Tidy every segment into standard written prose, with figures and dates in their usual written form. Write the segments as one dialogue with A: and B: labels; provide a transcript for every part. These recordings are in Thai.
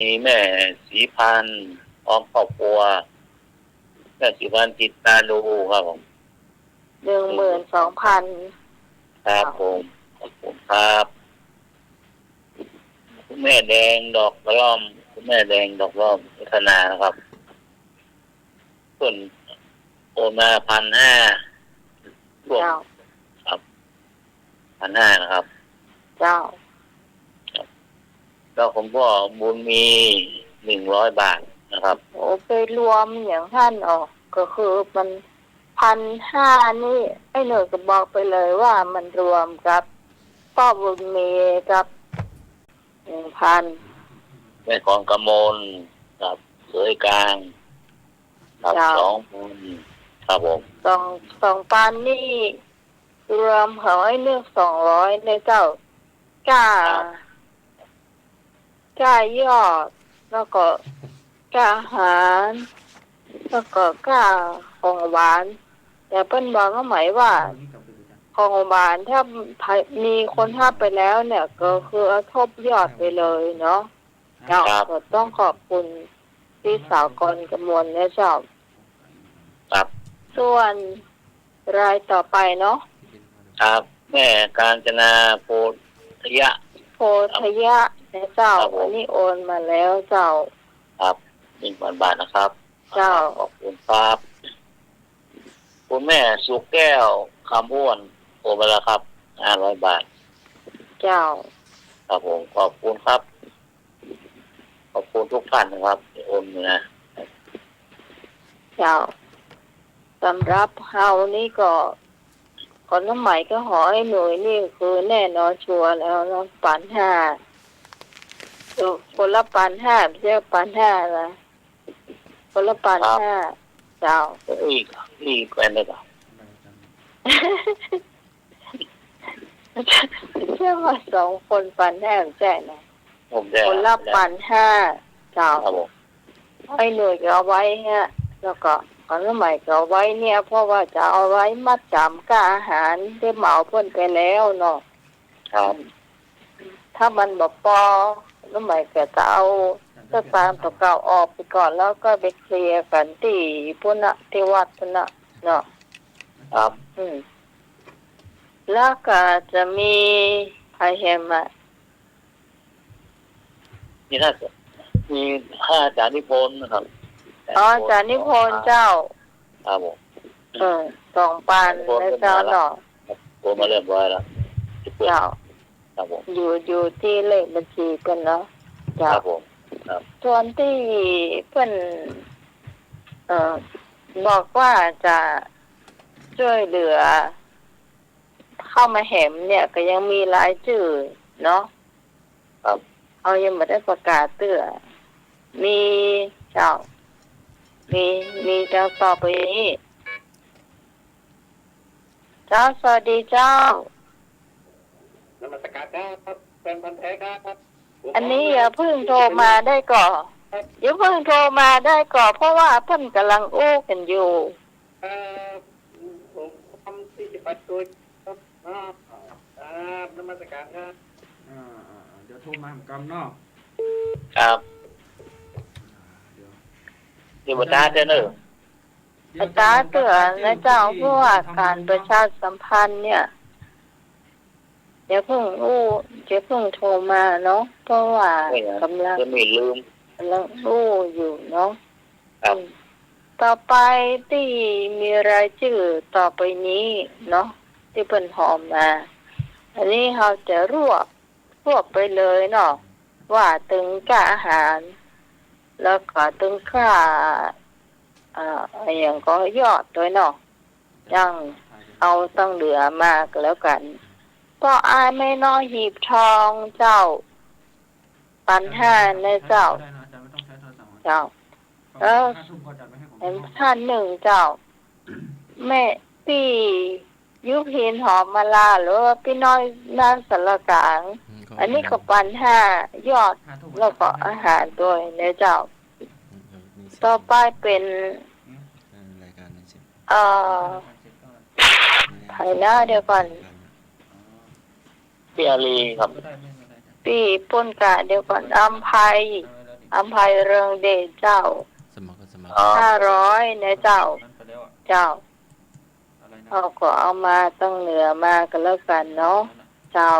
A: มีแม่สีพันธุ์พร้อมครอบครัวแม่สีพันธุ์จิตตาลูครับผม
B: 12,000
A: ครับผมขอบคุณครับคุณแม่แดงดอกกระล่อมคุณแม่แดงดอกกระล่อมพัฒนานะครับส่วนโอนมา1,500รวม
B: เจ้า
A: ครับ1,500นะครับ
B: เจ้า
A: แล้วผมก็บุญมี100 บาทนะครับ
B: โอ้ไปรวมอย่างท่านออกก็คือมัน1,500นี่ไอ้หน่อยก็บอกไปเลยว่ามันรวมกับพ่อบุญมีกับ1,000
A: แม่ของกมลครับเสยกลางครับ2,000ครับผม
B: 2,000นี่รวมเขาไอ้เรื่อง200ในเจ้ากล้ายอดแล้วก็กล้าอาหารแล้วก็กล้าของหวานแต่เปิ้นบอกก็หมายว่าของหวานถ้ามีคนทับไปแล้วเนี่ยก็คือเอาทบยอดไปเลยเนาะก็ต้องขอบคุณพี่สาวกรกมลเนี่ยเจ้า
A: ครับ
B: ส่วนรายต่อไปเนาะ
A: ครับแม่กาญจนาโพธิยะ
B: เนี่ยเจ้าวันนี้โอนมาแล้วเจ้า
A: ครับ1,000 บาทนะครับ
B: เจ้า
A: ขอบคุณครับคุณแม่สุกแก้วคำอ้วนโอนมาแล้วครับ500 บาท
B: เจ้า
A: ครับผมขอบคุณครับขอบคุณทุกท่านนะครับที่โอนนะ
B: เจ้าสำหรับเฮานี่ก็คนน้ำใหม่ก็หอให้หน่วยนี่คือแน่นอนชัวร์แล้วเนาะ1,500คนละ1,500ไม่ใช่1,500นะคนละ1,500เจ้า
A: อีกเป็นเลยครับ
B: เชื่อว่า2 คน1,500แจ้นะ
A: ผมได้
B: คนละ1,500เจ้าให้หน่วยก็เอาไว้ฮะแล้วก็คนน้ำใหม่ก็เอาไว้เนี่ยเพราะว่าจะเอาไว้มัดจำค่าอาหารได้เหมาเพิ่นไปแล้วเนาะ
A: ครับ
B: ถ้ามันบ่พอน้ำใหม่ก็จะเอาก็ตามตัวเก่าออกไปก่อนแล้วก็ไปเคลียร์กันที่พุทธที่วัดพุทธเนาะ
A: ครับ
B: แล้วก็จะมีใครเห็นมา
A: มีอาจารย์นิพนธ์นะครับ
B: อาจารย์นิพนธ์เจ้า
A: ครับผม
B: 2,000แล้วเจ้าเนาะ
A: โอนมาเรียบร้อยแล้ว
B: เจ้า
A: ครับผม
B: อยู่ที่เลขบัญชีกันเนาะ
A: ครับผมครับ
B: ส่วนที่เพิ่นบอกว่าจะช่วยเหลือเข้ามาแหมเนี่ยก็ยังมีรายชื่อเนาะ
A: ครับ
B: เอายังไม่ได้ประกาศเตื้อมีเจ้ามีเจ้าต่อไปนี้เจ้าสวัสดีเจ้าน
C: มัสการครับเป็นพันแท้ครับ
B: อันนี้อย่าเพิ่งโทรมาได้ก่อนอย่าเพิ่งโทรมาได้ก่อนเพราะว่าเพิ่นกำลังอู้กันอยู่
C: ผมทำที่จะไปตัวครับนมัสการครับ
D: เดี๋ยวโทรมาผมกำเนาะ
A: ครับเดี๋ยวตาเจเนอร์
B: ตาเตือนนะเจ้าเพราะว่าการประชาสัมพันธ์เนี่ยอย่าเพิ่งโทรมาเนาะเพราะว่ากำลังอู้อยู่เนาะต่อไปที่มีรายชื่อต่อไปนี้เนาะที่เพิ่นหอมมาอันนี้เราจะรวบไปเลยเนาะว่าตึงค่าอาหารแล้วก็ตึงค่าอย่างก็ยอดด้วยเนาะยังเอาตั้งเหลือมากแล้วกันก็อายไม่น้อยหีบทองเจ้า1,500ในเจ้าท่านหนึ่งเจ้าแม่พี่ยุพินหอมมาลาหรือว่าพี่น้อยนานสารกลางอันนี้ก็1,500ยอดแล้วก็อาหารด้วยในเจ้าต่อไปเป็นไผ่หน้าเดียวก่อน
A: พี่อาลีครับ
B: พี่ป่นกะเดียวก่อนอัมไพ อัมภัยเรืองเดชเจ้า
E: สมัครก็สมัคร
B: 500นะเจ้า
D: นั่นไปแล้วอะ
B: เจ้า
D: อะไรนะ
B: เขาก็เอามาตั้งเหนือมากันแล้วกันเนาะเจ้า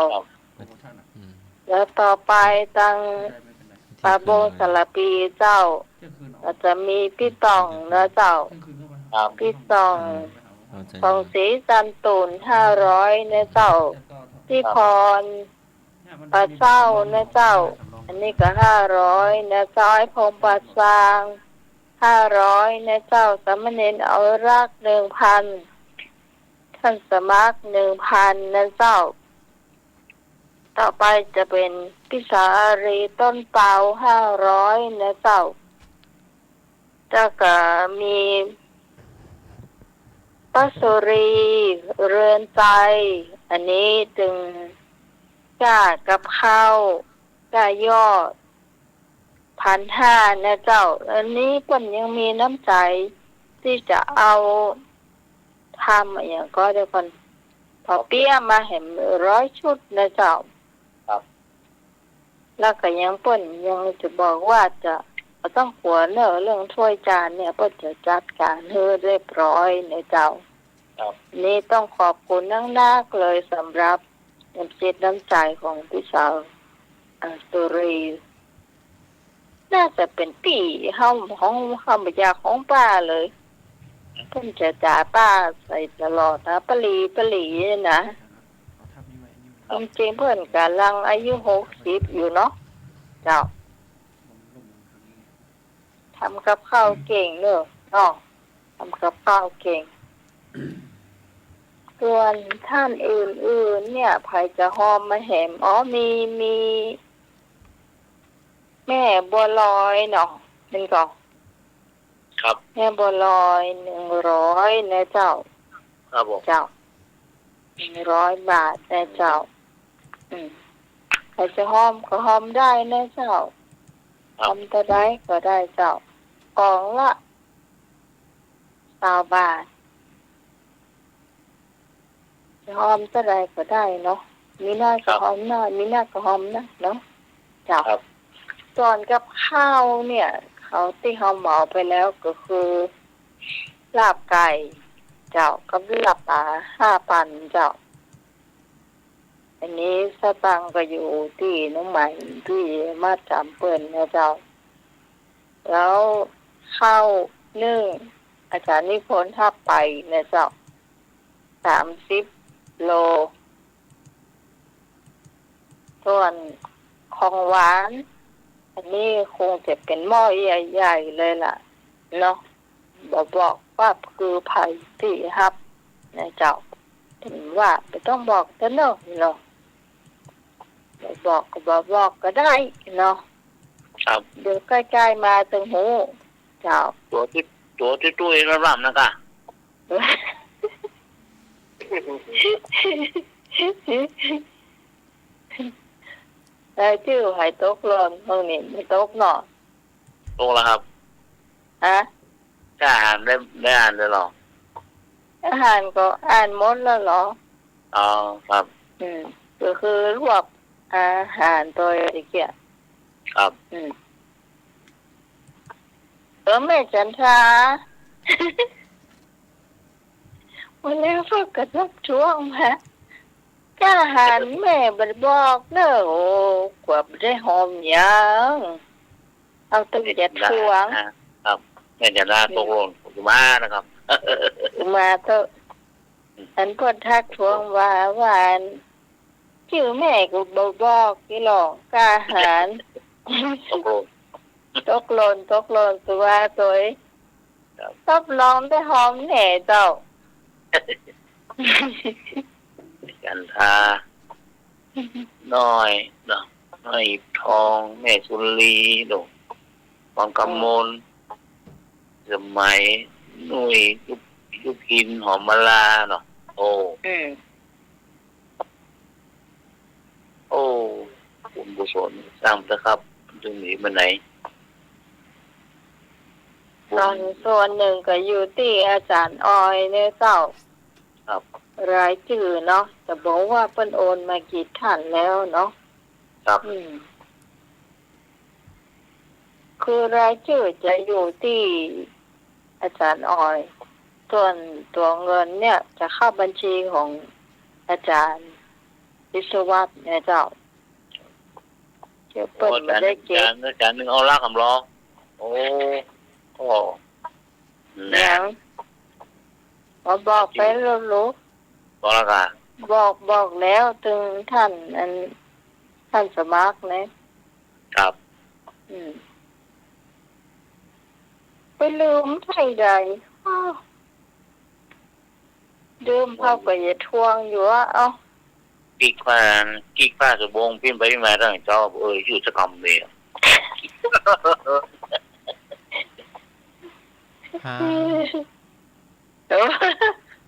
D: โปรโมชั่นอะ
E: อืม
B: แล้วต่อไปตั้ง
D: ไม่เป็นไร
B: ปาโบสารปีเจ้า
D: เที่ยงคืนเหรอ
B: ก็จะมีพี่ตองนะเจ้า
D: เที่ยงคืนเข้าไป
A: ครับ
B: พี่ตอง
E: เอาใจ
B: ของศรีจันตูน500นะเจ้า พี่พรปลาเจ้านะเจ้า อันนี้ก็500นะเจ้าไอ้พงปลาซาง500นะเจ้าสามเณรเอารัก 1,000 ท่านสมัคร 1,000นะเจ้า ต่อไปจะเป็นพิสาอารีต้นเปา500นะเจ้าแล้วก็มีปัสสุรีเรือนใจ อันนี้จึงกล้ากับข้าวกล้ายอด 1,500นะเจ้า อันนี้เพิ่นยังมีน้ำใจที่จะเอาทำอย่างก็เดี๋ยวก่อนพอเปี้ยมาเห็น100 ชุดนะเจ้า
A: ครับ
B: แล้วก็ยังเปิ้นยังจะบอกว่าจะต้องหัวเนอะเรื่องถ้วยจานเนี่ยเปิ้นจะจัดการให้เรียบร้อยนะเจ้า
A: ครับ
B: นี่ต้องขอบคุณนักๆเลยสำหรับน้ำจิตน้ำใจของพี่สาวสุรีน่าจะเป็นปีของบรรยาของป้าเลยเพิ่นจะจ่าป้าใส่ตลอดนะปลีนะ
D: เอาทับนี้ไว้นี่
B: จริงๆเพิ่นกำลังอายุ60อยู่เนาะเจ้า
D: ลงทางนี้
B: ทำกับข้าวเก่งเนอะเนาะทำกับข้าวเก่ง ส่วนท่านอื่นๆเนี่ยไผจะหอมมาแหมมีแม่บัวลอยเนาะเป็นก่อน
A: ครับ
B: แม่บัวลอย100นะเจ้า
A: ครับผม
B: เจ้า100 บาทนะเจ้าใครจะหอมก็หอมได้นะเจ้าหอมเท่าใดก็ได้เจ้ากล่องละ20 บาทจะหอมเท่าใดก็ได้เนาะมีน้อยก็หอมน้อยมีมากก็หอมนะเนาะเจ้า
A: ครับ
B: ส่วนกับข้าวเนี่ยเขาที่เขาเหมาไปแล้วก็คือลาบไก่เจ้ากับลาบปลา5,000เจ้าอันนี้สตังค์ก็อยู่ที่น้องใหม่ที่มาจำเปิ้นนะเจ้าแล้วข้าวนึ่งอาจารย์นิพนธ์ทับไปนะเจ้า30 โลส่วนของหวานอันนี้คงจะเป็นหม้อใหญ่ๆเลยล่ะเนาะบอกว่าคือไผ่ที่ฮับนะเจ้าถึงว่าไม่ต้องบอกแต่เนาะบอกก็ได้เนาะ
A: ครับ
B: เดี๋ยวใกล้ๆมาถึงหูเจ้า
A: ตัวที่ตุ้ยร่ำๆนะคะ
B: แล้วชื่อไผ่ตกหล่นห้องนี้ไม่ตกเนาะ
A: ตกแล้วครับ
B: ฮะ
A: ได้อ่านได้อ่านเลยหรอ
B: อาหารก็อ่านหมดแล้วเหรอ
A: อ๋อครับ
B: ก็คือรวบอาหารตัวไอ้เกี่ย
A: ครับ
B: แม่จันทรา วันแล้วก็กระทบช่วงฮะกอาหารแม่บัดบอกเนอะโอ้กว่าได้หอมยังเอาตั้งแต่ช่วง
A: ครับแม่จะลาตกลงผมมานะครับ
B: มาเถอะอันก็ทักทวงว่าอันชื่อแม่ก็บอกกี่หรอกกอาหาร
A: ตกลง
B: ตกหล่นตัวสวยตบลองได้หอมแหน่เจ้า
A: กันทาน้อยเนาะน้อยทองแม่สุรีดอกวังกำมลสมัยนุ่ยยุพินหอมมะลาเนาะโอ้คุณกุศลสร้างเถอะครับจึงหนีมาไหน
B: ตอนส่วนหนึ่งก็อยู่ที่อาจารย์ออยเนี่ยเจ้า
A: ครับ
B: รายชื่อเนาะจะบอกว่าเปิ้นโอนมากี่ท่านแล้วเนาะ
A: ครับ
B: คือรายชื่อจะอยู่ที่อาจารย์ออย ส่วนตัวเงินเนี่ยจะเข้าบัญชีของอาจารย์วิศวะเนี่ยเจ้าเจ้า
A: โอ้
B: เปิดมาได้เจ็บ
A: อาจารย์หนึ่งเอาลากคำร้องโอ้โอ้แหน
B: แล้วบอกไปแล้วรู้
A: บอกและกัน
B: บอกแล้วถึงท่านท่านสมัครนะครับ ไปลืมไทยใดอ้าวลืมเข้าไปอย่าทวงอยู่ว่าเอ้า
A: กิ๊กฟ้าสบงพิมพ์ไปพิมพ์มาตั้งเจ้าอยู่สักคำเดียว
E: ฮ่า
B: โอ้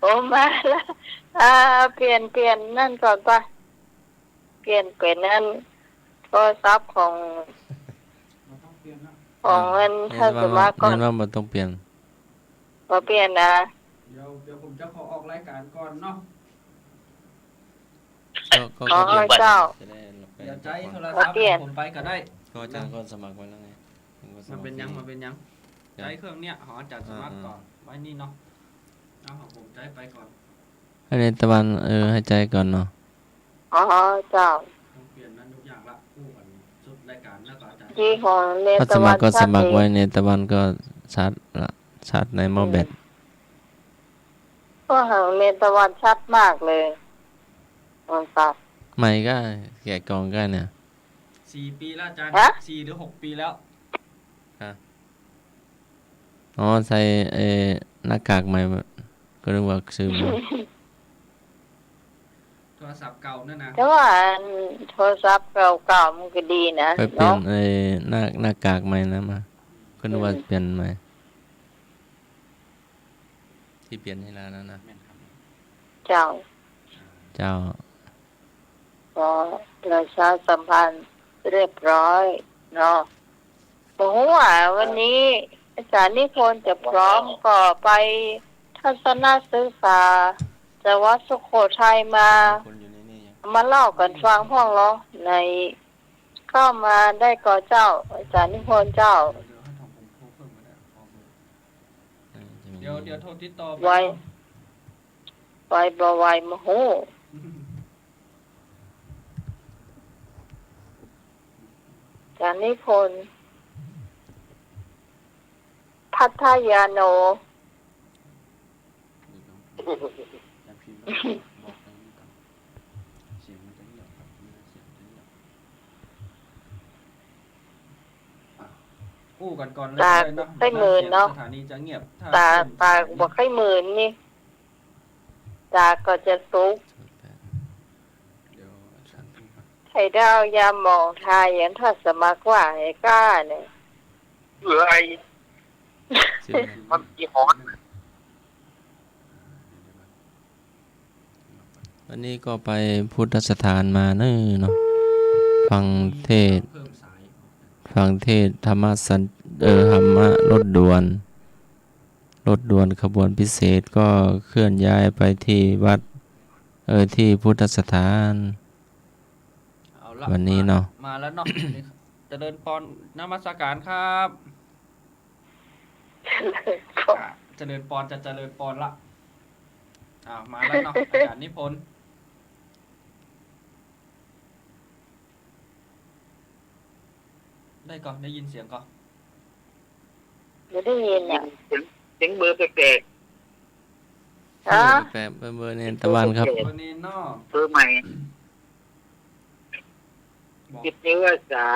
B: โอ้มาแล้วเปลี่ยนนั่นก่อนป่ะเปลี่ยนเป็นนั่นโทรศัพท์ของ
D: เราต้องเปลี่ยนนะ
B: ของเงินท่านสมัครก่อน
E: เห็นว่ามันต้องเปลี่ยน
B: พอเปลี่ยนนะ
D: เดี๋ยวผมจะขอออกรายการก่อนเนาะ
E: ก็
B: อ๋อ
E: เปลี่ยน
B: เจ้า
E: จะได้เราไป
D: เดี๋ยวใจโทรศัพท์
B: เปลี่ยน
D: ผมไปก็ได้
E: ก็อาจารย์ก็สมัครไว้แล้วไง
D: มันเป็นยังใจเครื่องเนี้ยของอาจารย์สมัครก่อนไว้นี่เนาะเอาของผมใจไปก่อน
E: ให้ในตะวันให้ใจก่อนเนาะ
B: อ๋อเจ้า
D: ต้องเปลี่ยนนั้นทุกอย่างละคู่กันสุดรายการแล้วก็อาจารย์
B: ที่ของเน
E: ถ้า
B: ต
E: ส
B: วั
E: มัค
B: น
E: รก็สมัครไว้
B: ชาติ
E: ในตะวันก็ชาร์จในหม้อแบต
B: ก็ของเนตวันชัดมากเลยมันปัด
E: ใหม่ก็แกะกล่องก็เนี่ย
D: 4 ปีแล้วอาจารย์
B: ฮะ
D: 4 หรือ 6 ปีแล้ว
E: อ๋อใส่หน้ากากใหม่ก็นึกว่าซื้อมา
D: โทรศัพท์เก่านั่นนะ
B: แต่ว่าโทรศัพท์เก่าๆมันก็ดีนะ
E: ไปเปลี่ยน
B: เนาะ
E: หน้ากากใหม่นะมาก็นึกว่าเปลี่ยนใหม่ที่เปลี่ยนให้แล้วนะ
D: แม่นครับ
B: เจ้า
E: เจ้า
B: ก็ประชาสัมพันธ์เรียบร้อยเนาะบอกว่าวันนี้อาจารย์นิพนธ์จะพร้อมก็ไปทัศนศึกษาจังหวัดสุโขทัยมา
E: คนอยู่ในนี่ยัง
B: มาเล่ากันฟังพ่องเหรอในเข้ามาได้ก่อเจ้า อาจารย์นิพนธ์เจ้า
D: เดี๋ยวให้ทางผมโทรเพิ่มก็ได้ขอเบอร์
E: จะมี
D: เดี๋ยวโทรติดต่อ
B: ไว้ ไปบ่ไหวมาหูอาจารย์นิพนธ์พัทยาโน
D: จะพิมพ์บอกไปนี่ก่อนเสียงมันจะเงียบครับเสียงจะเงียบอู้กันก่อนเลย
B: ตา
D: เนาะ
B: ใกล้หมื่นเนาะ
D: สถานีจะเงียบถ้
B: ตาบอกให้หมื่นนี่ตาก็จะสุก
D: เดี๋ยวอาจารย์พิมพ์ครับ
B: ไข่ดาวยามมองทายอย่างถ้าสมัครว่าให้กล้าเนี่ย
A: ไอ้
E: เสียง
A: มันกี่ฮอต
E: วันนี้ก็ไปพุทธสถานมาเนาะฟังเทศ
D: เพิ่มสาย
E: ฟังเทศธรรมธรรมะรถด่วนขบวนพิเศษก็เคลื่อนย้ายไปที่วัดที่พุทธสถาน
D: เอาละ
E: วันนี้เนาะ
D: มาแล้วเนาะ เจริญพรนมัสการครับ เจริญพรจะเจริญพรละมาแล้วเนาะ อาจารย์นิพนธ์ได้ก่อนได้ยินเสียงก่อน
B: ไม่ได้ยินอ่ะ
A: เสียงเบอร์แปลก
B: ฮะ
E: แปะเบอร์เนนตะวันครับ
D: วันนี้เนาะ
A: ๆเบอร์ใหม่
D: บอก
A: คิดนี้ว่าสา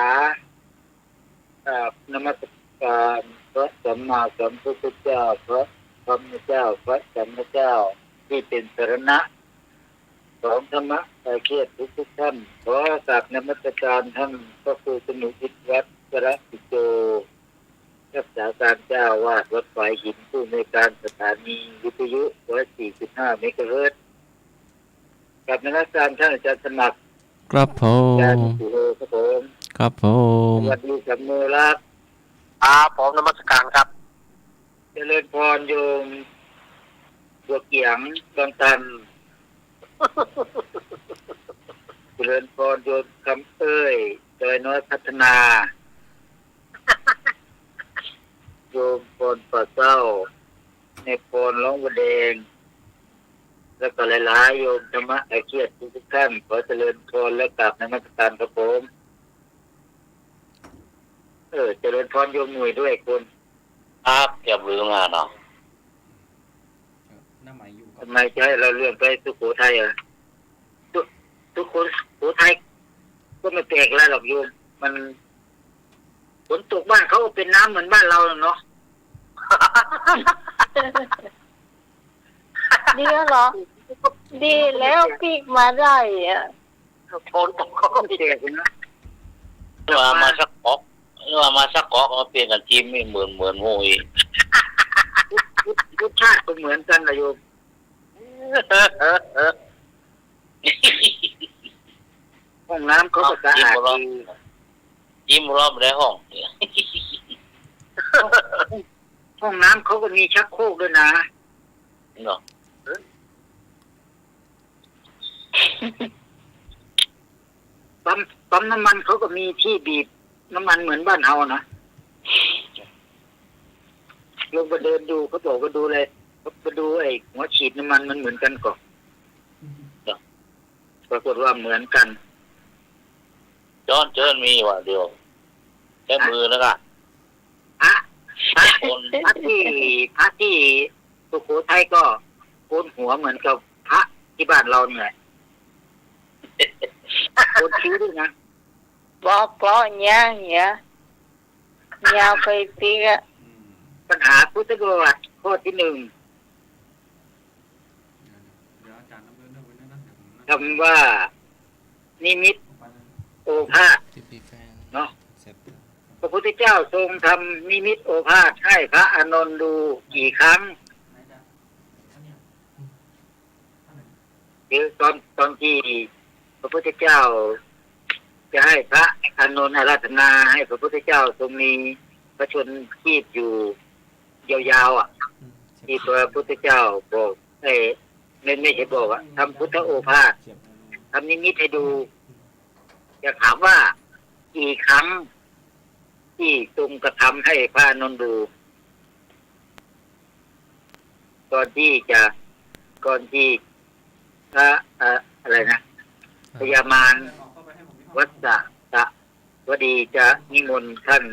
A: นมัสการพระสัมมาสัมพุทธเจ้าพระธรรมเจ้าพระสังฆเจ้าที่เป็นสรณะของธรรมะแต่เกียรติทุกท่านขอกราบนมัสการท่านพระครูสนุทิศวัดสระสิโจรักษาการเจ้าวาดวัดฝ่ายหินผู้ในวยการสถานีวิทยุ145 เมกะเฮิรตซ์กับนมัสการท่านอาจารย์สมัคร
E: ครับผ
A: อาจารย์
E: ม
A: สุโรครับผม
E: ครับผม
A: สวัสดีครับมือรักผมนมัสการครับเจริญพรโยมบัวเกียงบางตัน เจริญพรโยมคำเอ้ยดอยน้อยพัฒนา นต์ป่าเศร้าในโพนร้องบเดงแล้วก็หลายๆโยมธรรมะไอเคียดทุกท่านขอเจริญพรและกราบนมัสการครับผมเจริญพรโยมหน่วยด้วยคุณครับอย่าลืมงานเนาะ
D: หน้าใหม่อยู่ก่อน
A: ทำไมจะให้เราเรื่องไปสุโขทัยทุกคนสุโขทัยก็ไม่แปลกอะไรหรอกโยมมันฝนตกบ้านเขาเป็นน้ำเหมือนบ้านเราเนาะ
B: ดีแล้วเหรอ ดีแล้วปีกมาได้อ่ะ
A: ฝนตกเขาก็ไม่แปลกนะว่ามาสักก๊อกมาเปลี่ยนกันทีมไม่เหมือนโมยรสชาติก็เหมือนกันนะโยมห้องน้ำเขาก็สะอาดดียิ้มรอบได้ห้องห้องน้ำเขาก็มีชักโครกด้วยนะเนาะปั๊มน้ำมันเขาก็มีที่บีบน้ำมันเหมือนบ้านเฮานะลงไปเดินดูเขาบอกว่าดูเลยไปดูไอ้หัวฉีดน้ำมันมันเหมือนกันก่อนปรากฏว่าเหมือนกันจอนเจิญมีว่ะเดียวแค่มือแล้วก็พระที่สุโขทัยก็โกนหัวเหมือนกับพระที่บ้านเราเนี่ยโกนคิ้วด้วยนะ
B: บอกเพราะเนี่ยไปปีกอะ
A: ปัญหาพุทธประวัติข้อที่1
D: เดี๋ยวอาจารย์น้ำเรื่องไว้นะ
A: คำว่านิมิตโอภาสเนาะพระพุทธเจ้าทรงทำนิมิตโอภาสให้พระอานนท์ดูกี่ครั้งคือตอนที่พระพุทธเจ้าจะให้พระอานนท์อาราธนาให้พระพุทธเจ้าทรงมีพระชนชีพอยู่ยาวๆที่พระพุทธเจ้าบอกไม่ใช่บอกทำพุทธโอภาสทำนิมิตให้ดูจะถามว่ากี่ครั้งที่ทรงกระทำให้พระอานนท์ดูก่อนที่พระอะไรนะพญามารวัสสะวดีจะนิมนต์ท่าน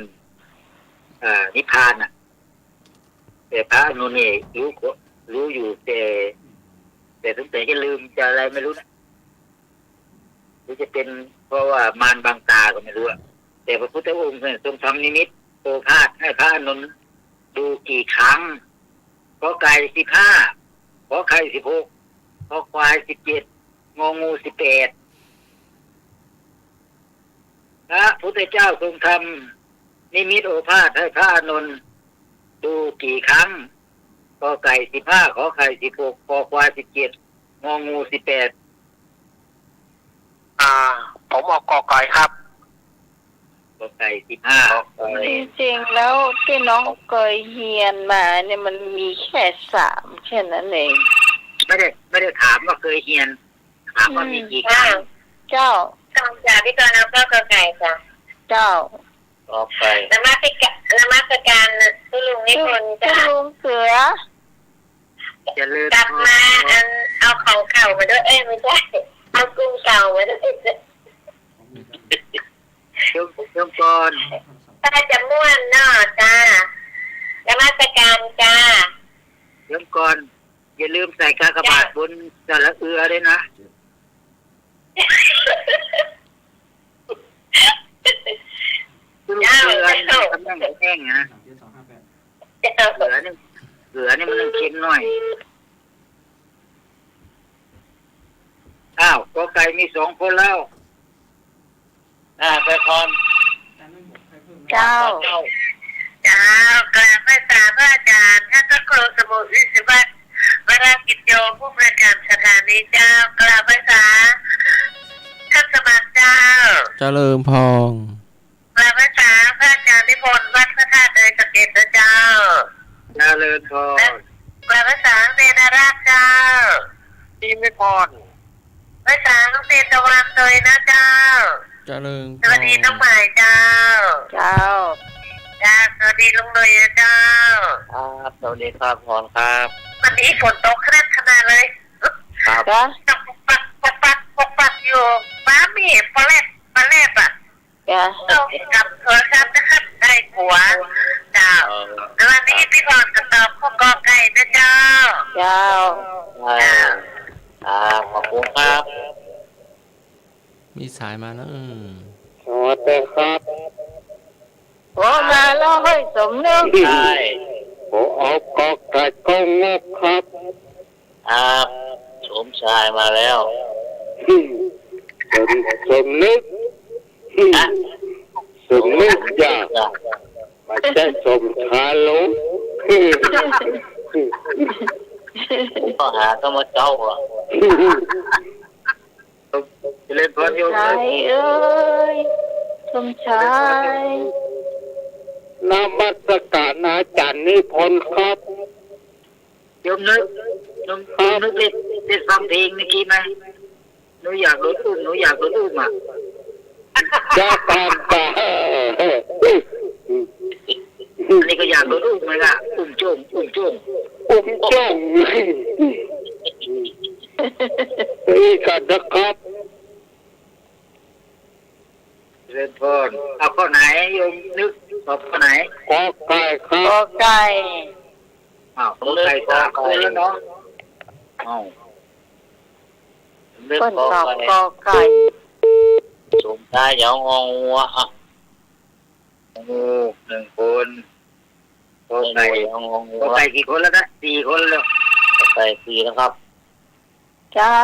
A: นิพพานแต่พระอานนท์นี่รู้อยู่แต่ถึงแต่จะลืมจะอะไรไม่รู้นะหรือจะเป็นเพราะว่ามารบังตาก็ไม่รู้แต่พระพุทธองค์ทรงทำนิมิตโอภาสให้พระอานนท์ดูกี่ครั้งขอไก่15ขอไข่16ขอควาย17งองู18พระพุทธเจ้าทรงทำนิมิตโอภาสให้พระอานนท์ดูกี่ครั้งขอไก่15ขอไข่16ขอควาย17งองู18ผมเอากอไก่ครับกอไก่15
B: จริงๆแล้วที่น้องเคยเรียนมาเนี่ยมันมีแค่3แค่นั้นเอง
A: ไม่ได้ถามว่าเคยเรียนถามว่ามีกี่ครั้ง
B: เจ้า
F: จากพี่กรณ์เอากอไก่จ้ะ
B: เจ้า
A: ต่อไป
F: นมัสการตุลุงนิพนธ์จ้ะ
B: ตุลุงเสือ
A: จะลืม
F: กลับมาเอาของเก่ามาด้วยไม่ใช่เอากุ้งเก่ามาด้วย
A: เริ่มก่อน
F: ถ้าจะม่วนเนาะจ้านมัสการจ้า
A: เริ่มก่อนอย่าลืมใส่กากบาทบนสระเอือด้วยนะเกลือนี่กำลังแห้งนะเกลือนี่มันเค็มหน่อยก็ไก่มี2คนแล้วไปพร
B: เจ้าก
F: ราบพระอาจารย์ท่านพระครูสมุทรวิศวะวรากิจโยผู้บริการสถานีเจ้ากราบพระท่านสมัครเจ้า
E: เจริญพร
F: กราบพระอาจารย์นิพนธ์วัดพระธาตุดอยสะเก็ดเจ้า
A: เจริญพร
F: กราบพระเนรราชเจ้า
A: ที่ไม่พร
F: พระต้องเตียนตะวันโดยนะเจ้า
E: เจริญ
F: สวัสดีน้องใหม่เจ้า จ้าสวัสดีลุงหนุ่ยนะเจ้า
A: ครับสวัสดีครับพรครับ
F: วันนี้ฝนตกขนาดเลย
A: ครับ
B: จ้ะ
F: จับปกปักอยู่ป้ามีปลาแลบอ่ะ
B: จ้ะ
F: เอากับโทรศัพท์นะครับได้หัวเจ้าแล้ววันนี้พี่พรก็ตอบข้อกอไก่นะเจ้า
B: เจ้า
A: ขอบคุณครับ
E: มีสายมาแล้ว
C: สวัสดีครับ
B: โอ้มาล้อให้สมนึก
A: ใช่
C: ผมเอากอไก่กงงกครับ
A: ครับสมชายมาแล้ว
C: สมนึกสมนึกจ้าไม่ใช่สมคาลุ
A: ก็หาก็มาเจ้าอ่ะจะเล่นเพื่อนอยู่
B: ชายเอ้ยสมชาย
C: นมัสการอาจารย์นิพนธ์ครับ
A: ยมนึกได้ฟังเพลงเมื่อกี้ไหมหนูอยากโดนอุ้มอ่ะ
C: จ้าตามตา
A: อันนี้ก็อยากโดนอุ้มไหมล่ะอุ้มจุ่ม
C: อุ้มจ้องนี่กันนะครับ
A: เล่นเพื่อนเอาข้อไหนยมนึกตอบข้อไหน
C: กอไก่ครั
B: กอบ ไก่
A: ผมใครตอบคนแล้วเนาะเลือก
B: เปิ้น
A: กอ
B: ตอบ
A: ไก่
B: กอไก่
A: สมชายเหยางงหัวอ่ะงูหนึ่งคนกอไก่เหยางงหัวกอไก่กี่คนแล้วนะ4 คนแล้วกอไก่4นะครับ
B: เจ้า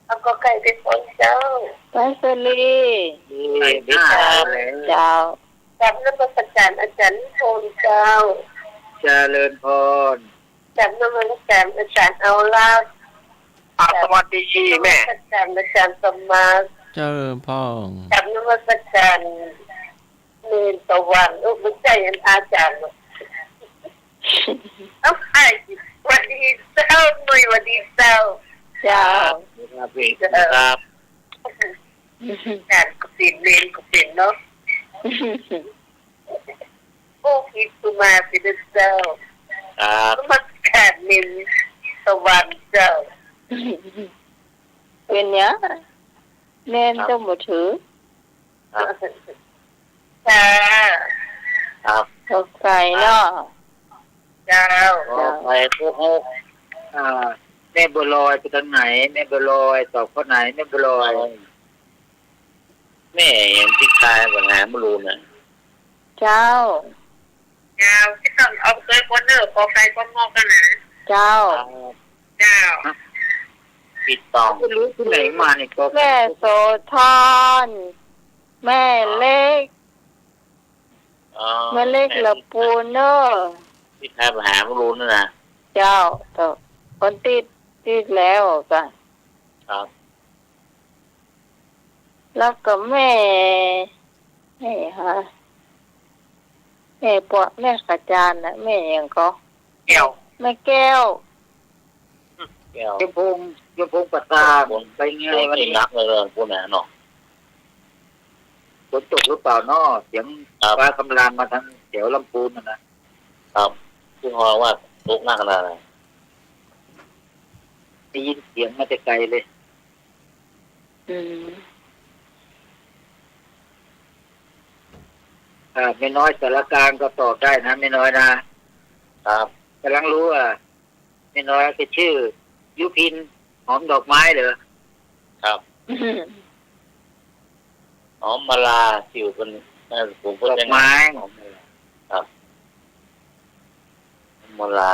F: เอากอไก่เป็นคนเจ้า
B: ไปสลี
A: 5
B: เจ้า
F: จับน้ำมันการอาจารย์โทนเจ้า
A: เจริญพร
F: จับน้ำมันการอาจารย์เอาลาบ
A: สวัสดีแม่
F: อาจารย์สมมา
E: เจ้าพ่อง
F: จับน้ำมันการเนินตะวันลูกไม่ใช่อาจารย์เอาไปวันดีเจ้าหนุ่ยวันดีเจ้า
B: เจ้า
A: ครับพี่ครับ
F: การกุศิลเรียนกุศิลเนาะโอ้คิดตุมาเป็นเจ้า
A: ครับ
F: มันการเนินตะวันเจ้า
B: เป็นเนี้ยแน่นต้องบ่ถือ
F: จ้า
A: ครับ
B: กอไก่เนาะ
F: เจ้า
A: ไปพวกแม่บัวลอยไปทางไหนแม่บัวลอยตอบข้อไหนแม่บัวลอยแม่เห็นที่กายปัญหาไม่รู้นะ
B: เจ้า
F: เจ้าที่ต้องเอาเคยคนเนอร์พอไฟก็งอกกันนะ
B: เจ้า
F: เจ้า
A: ปิดต่อไม่รู้ที่ไหนมาเนี่ยก็
B: แม่โสธรแม่เล็กแม่เล็กละปูเนอร์
A: ที่กายปัญหาไม่รู้นั่นนะ
B: เจ้าต่อคนติดแล้วกัน
A: ครับ
B: แล้วก็แม่ฮะแม่ปวดแม่กระจานนะแม่ยังก็
A: แก้ว
B: แม่แก้ว
A: แก้วยมพงปตาไปไงวันนี้นักเลยพวกนั้นเนาะฝนตกหรือเปล่าเนาะเสียงฟ้ากำลังมาทางแถวลำพูนนะครับที่ฮอว่าตกหนักขนาดไหนได้ยินเสียงมาแต่ไกลเลย
B: อืม
A: ไม่น้อยสารกลางก็ตอบได้นะไม่น้อยนะครับกำลังรู้ไม่น้อยคือชื่อ ยุพินหอมดอกไม้เหรอครับหอมมาลาสิวเป็นผมก็ดอกไม้ครับมาลา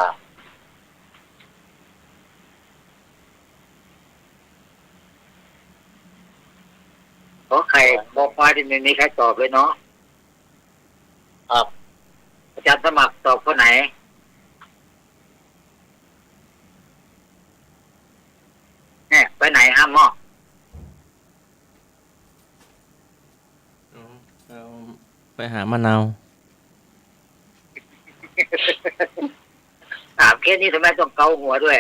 A: ขอใครบอกมาที่ไม่มีใครตอบเลยเนาะครับอาจารย์สมัครตอบข้อไหนเนี่ยไปไหนห้ามหม้อ
E: ไปหามะนาว
A: ถามแค่นี้ทำไมต้องเกาหัวด้วย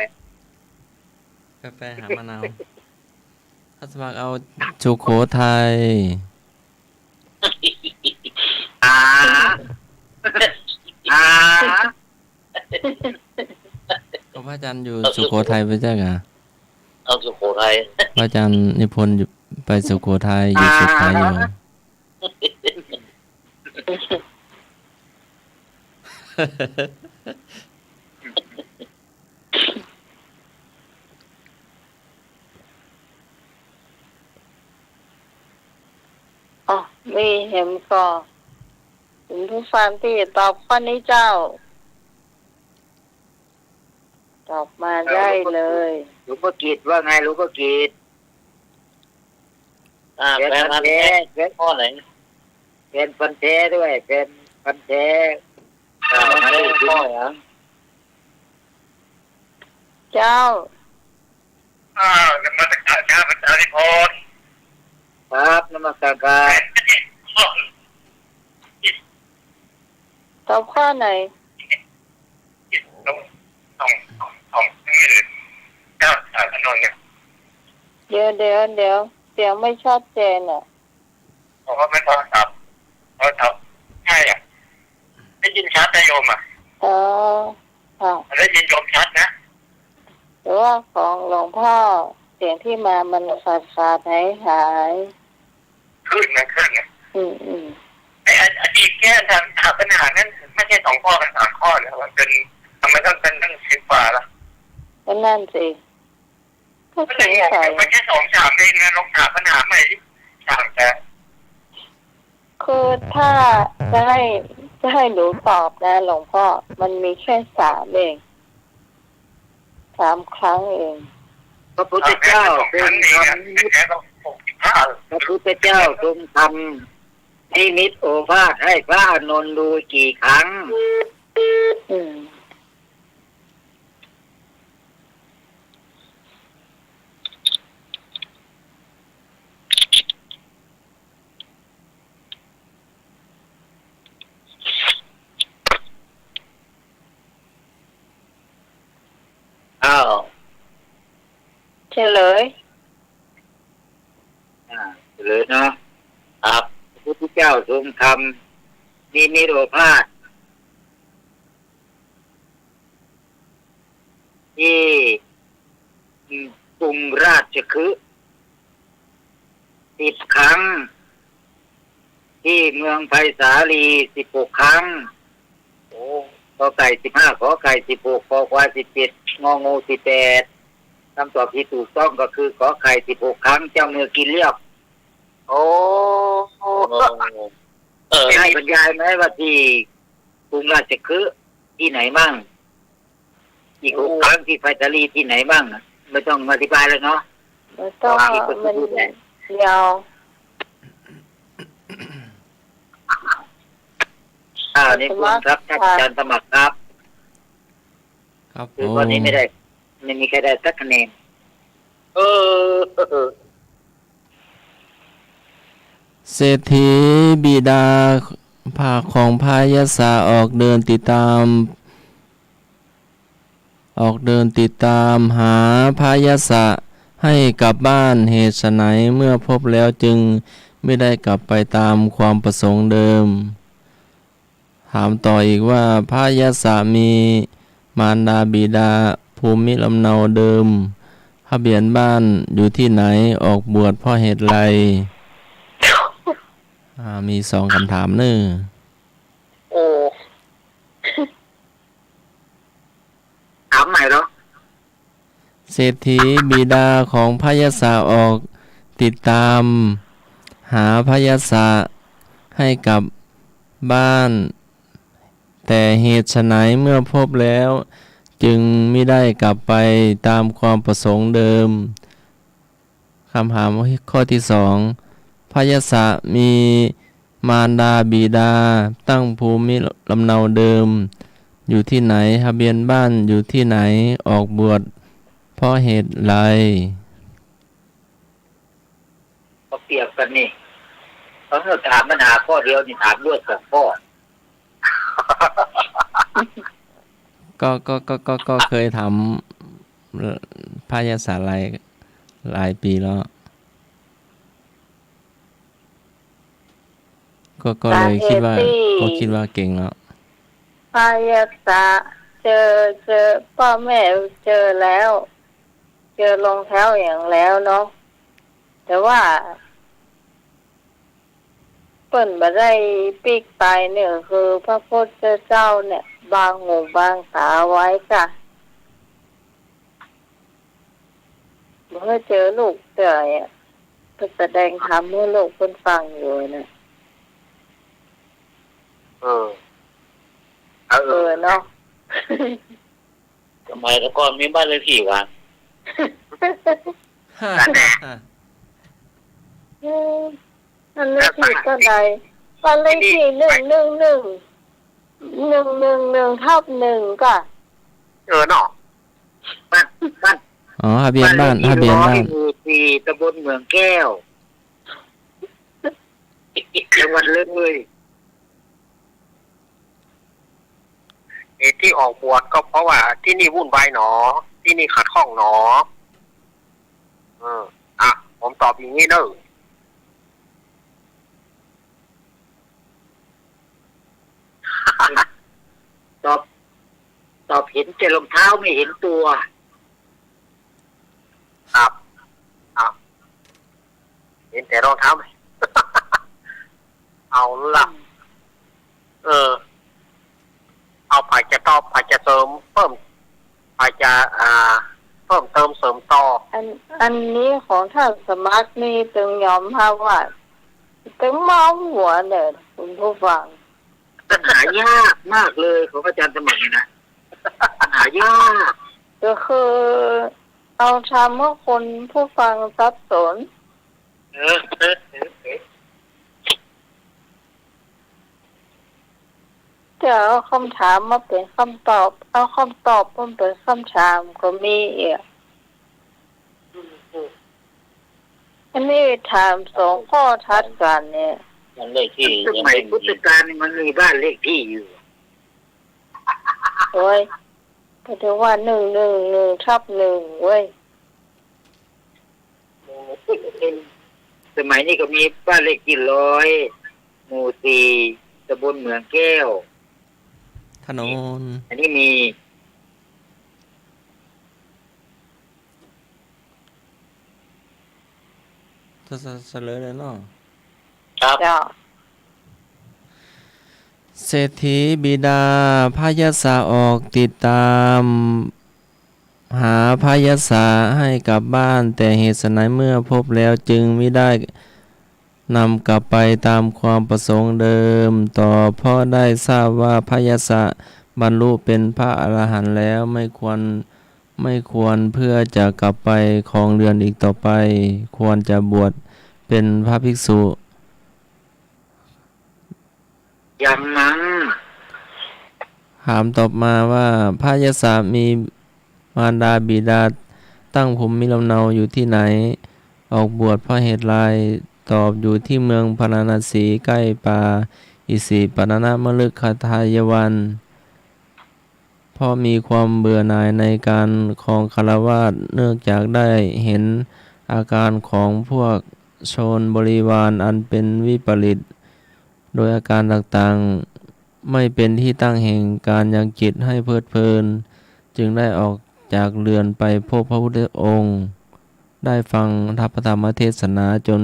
E: ไปหามะนาวถ้าสมัครเอาสุโขทัย
A: อ่า
C: อ่า
E: ก็พระอาจารย์อยู่สุโขทัยไปจ้ะกะ
A: เอาสุโขทัย
E: พระอาจารย์นิพนธ์อยู่ไปสุโขทัยอยู่สุโขทัยอยู่
B: อ๋อมีเห็นก็คุณผู้ฟังที่ตอบข้อนี้เจ้า ตอบมาได้เลย
C: หลวงพ่อกิจว่าไงหลวงพ่อกิจ
A: แฟนพันธุ์แท้ข้อไหน
C: เป็นพันแท้ด้วยเป็นพันแท้
A: ไม่ได้ข้อเหรอ
B: เจ้า
F: นมัสการครับอาจารย์นิพนธ์
C: ครับนมัสการ
B: ตอบข้อไหน
F: ต้องนี่เลยเจ้าสารพนนท์เนี่ย
B: เดี๋ยวเสียงไม่ชัดเจนอ่ะ
F: เพราะว่าไม่โทรศัพท์ใช่อ่ะได้ยินชัดนะโยมอ่ะ
B: อ๋อค่ะ
F: ได้ยินโยมชัดนะ
B: หรือว่าของหลวงพ่อเสียงที่มามันขาดหาย
F: ขึ้นนะ
B: อืม
F: ไอ้อดีตแค่ถามปัญหานั้นไม่ใช่2 ข้อเป็น3 ข้อแล้วมันเป็นทำไมต้องเป็นตั้ง10 กว่าล่ะ
B: ก็นั่นสิก็สงสัย
F: ไม่ใช่2-3เองนะลองถามปัญหาใหม่ถามแต่
B: คือถ้าจะให้หนูตอบนะหลวงพ่อมันมีแค่3 เอง 3 ครั้งเอง
C: พระพุทธเจ้าทรงทำพระพุทธเจ้าทรงทำนิมิตโอภาสให้พระอานนท์ดูกี่ครั้ง
B: อืม
A: อ้าว
B: เฉลย
C: เลยเนาะ
A: ครับ
C: พระพุทธเจ้าทรงทำนิมิตโอภาสที่กรุงราชคฤห์10 ครั้ง ที่เมืองไผ่สาลี16 ครั้ง
A: โอ้
C: ขอไก่15ขอไก่16ขอควาย17งองู18คำตอบที่ถูกต้องก็คือขอไข่16 ครั้งเจ้ามือกินเรียบ
A: โอ้
C: ให้บรรยายไหมว่าที่กรุงราชคฤห์ที่ไหนบ้างอีก6 ครั้งที่ไผ่สาลีที่ไหนบ้างไม่ต้องอธิบายแล้วเนาะ
B: มันต้องมันยาว
C: นี่คุณครับท่านอาจารย์สมัครครับ
E: ครับผ
C: คือ
E: ม
C: วันนี้ไม่มีใครได้สักคะแนน
E: เศรษฐีบิดาภาของพายาสาออกเดินติดตามหาพายาสะให้กลับบ้านเหตุไฉนเมื่อพบแล้วจึงไม่ได้กลับไปตามความประสงค์เดิม ถามต่ออีกว่าพายาสะมีมารดาบิดาภูมิลำเนาเดิมทะเบียนบ้านอยู่ที่ไหนออกบวชเพราะเหตุไร มี2 คำถามเนอะ
B: โอ้
C: ถามใหม่เหรอ
E: เศรษฐีบิดาของพยาศาออกติดตามหาพยาศาให้กลับบ้าน แต่เหตุไฉนเมื่อพบแล้ว จึงไม่ได้กลับไปตามความประสงค์เดิมคำถามข้อที่2พยาศามีมารดาบิดาตั้งภูมิลำเนาเดิม อยู่ที่ไหนทะเบียนบ้านอยู่ที่ไหนออกบวชเพราะเหตุไร
C: ก็เปรียบกันนี่เขาถามปัญหาข้อเดียวนี่ถามด้วย2 ข้อ
E: ก็เคยทำพายาศาสตร์หลายปีแล้ว ก็เลยคิดว่าเก่งแล้ว
B: พายาศาเจอพ่อแม่เจอแล้ว เจอรองเท้าอย่างแล้วเนาะแต่ว่าเปิ่นบ่ได้ปีกไปเนี่ยคือพระพุทธเจ้าเนี่ยบางหูบางตาไว้ค่ะเมื่อเจอลูกเต๋อก็แสดงธรรมให้ลูกเพิ่นฟังอยู่นะเนาะ
A: สมัยก่อนมีบ้านเลขที่วะ
B: นั่นเลขที่ก็ได้บ้านเลขที่111/1ก็
C: เนาะบ้าน
E: อ๋อทะเบียนบ้านทะเบียนบ้าน
C: หมู่4ตำบลเมืองแก้วจังหวัดเลย
G: ที่ออกบวชก็เพราะว่าที่นี่วุ่นวายหนอที่นี่ขัดข้องหนอผมตอบอย่างนี้เนอะ
C: ตอบเห็นแต่รองเท้าไม่เห็นตัว
G: ครับเห็นแต่รองเท้าไหม เอาละเอาไปจะตอบไปจะเสริมเพิ่มไปจะเพิ่มเติมเสริมต่อ
B: อันนี้ของท่านสมัครนี่ตึงยอมภาพว่าตึงเมาหัวเนี่ยคุณผู้ฟัง
C: หายากมากเลยของอาจารย์สมัครนี่นะหายาก
B: ก็คือเอาทำเมื่อคนผู้ฟังสับสนจะเอาคำถามมาเป็นคำตอบเอาคำตอบมาเป็นคำถามก็มีอีกอันนี้ถาม2ข้อทัดกันเนี่ย
A: มันเลขที่
C: สมัยพุทธกาลมันมีบ้านเลขที่อยู่
B: โอ้ยก็ถือว่า111/1เว้ย
C: สมัยนี้ก็มีบ้านเลขที่100หมู่4ตำบลเมืองแก้ว
E: ถนน
C: อันนี้มี
E: จะเฉลยเลยเนาะ
A: ครับ
E: เศรษฐีบิดาพยาศาออกติดตามหาพยาศาให้กลับบ้านแต่เหตุไฉนเมื่อพบแล้วจึงไม่ได้นำกลับไปตามความประสงค์เดิมต่อเพราะได้ทราบว่าพยาศาบรรลุเป็นพระอรหันต์แล้วไม่ควรเพื่อจะกลับไปครองเรือนอีกต่อไปควรจะบวชเป็นพระภิกษุ
C: อย่างนั้น
E: ถามตอบมาว่าพระยศมีมารดาบิดาตั้งภูมิลำเนาอยู่ที่ไหนออกบวชเพราะเหตุไรตอบอยู่ที่เมืองพาราณสีใกล้ป่าอิสิปตนมฤคทายวันเพราะมีความเบื่อหน่ายในการครองฆราวาสเนื่องจากได้เห็นอาการของพวกชนบริวารอันเป็นวิปริตโดยอาการต่างๆไม่เป็นที่ตั้งแห่งการยังจิตให้เพลิดเพลินจึงได้ออกจากเรือนไปพบพระพุทธองค์ได้ฟังพระธรรมเทศนาจน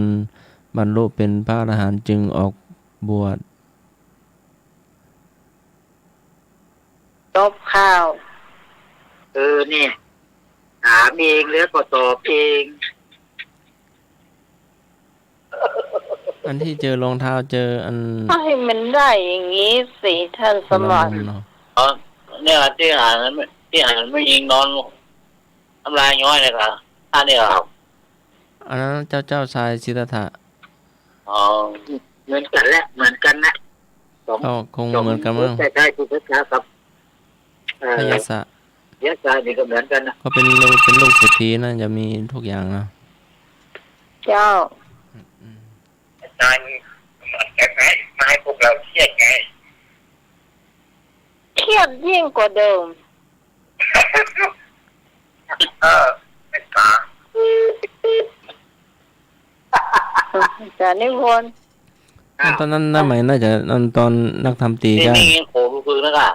E: บรรลุเป็นพระอรหันต์จึงออกบวช
B: จบข่าว
C: เนี่ยถามเองแล้วก็ตอบเอง
E: อันที่เจอรองเท้าเจออัน
B: ให้มันได้อย่างนี้สิท่านสมร
A: เนี่ยที่หารไม่ยิงนอนทำลายย้อยเลยครับอันนี้ครับ
E: อันนั้นเจ้าชายสิทธัตถะ
C: เหมือนกันแหละเหมือนกันนะ
E: ก็คงเหมือนกันมั้ง
C: ใช่คุณพระเจ้าครับ
E: พยาศะ
C: ยศนี่ก็เหมือนกันนะ
E: ก็เป็นลูกเศรษฐีนะจะมีทุกอย่างนะ
B: เจ้า
G: อาจารย์แบบไหนมาให้พวกเราเครียดไง
B: เครียดยิ่งกว่าเดิม
G: เป็นตา
B: จะนิพนธ์
E: ตอนนั้นน่าไหมน่าจะตอนนักทำตี
A: กันนี่โขดูคือนะ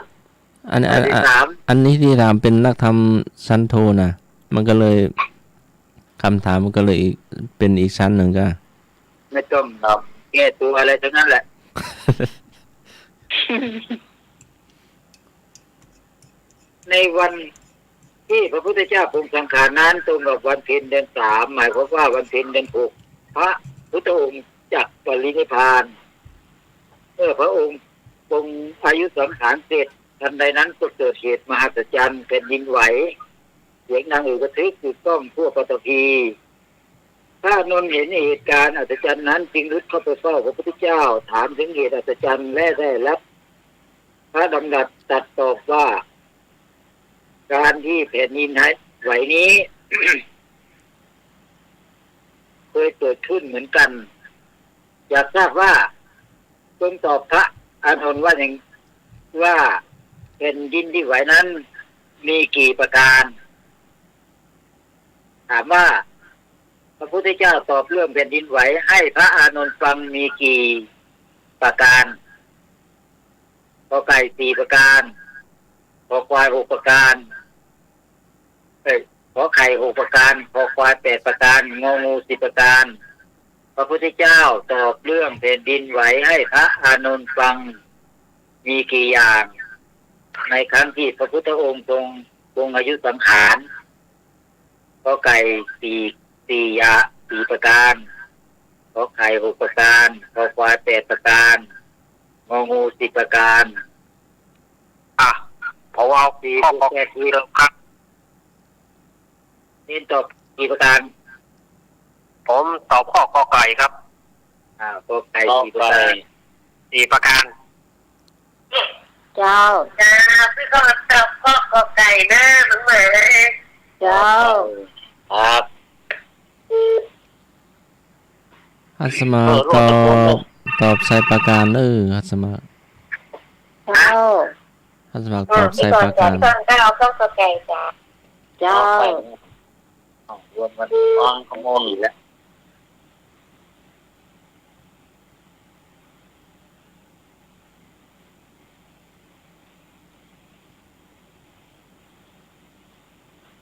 E: อัน
C: ข้อที่สาม
E: อันนี้ที่ถามเป็นนักธรรมชั้นโทนะมันก็เลยคำถามมันก็เลยเป็นอีกชั้นหนึ่งก็
C: ไม่ต้องแก้ตัวอะไรทั้งนั้นแหละ ในวันที่พระพุทธเจ้าทรงสังขารนั้นตรงกับวันเพ็ญเดือน3หมายความว่าวันเพ็ญเดือน6พระพุทธองค์จักปรินิพพานเมื่อพระองค์ทรงอายุสังขารเสร็จทันใดนั้นก็เกิดเหตุมหัศจรรย์เป็นดินไหวเสียงดังอึกระทึกกึกก้องทั่วปฐพีพระอานนท์เห็นเหตุการณ์อัศจรรย์นั้นจึงรุดเข้าไปเฝ้าพระพุทธเจ้าถามถึงเหตุอัศจรรย์และได้รับพระดำรัสตรัสตอบว่าการที่แผ่นดินไหวนี้ เคยเกิดขึ้นเหมือนกันอยากทราบว่าจงตอบพระอานนท์ว่าอย่างว่าแผ่นดินที่ไหวนั้นมีกี่ประการถามว่าพระพุทธเจ้าตอบเรื่องแผ่นดินไหวให้พระอานนท์ฟังมีกี่ประการขอไก่4ประการขอควาย6ประการขอไข่6ประการขอควาย8ประการงองู10ประการพระพุทธเจ้าตอบเรื่องแผ่นดินไหวให้พระอานนท์ฟังมีกี่อย่างในครั้งที่พระพุทธองค์ทรงอายุสังขารขอไก่4ประการขอไข่6ประการขอควาย8ประการงองู10ประการ
G: เพราะว่าข้อแก้คือครับ
C: นี่ตอบกี่ประการ
G: ผมตอบข้อกอไก่ครับ
C: ขอไก่4ประการ
G: 4ประการ
B: เจ้า
F: จ้าพี่ก็ตอบข้อกอไก่หน้าเหมือนเลย
B: เจ้า
A: ครับ
E: อัสมาตอบใส่ประการอัสมา
B: เจ้า
E: อัสมาตอบใส่ประการ
F: ก็เอาข้อกอไก่จ้า
B: เจ้า
A: รวมกันวางขโมยอีกแล้ว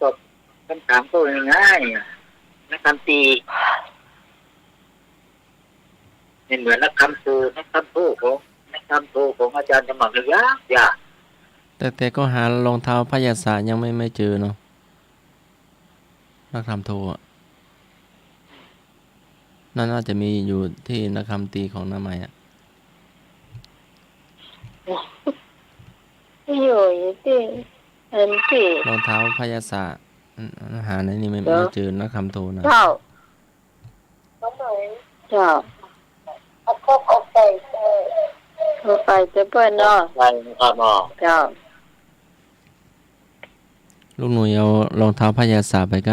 C: ตอบคำถามก็ง่ายนักคำตีไม่เหมือนนักคำโทของอาจารย์สมัครเลยยาก
E: แต่ก็หารองเท้าพยาศาสตร์ยังไม่เจอเนาะนักธรรมโทอ่ะนั่นน่าจะมีอยู่ที่นักธรรมตีของน้าใหม่อ่ะ
B: อยู่ที่อันที่
E: รองเท้าพยาศาสตร์หาในนี้ไม่เจอนักธรรมโทนะ
B: เจ้า
F: น้องเหมย
B: เจ้า
F: เอาข้อกอไก่เจ้า
B: เข้าไปจะเปิ้นเนาะ
A: ใช่ครับเนาะ
B: เจ้า
E: ลูกหนุ่ยเอารองเท้าพยาศาสตร์ไป
A: ค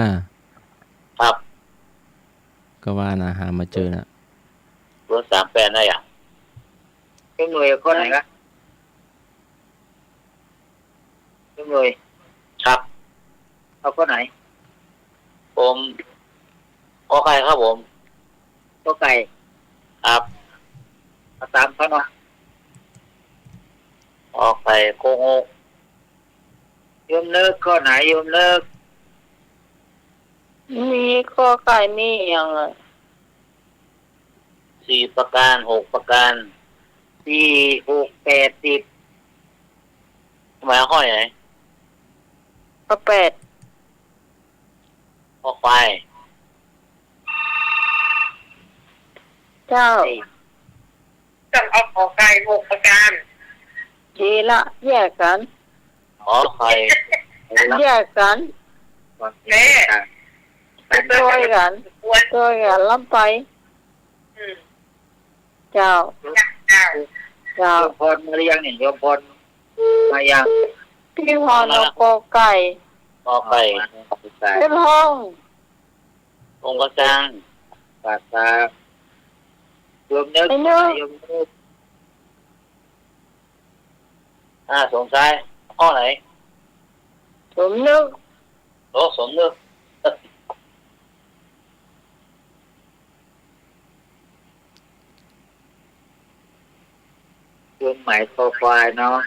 A: รับ
E: ก็ว่านะหามาเจอนะ
A: รวม38ได้อ่ะ
C: เป็นหน่วยข้อไหนครับเป็นหน่วย
A: ครับ
C: เอาข้อไหน
A: ผมขอไข่ครับผม
C: ข้อไก่
A: ครับ
C: เอาตามเขาเนาะ
A: ขอไข่โกงก
C: โยมเลิกข้อไหนโยมเลิก
B: มีข้อไก่มีอย่างอ่ะ
A: 4ประการ6ประการ
C: 4 6 8 10
A: ทำไมห้อยไหน
B: ข้อ8
A: ขอควาย
B: เจ้า
F: ต้องเอาขอไก่6ประการ
B: ดีละแยกกัน
A: ขอไข่
B: แยกกัน
F: แม่
B: ช่วยกัน
F: ควร
B: ช่วยกันลำไป เจ้า
F: จ้า
B: เจ้า
C: โยมพรมาหรือยังเนี่ยโยมพรมายัง
B: พี่พรเอากอไก่
A: ขอไข่
B: ขึ้นห้อง
A: องค์กระจัง
C: ปากตาโยมเลิก
B: ไอ้เนื้อ
C: โยมเลิก
A: สงสัยข้อไหน
B: ผมนึก
A: โอ้สมนึก
C: โยมหมายคอควายเนาะ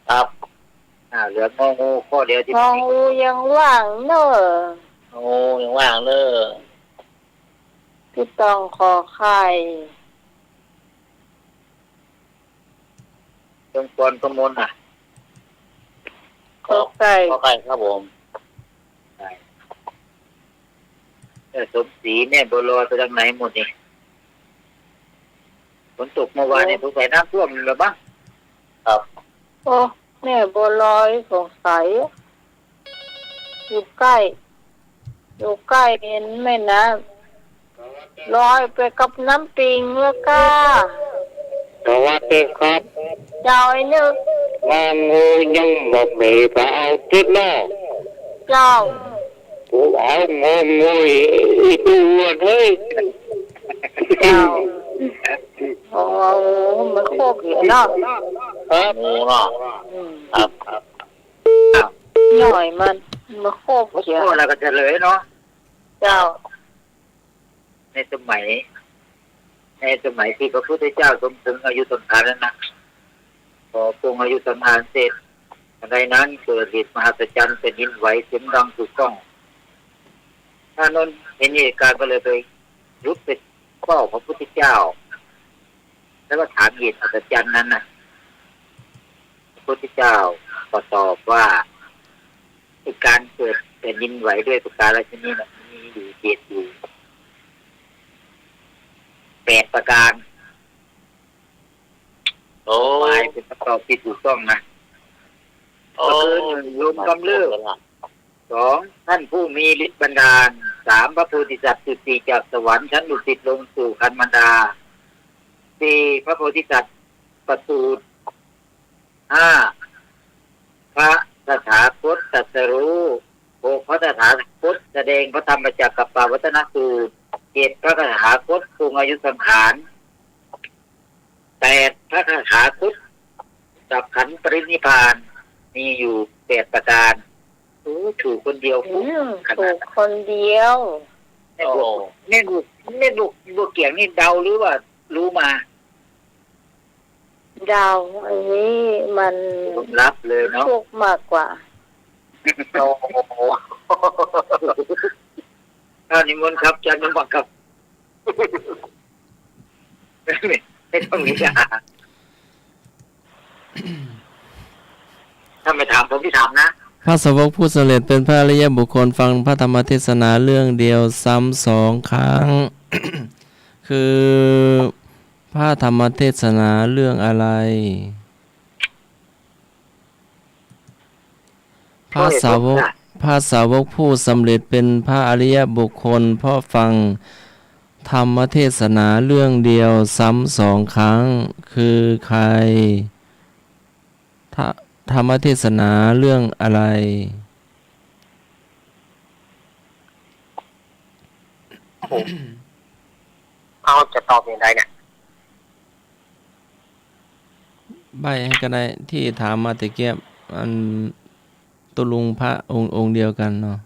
A: ครับ
C: เหลืององูข้อเดียวที่
B: งองูยังว่างเนอะ
A: โอ้ยังว่างเลย
B: ที่ต้องขอไข่
C: ตรงกรกมลน่ะ
B: ขอไก่
A: ขอไก่ครับผม
C: สมศรีเนี่ยบัวลอยไปทางไหนหมดนี่ฝนตกเมื่อวานเนี่ยสงสัยน้ำท่วมหรือบ้าง
A: ครับ
B: โอ้แม่บัวลอยสงสัยอยู่ใกล้เห็นไหมนะลอยไปกับน้ำปิงแล้วก็
G: สวัสดีครับ
B: เจ้าไอ้นึก
G: งองูยังบอกมีพระเอาทิศนอก
B: เจ้า
G: ผมเอางองูอีกตัวเฮ้ย
B: เจ้าโอ้มันโคกอยู่เนาะ
G: ครับ
A: งูเนาะ
B: อืม
A: ครับครับ
B: หน่อยมันโคก
C: โอ้
B: เยอะ
C: โหเราก็เฉลยเนาะ
B: เจ้า
C: ในสมัยที่พระพุทธเจ้าทรงถึงอายุสังขารนั้นนะพอปรุงอายุสังขารเสร็จในนั้นเกิดเหตุมหัศจรรย์เป็นดินไหวเสียงดังถูกต้องท่านนเห็นเหตุการณ์ก็เลยไปรุดไปเฝ้าพระพุทธเจ้า แล้วก็ถามเหตุมหัศจรรย์นั้นนะพระพุทธเจ้าก็ตอบว่าการเกิดเป็นดินไหวด้วยประการชนิดนั้นมีอยู่เหตุอยู่8 ประการ
A: โอ้
C: หมายเป็นคำตอบที่ถูกต้องนะ
A: โอ้
C: ก็คือ1ลมกำเริบ2ท่านผู้มีฤทธิ์บันดาล3พระโพธิสัตว์จุติจากสวรรค์ชั้นดุสิตลงสู่คันมารดา4พระโพธิสัตว์ประสูติ5พระตถาคตตรัสรู้6พระตถาคตแสดงพระธรรมจักรกับปวัตนสูตร7พระตถาคตปรุงอายุสังขาร8พระตถาคตดับขันธ์ปรินิพพานมีอยู่8 ประการถูกคนเดียว
B: ถูกคนเดียว
C: แม่ลูกบัวเกี่ยงนี่เดาหรือว่ารู้มา
B: ดาวอันนี้มัน
C: ผมรับเลยเนาะ
B: ถูกมากกว่า
C: โอ้โหท่านนิมนต์ครับอาจารย์นิมนต์ครับไม่ต้องวิจารณ์ถ้าไม่ถามผมที่ถามนะ
E: พระสาวกผู้สำเร็จเป็นพระอริยบุคคลฟังพระธรรมเทศนาเรื่องเดียวซ้ำ2 ครั้ง คือพระธรรมเทศนาเรื่องอะไรพระสาวกผู้สำเร็จเป็นพระอริยบุคคลเพราะฟังธรรมเทศนาเรื่องเดียวซ้ำ2 ครั้งคือใครธรรมเทศนาเรื่องอะไร
G: เอาจะตอบอย่างไรเนี่ย
E: ใบให้ก็ได้ที่ถามมาตะเกียบอันตุลุงพระองค์เดียวกันเนาะ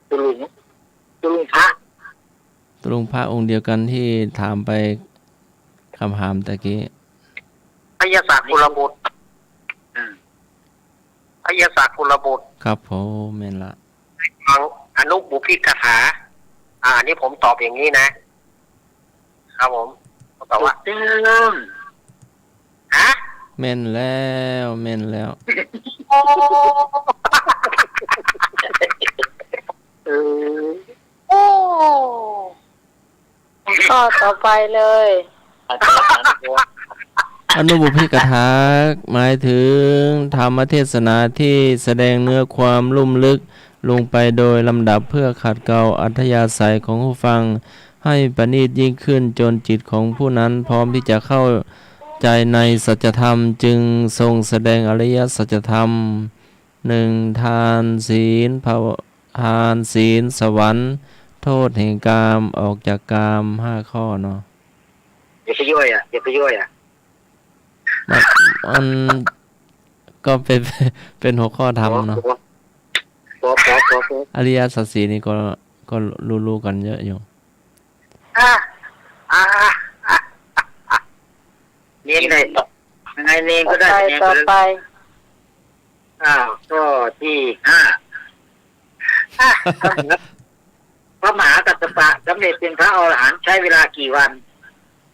C: ตุลุงพระ
E: ตุลุงพระองค์เดียวกันที่ถามไปคำถามตะกี้
G: พยาศาสตร์กุลบุตรพยาศาสตร์กุลบุตร
E: ครับผมแม่นละ
G: ฟังอนุบุพิกถาอันนี้ผมตอบอย่างนี้นะครับผมตอบว่าฮะ
E: แม่นแล้วแม่นแล้ว
B: ข้อต่อไปเลย
A: อาจารย์
E: อนุบุพิกถาหมายถึงธรรมเทศนาที่แสดงเนื้อความลุ่มลึกลงไปโดยลำดับเพื่อขัดเกลาอัธยาศัยของผู้ฟังให้ประณีตยิ่งขึ้นจนจิตของผู้นั้นพร้อมที่จะเข้าใจในสัจธรรมจึงทรงแสดงอริยสัจธรรม 1. ทานศีลภาวทานศีลสวรรค์โทษแห่งกามออกจากกาม5 ข้อเนาะ
C: อย่าไปย่อยอ่ะ
E: มันก็เป็นหัวข้อธรรมเนาะ
C: พอ
E: อริยสัจสี่นี่ก็รู้กันเยอะอยู่
C: เนียนเลยยังไงเนียนก็ได้เนียน
B: ต่อ
C: ก็
B: ไป
C: ได้ ข้อที่5พระมหากัสสปะสำเร็จเป็นพระอรหันต์ใช้เวลากี่วัน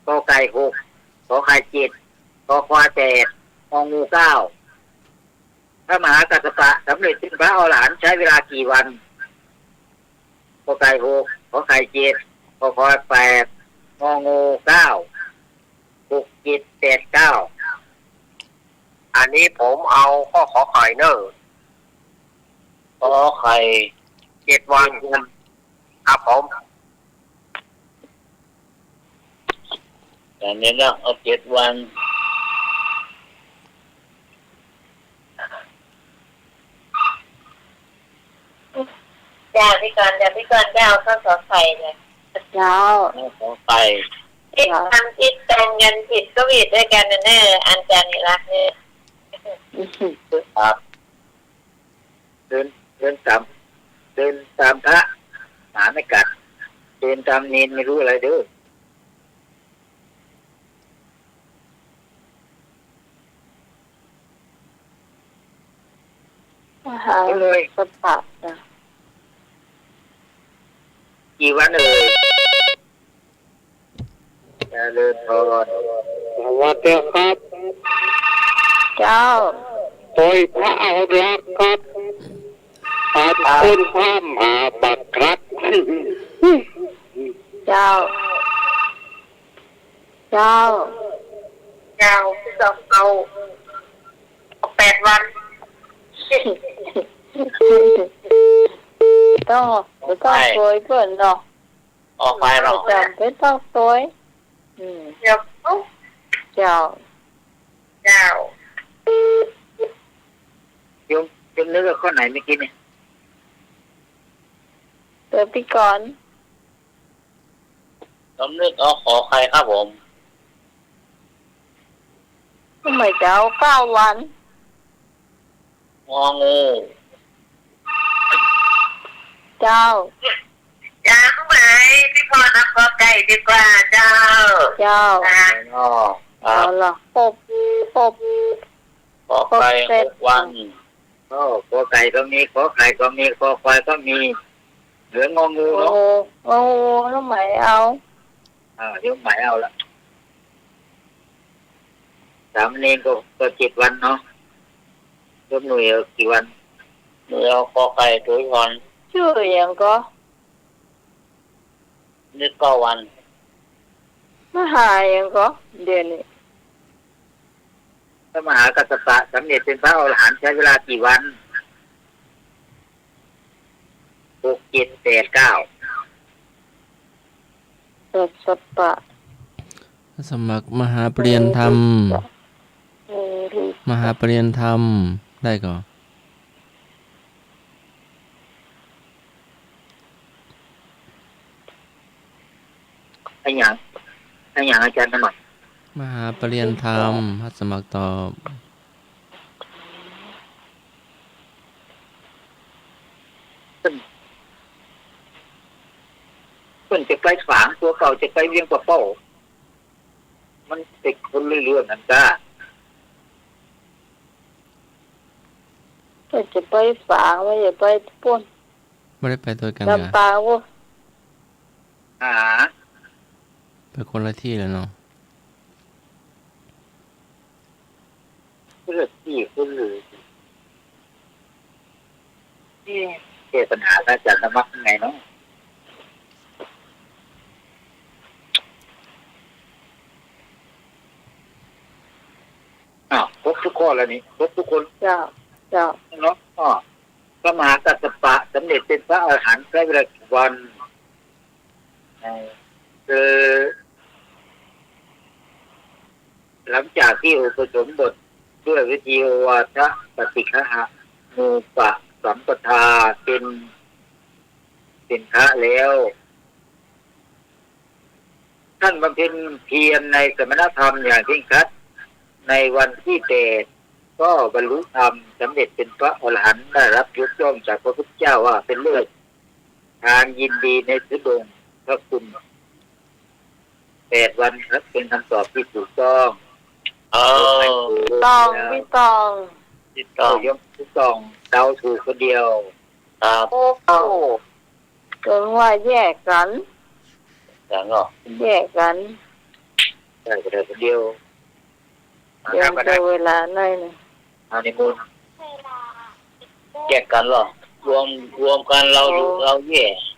C: กอไก่6ขอไข่7กอควาย8งองู9พระมหากัสสปะสำเร็จเป็นพระอรหันต์ใช้เวลากี่วันกอไก่6ขอไข่7กอควาย8งองู9 6 7 8 9
G: อันนี้ผมเอาข้อขอไข่เนอะ
A: ขอไข่
G: 7 วันครับผม
A: แต่นี้นะเอา7 วัน
F: จ้าพี่กรณ์จะเอาข้อสอบไข่เลย
B: เจ้า
A: ขอไข่
F: ผิดทำผิดแต่งกันผิดก็ผิดด้วยกันนะเนอะอันจันรักเนี่ย
A: ครับ
C: เดินตามพระหาไม่กัดเดินตามเนนไม่รู้อะไรเด้อ
B: มหา
C: เลย
B: กัสสปะนะ
C: กี่วันเอ่ยเจริญพร
H: สวัสดีครับ
B: เจ้า
H: โดยพระเอารักครับขอบคุณพระมหาบักครับ
B: เจ้า
F: พี่สอบเอา8 วัน
B: ต้องสวยเกินเนาะ
A: ออกไปหรอก
B: จำเป็นต้องสวย
F: เดี๋ยว
B: เจ้า
C: โยมนึกว่าข้อไหนเมื่อกี้เนี่ย
B: เดี๋ยวพี่ก่อน
A: ผมนึกเอาขอไข่ครับผม
B: ทำไมจะเอา9 วัน
A: งองู
B: เจ้า
F: จ้าไหมพี่พรนับกอไก่ดีกว่าเจ้า
B: เจ้า
A: อ๋อครั
B: เอา
A: บ
B: ล่ะปบ
A: ขอไข่6 วัน
C: ขอไก่ก็มีขอไข่ก็มีขอควายก็มีเหลืององู
B: โอ้
C: เนาะ
B: โอ้ทำไมเอา
C: เดี๋ยวหมายเอาละสามเณรก็7 วันเนาะยมหน่วยเอากี่วัน
A: เดี๋ยวขอไข่ตัวก่อน
B: ชื่ออย่างก็
A: นึก9 วัน
B: มหาอย่างก็เดี๋ยวนี้
C: พระมหากัสสปะสำเร็จเป็นพระอรหันต์ใช้เวลากี่วัน6 7 8 9
B: กัสสปะ
E: สมัครมหาปรริญญาธรรม มหาปรริญญาธรรมได้ก่อน
C: ไอ้หยังอาจารย์สมัคร
E: มหาปรริญญาธรรมฮัสมัครตอบ
C: เพิ่นจะไปฝางตัวเก่าจะไปเวียงกว่าเป้ามันติดคนเรื่อยๆนั่นจ้า
B: ก็จะไปฝางไม่จะไปป่น
E: ไม่ได้ไปตัวกันเหรอ
B: ลำปางวะ
E: ไปคนละที่เลยเนาะ
C: เพื่อที่คนเลยเทศนาอาจารย์สมัครไงเนาะครบทุกข้อแล้วนี่ครบทุกคน
B: เจ้า
C: เนาะพระมหากัสสปะสำเร็จเป็นพระอรหันต์ใช้เวลากี่วันหลังจากที่อุปสมบทด้วยวิธีโอวาทปฏิฆะมูปะสัมปทาเป็นพระแล้ว ท่านบำเพ็ญเพียรในสมณธรรมอย่างเคร่งครัดในวันที่8ก็บรรลุธรรมสำเร็จเป็นพระอรหันต์ได้รับยกย่องจากพระพุทธเจ้าว่าเป็นเลิศทางยินดีในสุดงพระคุณ8 วันครับเป็นคำตอบที่ถูกต้อง
B: ต้องพี่ต้อง
A: ที่ต้อง
C: ยกทุกต้องเดาถูกคนเดียว
A: ครับ
F: โอ้โห
B: จนว่าแยกกัน
A: อย่างก็
B: แยกกัน
C: ได้ก็ได้คนเดียว
B: เดี๋ยวจะเวลาหน่อยนึง
C: อันนี้มูล
A: แยกกันหรอรวมกันเรา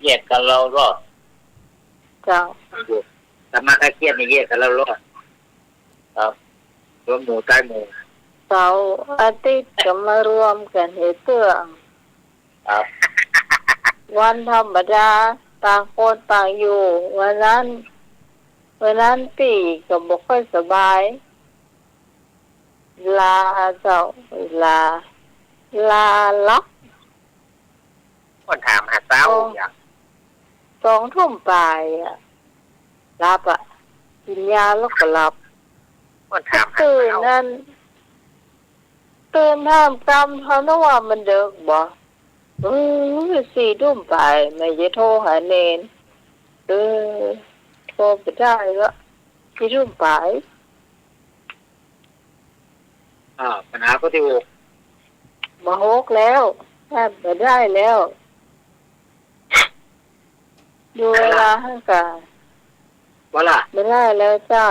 A: แยกกันเรารอด
B: เจ้า
C: แต่มาถ้าเครียดนี่แยกกันแล้วรอด
A: ครับ
C: รวมหมู่ใต้หมู่
B: เสาร์อาทิตย์ก็มารวมกันเหตุเรื่อง
A: ครับ
B: วันธรรมดาต่างคนต่างอยู่วันนั้นปีก็บ่ค่อยสบายลาเจ้าลาล็อก
G: คนถามหาเจ้าอย่าง
B: 2 ทุ่มปลายรับกินยาแล้วก็หลับ
G: คนถามหา
B: ตื่น
G: เจ้า
B: นั่นตื่นห้ามกรรมเขานึกว่ามันเด็กบ่4 ทุ่มปลายไม่จะโทรหาเนนโทรไปได้ก็4 ทุ่มปลาย
C: ปัญหาก็ที่หก
B: มาโฮกแล้วแทบไม่ได้แล้วดูเวลาให้กัน
C: ว่าล่ะ
B: ไม่ได้แล้วเจ้า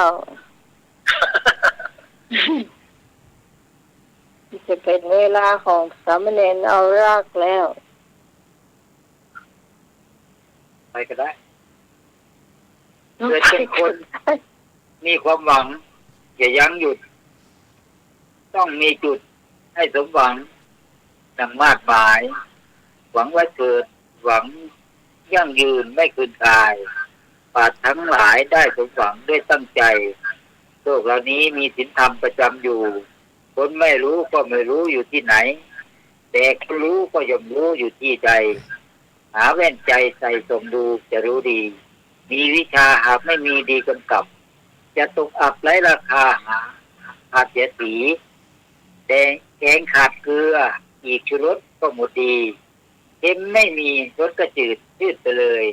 B: จะเป็นเวลาของสามเณรเอารากแล้ว
C: ไปก็ได้เพื่อทุกคนมีความหวังอย่ายั้งหยุด ต้องมีจุดให้สมหวังดังมาดหมาย หวังไว้เกิดหวังยั่งยืนไม่คืนกายปราดทั้งหลายได้สมหวังด้วยตั้งใจโลกเหล่านี้มีศีลธรรมประจำอยู่คนไม่รู้ก็ไม่รู้อยู่ที่ไหนแต่คนรู้ก็ย่อมรู้อยู่ที่ใจหาแว่นใจใส่ส่องดูจะรู้ดีมีวิชาหากไม่มีดีกำกับ จะตกอับไร้ราคาขาดเสียสีแต่แกงขาดเกลืออีกชูรสก็หมดดีเค็มไม่มีรสก็จืดไปเลย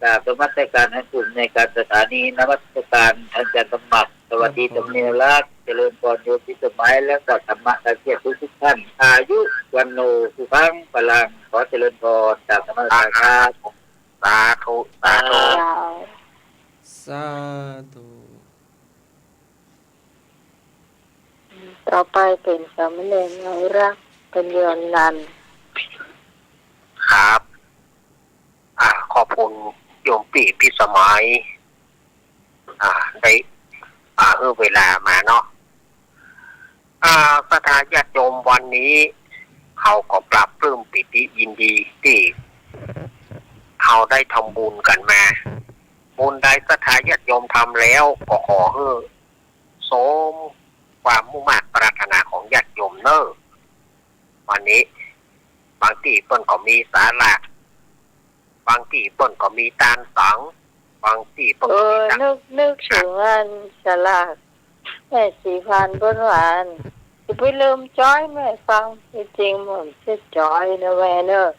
C: กราบนมัสการท่านผู้ในการสถานีนมัสการท่านอาจารย์สมัครสวัสดีตำเนียรักเจริญพรโยมพิสมัยและก็ธรรมะตะเกียรทุกท่านอายุวันโนสุขังพลังขอเจริญพรจากธรรมะครับ
G: สาธุสาธุ
E: สาธุ
B: ต่อไปเป็นสามเณรเอารักเป็นเยือนนัน
G: ครับ ขอบคุณโยมปีพิสมัยได้เวลามาเนาะสถานญาติโยมวันนี้เขาก็ปรับปลื้มปิติยินดีที่เขาได้ทำบุญกันมาบุญใดสถานญาติโยมทำแล้วก็ขอให้สมความมุ่งมั่นปรารถนาของญาติโยมเนอะวันนี้บางที่เปิ้นก็มีศาลาบางที่เปิ้นก็มีตานสังบางที่เปิ้นก็มีตาน
B: นึกถึงอันฉลากแม่สีพันบนหวานจะไปลืมจ้อยแม่ฟังจริงๆมันจะจ้อยนะแม่เนอะ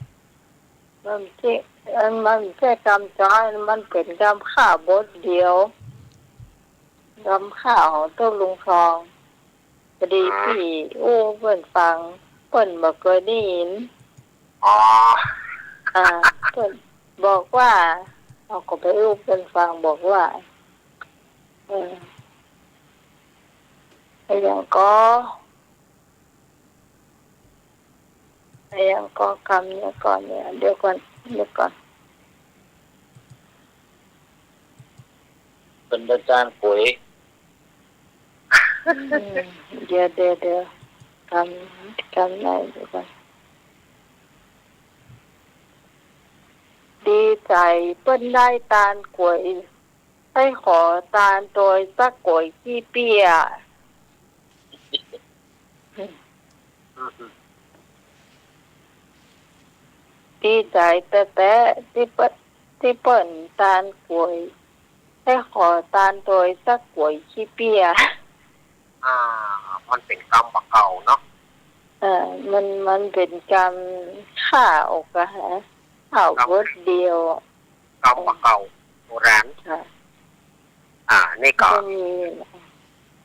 B: มันที่มันแค่กำจ้อยมันเป็นกำข้าวบดเดียวกำข้าวของต้นลุงทองพอดีพี่เพิ่นฟังเพิ่นบอกเคยได้ยิน
G: อ๋อ
B: เพิ่นบอกว่าเอาก็ไปอู้เพิ่นฟังบอกว่าไอ้ยังก็คำเนี่ยก่อนเนี่ยเดี๋ยวก่อน
A: เป็นอาจารย์ปุ๋ย
B: เดี๋ยวคำไหนเดี๋ยวก่อนดีใจเปิ้นได้ตาลกล้วยให้ขอตาลโดยสักกล้วยขี้เปียดีใจแต่ที่เปิ้นตาลกล้วยให้ขอตาลโดยสักกล้วยขี้เปีย
G: มันเป็นกรรมบักเก่าเนาะ
B: มันเป็นกรรมฆ่าออกอะฮะข่าวเวิร์ดเดียว
G: กรรมบักเก่าโบราณ
B: ค่ะ
G: นี่ก็
B: มี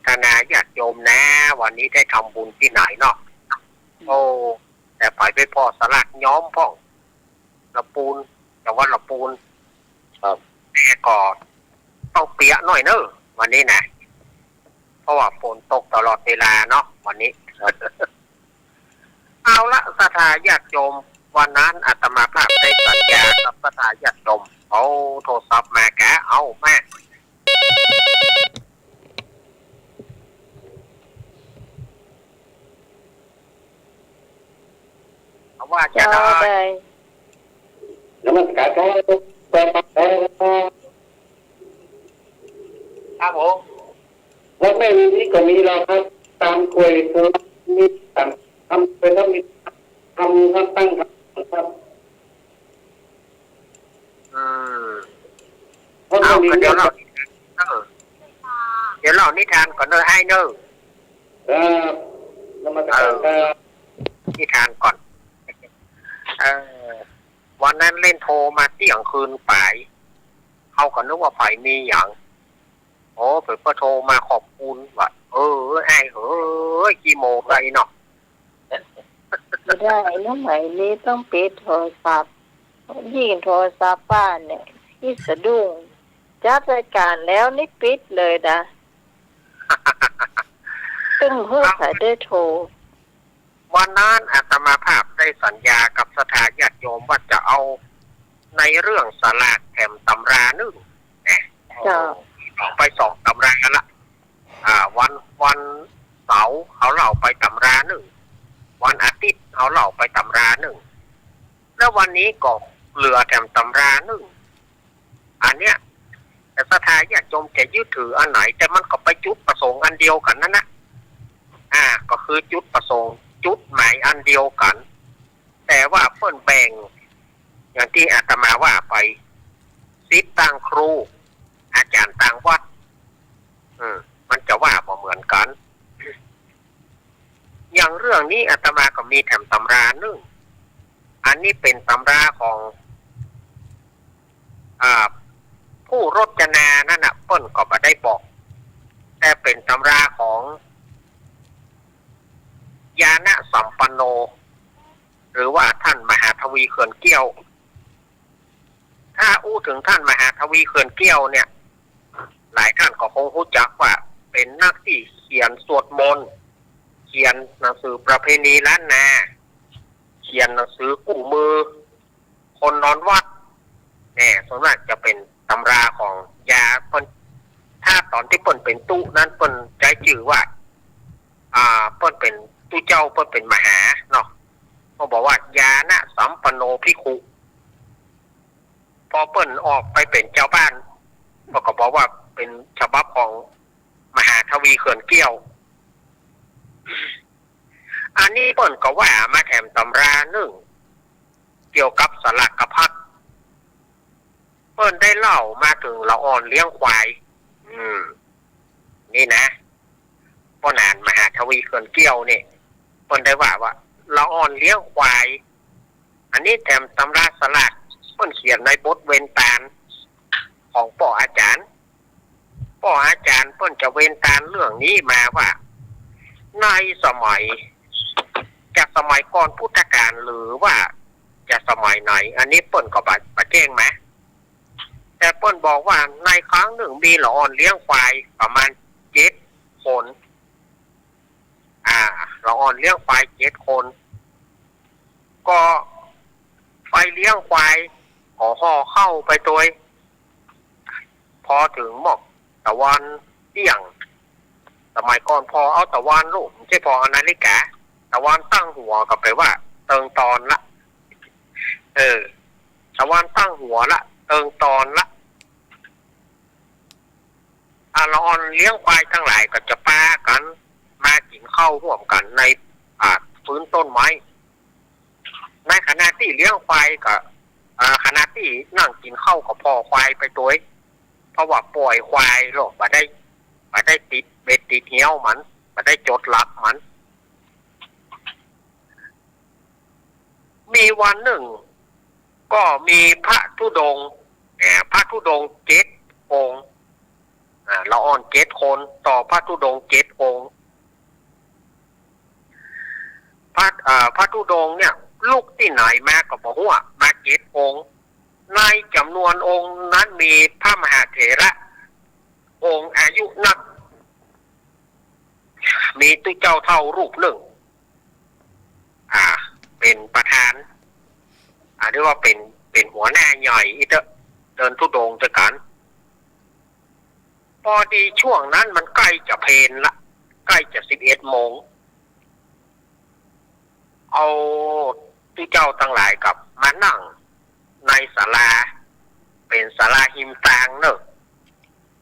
G: คณะญาติโยมนะ วันนี้ได้ทำบุญที่ไหนเนาะ โอ้แต่ไปพ่อสลักย้อมพ่องละปูนแต่ว่าละปูน
A: ครับ
G: แต่ก็ต้องเปียกหน่อยเนอะวันนี้นะเพราะว่าฝนตกตลอดเวลาเนาะวันนี้ เอาละศรัทธาญาติโยมวันนั้นอาตมาภาพได้สัญญากับศรัทธาญาติโยมเอาโทรศัพท์มาแกเอาแม่ว่าจะ
B: เจ้า
G: ได้
B: ได้
H: นมัสการครับ
G: ครับผม
H: แล้วไม่มีนี่ก็มีเราครับตามคุยคือมีตามทำไปแล้วมีทำครับตั้งครับ เพราะ
G: เอา
H: มันมี
G: เดี๋ยวเรานิทานก่อนเนอะไอ้เนอะ
H: นมัสการครับ
G: นิทานก่อนวันนั้นเล่นโทรมาเที่ยงคืนป่ายเขาก็นึกว่าฝ่ายมีอย่างโอ้เปิดก็โทรมาขอบคุณว่าไอ้กี่โมงไรเนาะ
B: ไม่ได้นะไหมนี้ต้องปิดโทรศัพท์ยิ่งโทรศัพท์บ้านเนี่ยที่สะดุ้งจัดรายการแล้วนี่ปิดเลยนะตึ้งเพื่อใส่ได้โทร
G: วันนั้นอาตมาภาพได้สัญญากับศรัทธาญาติโยมว่าจะเอาในเรื่องสลากแถมตำราหนึ่ง
B: จ้า
G: ไป2 ตำราละวันเสาร์เขาเล่าไปตำราหนึ่งวันอาทิตย์เขาเล่าไปตำราหนึ่งแล้ววันนี้ก็เหลือแถมตำราหนึ่งอันเนี้ยแต่ศรัทธาญาติโยมจะยึดถืออันไหนแต่มันก็ไปจุดประสงค์อันเดียวกันนั่นนะก็คือจุดประสงค์จุดหมายอันเดียวกัน แต่ว่าเพิ่นแบ่งอย่างที่อาตมาว่าไปศิษย์ต่างครูอาจารย์ต่างวัดมันจะว่าบ่เหมือนกัน อย่างเรื่องนี้อาตมาก็มีแถมตำราหนึ่งอันนี้เป็นตำราของผู้รจนานั่นน่ะเพิ่นก็บ่ได้บอกแต่เป็นตำราของญาณสัมปันโนหรือว่าท่านมหาทวีเขื่อนเกี้ยวถ้าอู้ถึงท่านมหาทวีเขื่อนเกี้ยวเนี่ยหลายท่านก็คงรู้จักว่าเป็นนักที่เขียนสวดมนต์เขียนหนังสือประเพณีล้านนาเขียนหนังสือกู้มือคนนอนวัดส่วนมากจะเป็นตำราของยาเพิ่นถ้าตอนที่เพิ่นเป็นตู้นั้นเพิ่นใจจื่อว่าเพิ่นเป็นตู้เจ้าเพิ่นเป็นมหาเนาะเขาบอกว่ายานะสัมปันโนภิกขุพอเปิ้นออกไปเป็นเจ้าบ้านก็บอกว่าเป็นฉบับของมหาทวีเขื่อนเกี้ยวอันนี้เปิ้นก็ว่ามาแถมตำราหนึ่งเกี่ยวกับสลักกะพัดเปิ้นได้เล่ามาถึงละอ่อนเลี้ยงควายนี่นะพ่อนานมหาทวีเขื่อนเกี้ยวนี่เปิ้นได้ว่าละอ่อนเลี้ยงควายอันนี้แถมตำราสลักเปิ้นเขียนในบทเวนตาลของป่ออาจารย์เปิ้นจะเวนตาลเรื่องนี้มาว่าในสมัยจากสมัยก่อนพุทธกาลหรือว่าจะสมัยไหนอันนี้เปิ้นก็บ่แจ้งไหมแต่เปิ้นบอกว่าในครั้งหนึ่งมีละอ่อนเลี้ยงควายประมาณ7 คนละอ่อนเลี้ยงควาย7 คนก็ไฟเลี้ยงควายห่อเข้าไปตัวพอถึงหมอกตะวันเที่ยงสมัยก่อนพอเอาตะวันลูกไม่ใช่พอเอานาฬิกาตะวันตั้งหัวก็ไปว่าเติงตอนละตะวันตั้งหัวละเติงตอนละละอ่อนเลี้ยงควายทั้งหลายก็จะปากันมากินข้าวร่วมกันในฟื้นต้นไม้ในขณะที่เลี้ยงควายก็ขณะที่นั่งกินข้าวกับพ่อควายไปตัวเพราะว่าปล่อยควายหรอกมาได้ติดเบ็ดติดเหี้ยวมันมาได้จดหลักมันมีวันหนึ่งก็มีพระธุดงค์7 องค์ละอ่อน7 คนต่อพระธุดงค์7 องค์ พระธุดงค์เนี่ยลูกที่ไหนมาก็บอกว่ามา7 องค์ในจำนวนองค์นั้นมีพระมหาเถระองค์อายุนักมีตุเจ้าเท่ารูปหนึ่งเป็นประธานเรียกว่าเป็นหัวหน้าใหญ่อีเตเดินธุดงค์จะกันพอดีช่วงนั้นมันใกล้จะเพลละใกล้จะ11 โมงเอาตุเจ้าทั้งหลายกับมานั่งในศาลาเป็นศาลาหิมตางเนอะ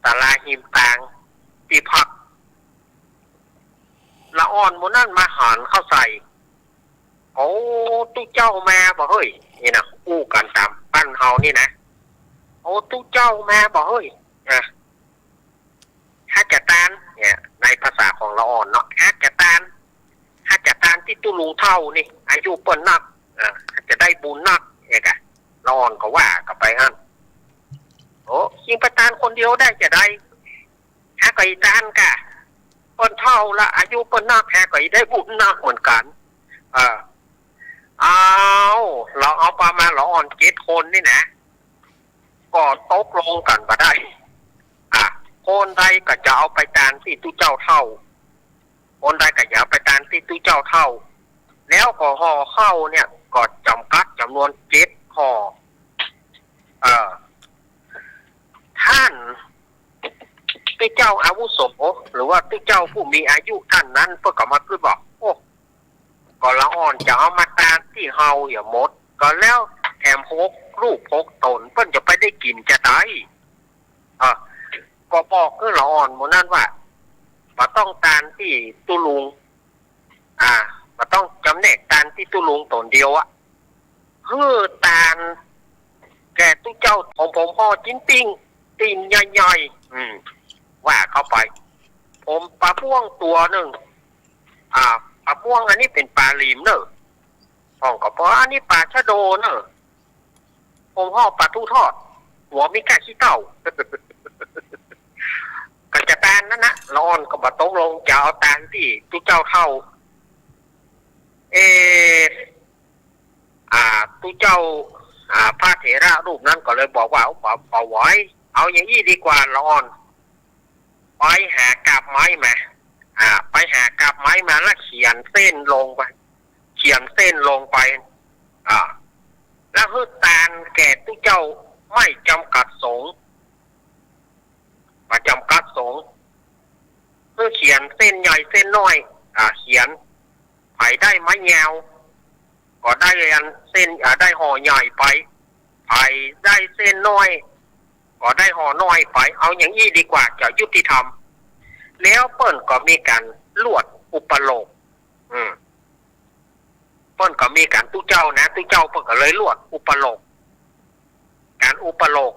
G: ศาลาหิมตางที่พักละอ่อนหมู่นั่นมาหันเข้าใส่โอ้ตุเจ้ามาบอกเฮ้ยนี่นะอู้กันตามปั้นเฮานี่นะโอ้ตุเจ้ามาบอกเฮ้ยฮัจจตานเนี่ยในภาษาของละอ่อนเนาะฮัจจตานที่ตุลุงเท่านี่อายุเปิ้นนักจะได้บุญนักเนี่ยกะละอ่อนก็ว่ากับไปอันโอ้ยิงประธานคนเดียวได้จะได้ฮักไก่ตานกะเปิ้นเท่าละอายุเปิ้นนักฮักไก่ได้บุญนักเหมือนกันเราเอาประมาณละอ่อน7 คนนี่นะก็ตกลงกันมาได้คนใดก็จะเอาไปตานที่ตุเจ้าเท่าคนใดก็จะเอาไปตานที่ตุเจ้าเท่าแล้วก็ห่อเข้าเนี่ยก็จำกัดจำนวน7 ห่อท่านตุเจ้าอาวุโสหรือว่าตุเจ้าผู้มีอายุท่านนั้นเพื่อก็มาคือบอกโอ้ก็ละอ่อนจะเอามาตานที่เฮาอย่าหมดก็แล้วแถม6 ลูก6 ตนเพิ่นจะไปได้กินจะได้ก็บอกคือละอ่อนหมู่นั้นว่าบ่ต้องตานที่ตุลุงบ่ต้องจำแนกตานที่ตุลุงตนเดียวตานแก่ตุเจ้าของผมพ่อจิ้นปิ้งตีนใหญ่ๆว่าเข้าไปผมปลาพ่วงตัวหนึ่งปลาพ่วงอันนี้เป็นปลาหลีมเนอะของก็เพราะอันนี้ปลาชะโดเนอะผมห่อปลาทูทอดหัวมีแค่ขี้เต่าก็จะตานนั่นนะละอ่อนก็บ่ตกลงจะเอาตานที่ตุเจ้าเท่าตุเจ้าพระเถระรูปนั้นก็เลยบอกว่าเอาไว้เอาอย่างนี้ดีกว่าละอ่อนไปหากาบไม้มาไปหากาบไม้มาแล้วเขียนเส้นลงไปแล้วคือตานแก่ตุเจ้าไม่จำกัดสงฆ์จำกัดสงฆ์เพื่อเขียนเส้นใหญ่เส้นน้อยเขียนไผ่ได้ไม้แงวก็ได้อันเส้นได้ห่อใหญ่ไปไผ่ได้เส้นน้อยก็ได้ห่อน้อยไปเอาอย่างนี้ดีกว่าจะยุติธรรมแล้วเปิ้นก็มีการลวดอุปโลกเปิ้นก็มีการตุเจ้านะตุเจ้าเปิ้นก็เลยลวดอุปโลกการอุปโลก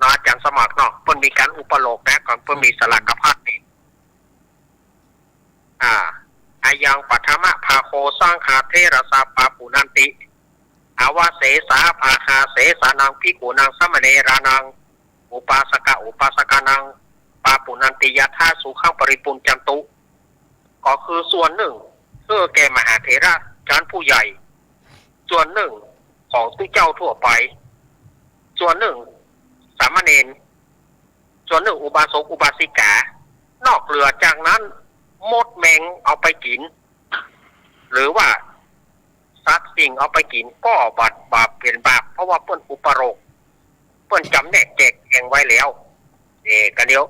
G: อาจารย์สมัครเนาะเพิ่นมีการอุปโลกนะก่อนเพิ่นมีสลักพัดนี่อายังปัทมะภาโคสร้างคาเทระสาปาปุนันติอาวาเสสาภาคาเสสานังภิกขุนังสมเนรานังอุปาสกานังปาปุนันติยะธาสุขังปริปุญจันตุก็คือส่วนหนึ่งเพื่อแก่มหาเถระชั้นผู้ใหญ่ส่วนหนึ่งของตุเจ้าทั่วไปส่วนหนึ่งสามเณรส่วนหนึ่งอุบาสกอุบาสิกานอกเหลือจากนั้นมดแมงเอาไปกินหรือว่าสัตว์สิ่งเอาไปกินก็บาปเป็นบาปเพราะว่าเปิ้นอุปโลกเปิ้นจำแนกแจกแจงไว้แล้วกันเดียว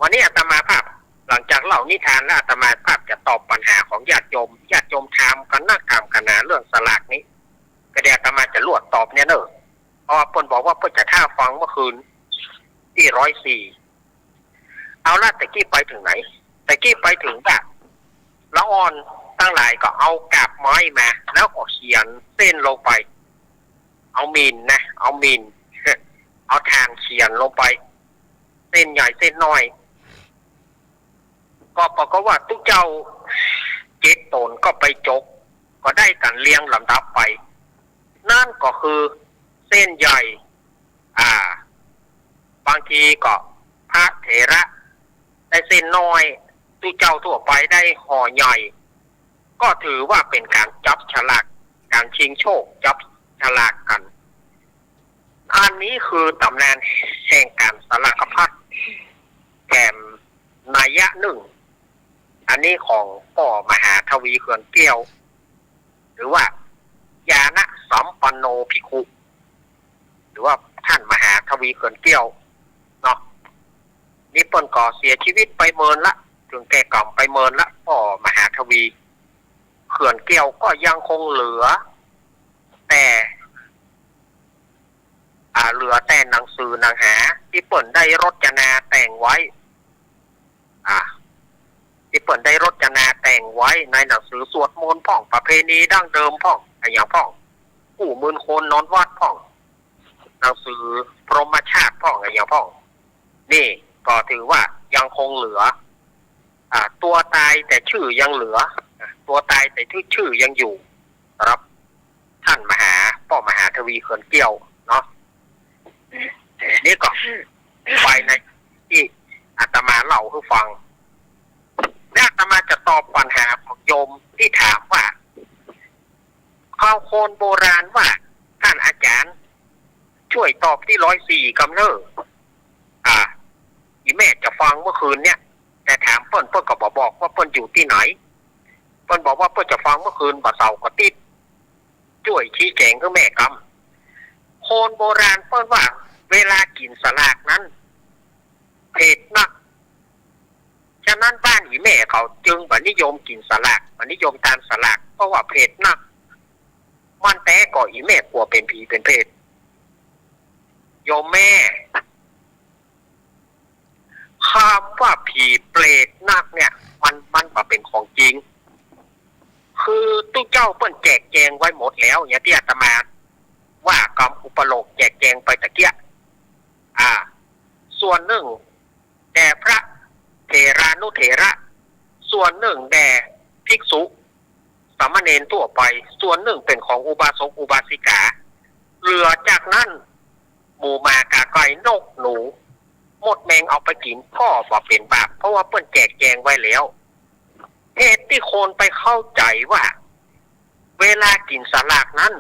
G: วันนี้อาตมาภาพหลังจากเล่านิทานแล้วอาตมาภาพจะตอบปัญหาของญาติโยมถามกันนักถามกันนะเรื่องสลากนี้ก็เดี๋ยวอาตมาจะลวดตอบเนี่ยเนอะเพราะว่าเปิ้นบอกว่าเปิ้นจะท่าฟังเมื่อคืนที่104เอาละแต่กี้ไปถึงไหนแต่กี้ไปถึงแบบละอ่อนตั้งหลายก็เอากาบไม้มาแล้วก็เขียนเส้นลงไปเอามีนเอาทางเขียนลงไปเส้นใหญ่เส้นน้อยก็บอกว่าทุกเจ้า7 ตนก็ไปจกก็ได้กันเลี้ยงลำดับไปนั่นก็คือเส้นใหญ่บางทีก็พระเถระได้เส้นน้อยตุเจ้าทั่วไปได้ห่อใหญ่ ก็ถือว่าเป็นการจับฉลากการชิงโชคจับฉลากกันอันนี้คือตำนานแห่งการสลากพัดแถมนัยยะหนึ่งอันนี้ของพ่อมหาทวีเขื่อนเกี้ยวหรือว่ายานะสัมปันโนภิกขุหรือว่าท่านมหาทวีเขื่อนเกี้ยวเนาะนี่เปิ้นก่อเสียชีวิตไปเมินละถึงแก่กรรมไปเมินละพ่อมหาทวีเขื่อนเกี้ยวก็ยังคงเหลือแต่เหลือแต่หนังสือหนังหาที่เปิ้นได้รจนาแต่งไว้ที่เปิ้นได้รจนาแต่งไว้ในหนังสือสวดมนต์พ่องประเพณีดั้งเดิมพ่องอย่างพ่องผู้มื่นคนนอนวัดพ่องหนังสือพรหมชาติพ่องอย่างพ่องนี่ก็ถือว่ายังคงเหลือตัวตายแต่ชื่อยังเหลือตัวตายแต่ชื่อยังอยู่ครับท่านพ่อมหาทวีเขื่อนเกี้ยวเนาะนี่ก็ไปในที่อาตมาเล่าให้ฟังอาตมาจะตอบปัญหาของโยมที่ถามว่าข้าวโคนโบราณว่าท่านอาจารย์ช่วยตอบที่104กำเนิดอีแม่จะฟังเมื่อคืนเนี่ยแต่ถามเปิ้นก็บอกว่าเปิ้นอยู่ที่ไหนเปิ้นบอกว่าเปิ้นจะฟังเมื่อคืนบ่เสาร์ก็ติดช่วยชี้แจงให้แม่กำโคนโบราณเปิ้นว่าเวลากินสลากนั้นเผ็ดนักฉะนั้นบ้านอีแม่เขาจึงบ่นิยมกินสลากบ่นิยมทานสลากเพราะว่าเผ็ดนักมันแต่ก็อีแม่กลัวเป็นผีเป็นเพศโยมแม่คำว่าผีเปรตนักเนี่ยมันบ่เป็นของจริงคือตู้เจ้าเปิ้นแจกแจงไว้หมดแล้วอย่างที่อาตมาว่ากรรมอุปโลกแจกแจงไปตะเกียส่วนหนึ่งแด่พระเถรานุเถระส่วนหนึ่งแด่ภิกษุสามเณรทั่วไปส่วนหนึ่งเป็นของอุบาสกอุบาสิกาเหลือจากนั้นหมูหมากาไก่นกหนูหมดแมงเอาไปกินพ่อบ่เป็นบาปเพราะว่าเปิ้นแจกแจงไว้แล้วเหตุที่คนไปเข้าใจว่าเวลากินสลากนั้น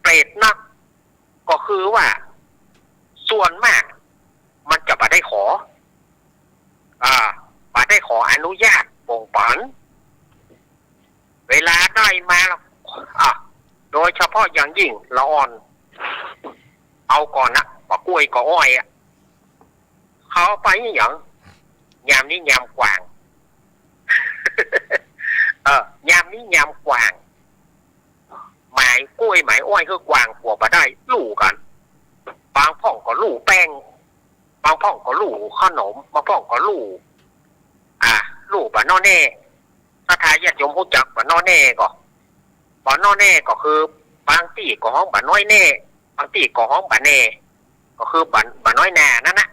G: เปรตนักก็คือว่าส่วนมากมันจะบ่ได้ขอบ่ได้ขออนุญาตปงปันเวลาได้มาแล้วโดยเฉพาะอย่างยิ่งละอ่อนเอาก่อนนะว่ากล้วยก็อ้อยเขาไปอย่างยามนี้ยามกว่างยามนี้ยามกว่างหมายกล้วยหมายอ้อยคือกว่างกว่าบ่ได้ลู่กันบางพ่องก็ลู่แป้งบางพ่องก็ลู่ขนมบางพ่องก็ลู่บ่นอแน่ถ้าทายญาติโยมรู้จักบ่นอแน่บ่นอแน่ก็คือบางที่ก็ห้องบ่น้อยแน่บางที่ก็ห้องบ่แน่ก็คือบ่น้อยแน่นั่นนะ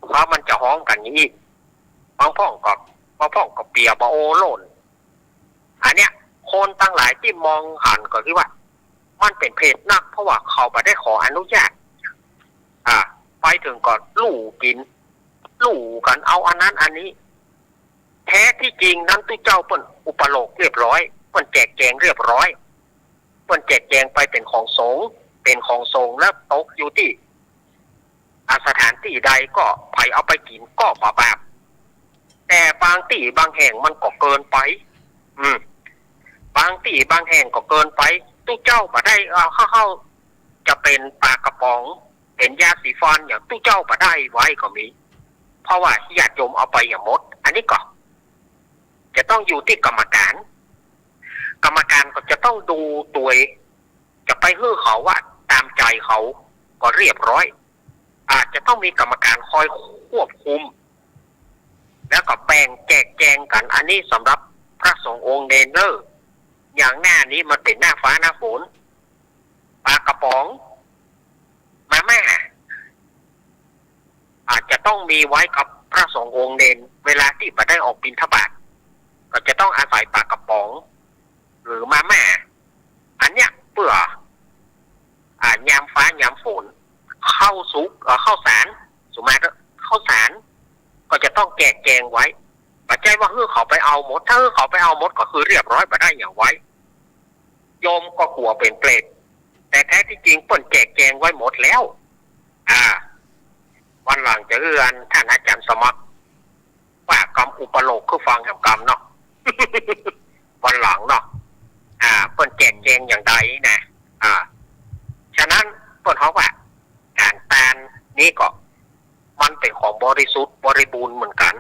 G: เพราะมันจะห้องกันอย่างนี้บางพ่องก็เปียบ่โอโลนอันเนี้ยคนตั้งหลายที่มองหันก็คิดว่ามันเป็นเพศนักเพราะว่าเขาบ่ได้ขออนุญาตไปถึงก็ลู่กินลู่กันเอาอันนั้นอันนี้แท้ที่จริงนั้นตู้เจ้าเปิ้นอุปโลกเรียบร้อยเปิ้นแจกแจงเรียบร้อยเปิ้นแจกแจงไปเป็นของสงฆ์แล้วตกอยู่ที่สถานที่ใดก็ไผเอาไปกินก็บ่บาปแต่บางที่บางแห่งมันก็เกินไปบางที่บางแห่งก็เกินไปตู้เจ้าบ่ได้เข้าจะเป็นปลากระป๋องเป็นยาสีฟันอย่างตู้เจ้าบ่ได้ไว้ก็มีเพราะว่าญาติโยมเอาไปอย่างหมดอันนี้ก็จะต้องอยู่ที่กรรมการก็จะต้องดูตัวจะไปฮื้อเขาว่าตามใจเขาก็เรียบร้อยอาจจะต้องมีกรรมการคอยควบคุมแล้วก็แบ่งแจกแจงกันอันนี้สำหรับพระสงฆ์องค์เนรอย่างหน้านี้มันเป็นหน้าฟ้าหน้าฝนปลากระป๋องมาม่าอาจจะต้องมีไว้กับพระสงฆ์องค์เนรเวลาที่บ่ได้ออกบิณฑบาตก็จะต้องอาศัยปลากระป๋องหรือมาม่าอันเนี้ยเพื่อยามฟ้ายามฝนข้าวสารสมมติข้าวสารก็จะต้องแจกแจงไว้ปัจจัยว่า เขาไปเอาหมดถ้าเขาไปเอาหมดก็คือเรียบร้อยไปได้อย่างไว้โยมก็กลัวเป็นเปรตแต่แท้ที่จริงเปิ้นแจกแจงไว้หมดแล้ววันหลังจะเอื้อนท่านอาจารย์สมัครว่ากรรมอุปโลกคือฟังแห่งกรรมเนาะ วันหลังเนาะเปิ้นแจกแจงอย่างใดนะฉะนั้นเปิ้นเขาว่าการตานนี้ก็มันเป็นของบริสุทธิ์บริบูรณ์เหมือนกัน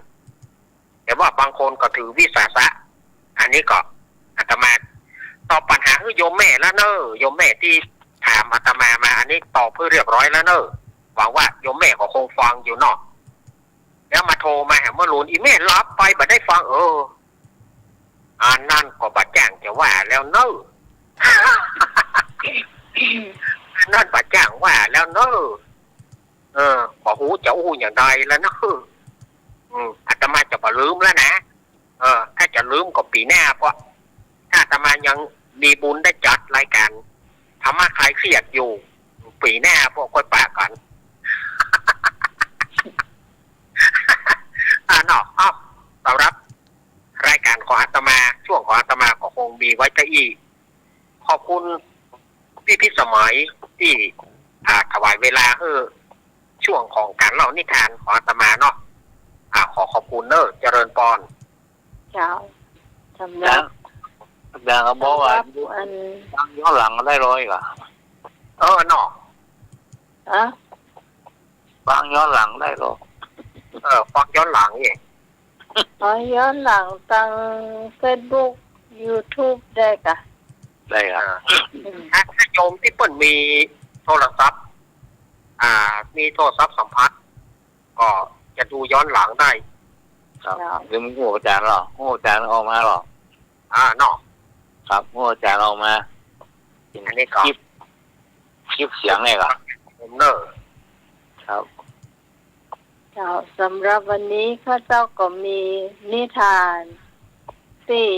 G: แต่ว่าบางคนก็ถือวิสาสะอันนี้ก็อาตมาตอบปัญหาคือโยมแม่แล้วเนอะโยมแม่ที่ถามอาตมามาอันนี้ตอบเพื่อเรียบร้อยแล้วเนอะหวังว่าโยมแม่ก็คงฟังอยู่เนาะแล้วมาโทรมาหาเมื่อรุนอีแม่รับไปบัดได้ฟังอันนั่นก็บัดจ้างจะว่าแล้วเนอะ นั่นบัดจ้างว่าแล้วเนอะบอกหูจะอู้อย่างใดแล้วเนอะอาตมาจะบ่ลืมแล้วนะถ้าจะลืมก็ปีหน้าเพราะถ้าอาตมายังมีบุญได้จัดรายการธรรมะคลายเครียดอยู่ปีหน้าพวกค่อยปะกัน เนาะสำหรับรายการของอาตมาช่วงของอาตมาก็คงมีไว้จะอีกขอบคุณพี่พิสมัยที่ถวายเวลาช่วงของการเล่านิทานของอาตมาเนาะขอขอบคุณเนอะเจริญปอน
B: เจ้าสำหรับ
A: อย่างเขาบอกว่าฟังย้อนหลังได้ร้อยกะ
G: เนาะ
A: ฟังย้อนหลังได้ร้อย
G: ฟังย้อนหลังเอง
B: ฟังย้อนหลังทาง Facebook YouTube ได้กะ
A: ได้ค่ะ
G: ถ้าโยมที่เปิ้นมีโทรศัพท์มีโทรศัพท์สัมผัสก็จะดูย้อนหลังได้
A: ครับหรือมึงหัวอาจารย์หรอหัวอาจารย์ออกมาหรอ
G: เนาะ
A: ครับหัวอาจารย์ออกมา
G: อันนี้ก็
A: คลิปเสียงไงล่ะ
G: ผมเนอะ
A: ครับ
B: เจ้าสำหรับวันนี้ข้าเจ้าก็มีนิทานที่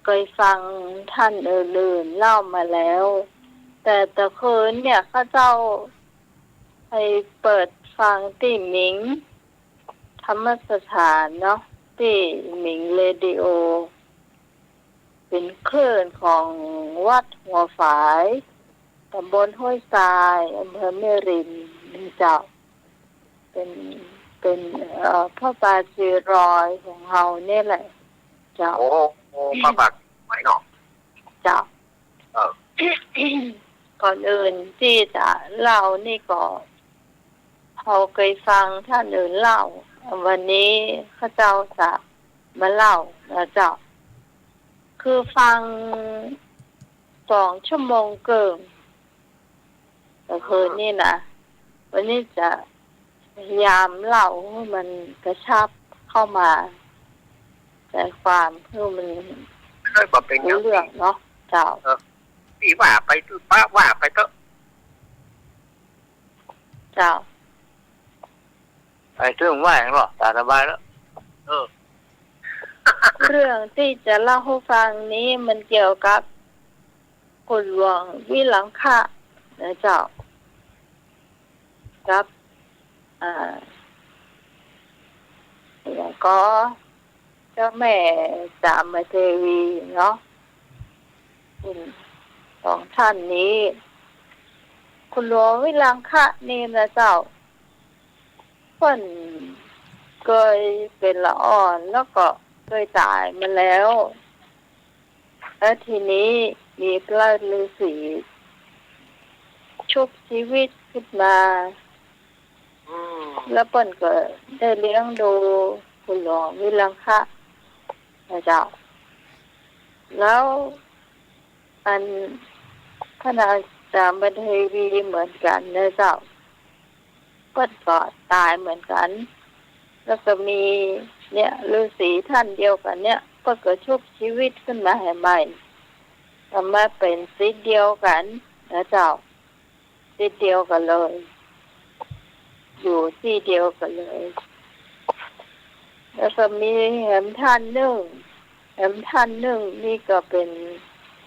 B: เคยฟังท่านอื่นๆเล่ามาแล้วแต่ตะคืนเนี่ยข้าเจ้าให้เปิดฟังที่หมิงธรรมสถานเนาะที่หมิงเรดิโอเป็นคลื่นของวัดหัวฝายตำบลห้วยทรายอำเภอแม่ริมนี่เจ้าเป็นพระบาทสีรอยของเฮาเนี่ยแหละเจ้า
G: โอ้พระบาทไหวเนาะ
B: เจ้าก่อนอื่นที่จะเล่านี่ก็เขาเคยฟังท่านอื่นเล่าวันนี้ข้าเจ้าจะมาเล่านะเจ้าคือฟัง2 ชั่วโมงเกินแต่คืนนี่นะวันนี้จะพยายามเล่าให้มันกระชับเข้ามาแต่ความเพื่อมันรู้เรื่องเนาะเจ้า
G: พี่ว่าไปตื้อป้าว่าไปเถอะ
B: เจ้า
A: ไปถึงว่าอย่างหรอตาสบายแล้ว
B: เรื่องที่จะเล่าให้ฟังนี้มันเกี่ยวกับคุณหลวงวิลังคะนะเจ้าครับแล้วก็เจ้าแม่จามเทวีเนาะ2 ท่านนี้คุณหลวงวิลังคะนี่นะเจ้าเพิ่นเคยเป็นละอ่อนแล้วก็เคยตายมาแล้วแล้วทีนี้มีพระฤาษีชุบชีวิตขึ้นมาแล้วเพิ่นก็ได้เลี้ยงดูคุณหลวงวิลังคะนะเจ้าแล้วอันพระนางจามเทวีเหมือนกันนะเจ้าเพิ่นก็ตายเหมือนกันแล้วก็มีเนี่ยฤาษีท่านเดียวกันเนี่ยก็เกิดชุบชีวิตขึ้นมาให้ใหม่ทำมาเป็นศิษย์เดียวกันนะเจ้าศิษย์เดียวกันเลยอยู่ที่เดียวกันเลยแล้วก็มีแหมท่านหนึ่งนี่ก็เป็น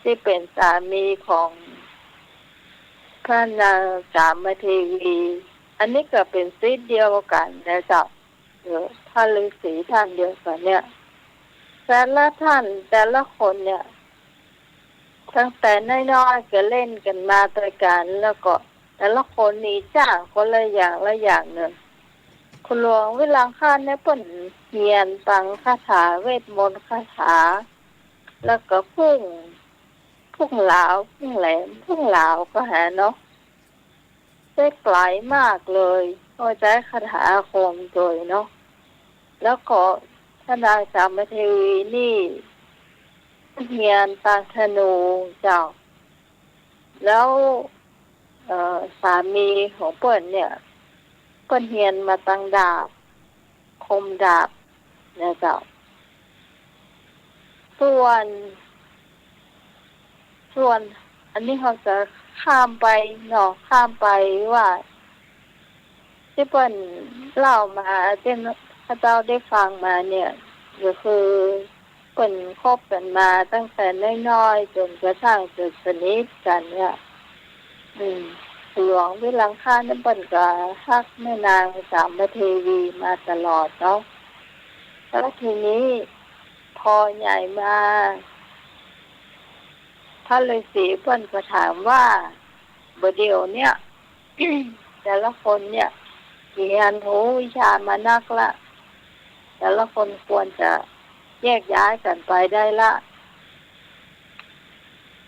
B: ที่เป็นสามีของพระนางจามเทวีอันนี้ก็เป็นศิษย์เดียวกันนะเจ้าพระฤาษีท่านเดียวกันเนี่ย แต่ละท่านแต่ละคนเนี่ยตั้งแต่น้อยๆก็เล่นกันมาด้วยกันแล้วก็แต่ละคนนี่จ้างคนละอย่างละอย่างหนึ่งคุณหลวงวิลังค่าเนี่ยเปิ้นเรียนฟังคาถาเวทมนต์คาถาแล้วก็พึ่งหลาวพึ่งแหลมพึ่งหลาวก็หาเนาะได้ไกลมากเลยพอใจคาถาอาคมโดยเนาะแล้วก็ท่านอาจารย์เทวีนี่เรียนตาธนูเจ้าแล้วสามีของเปิ้นเนี่ยเปิ้นเรียนมาตั้งดาบคมดาบนะเจ้าส่วนอันนี้เขาจะข้ามไปเนาะข้ามไปว่าที่เปิ้นเล่ามาที่พระเจ้าได้ฟังมาเนี่ยก็คือเปิ้นคบกันมาตั้งแต่น้อยๆจนกระทั่งจะสนิทกันเนี่ยหลวงวิลังค่านั้นเปิ้นก็ฮักแม่นางสามเทวีมาตลอดเนาะแล้วทีนี้พอใหญ่มาพระฤาษีเปิ้นก็ถามว่าบ่เดี๋ยวเนี่ย แต่ละคนเนี่ยเรียนรู้วิชามานักละแต่ละคนควรจะแยกย้ายกันไปได้ละ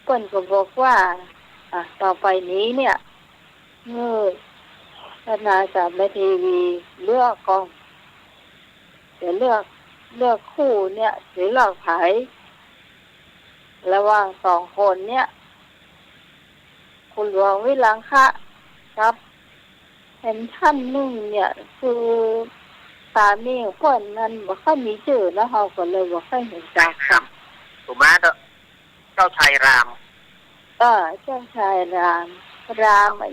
B: เปิ้นก็บอกว่าต่อไปนี้เนี่ยพระนาจารย์เทวีเลือกกองจะเลือกคู่เนี่ยหรือเลือกไผระหว่างสองคนเนี่ยคุณหลวงวิลังคะครับเห็นท่านนึงเนี่ยคือสามีของเพิ่นนั้นบ่ค่อยมีชื่อแล้วเขาก็เลยบ่ค่อยเห็นจักครับ
G: ถูกไหมเจ้าชายราม
B: เจ้าชายราม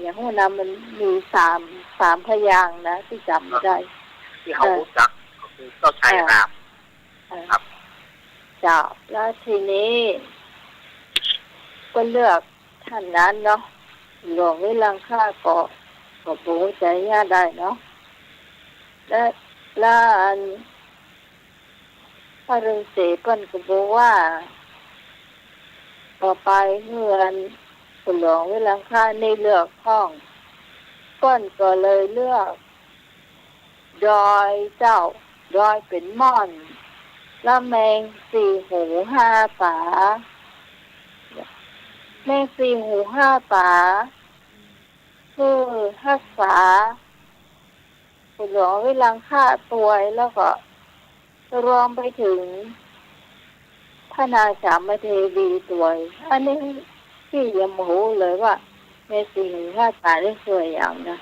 B: อย่างพวกนั้นมันมีสามพยางค์นะที่จำไม่ได้
G: ที่เขารู้จักก็คือเจ้าชายรามครับ
B: เจ้าแล้วทีนี้ก็เลือกท่านนั้นเนาะหลวงวิลังค่าก็ปูใจย่าได้เนาะแล้วพระฤาษีเปิ้นก็บอกว่าต่อไปเมื่อหลวงวิลังค่าในเลือกห้องเปิ้นก็เลยเลือกดอยเป็นม่อนแล้วแมงสี่หูห้าฝาแม่สี่หูห้าฝาคือรักษาหลวงวิลังค่าตัวแล้วก็รวมไปถึงพระนางสามเทวีตัวอันนี้ที่ยังหูเลยว่าแม่สี่หูห้าฝาได้สวยอย่างนะ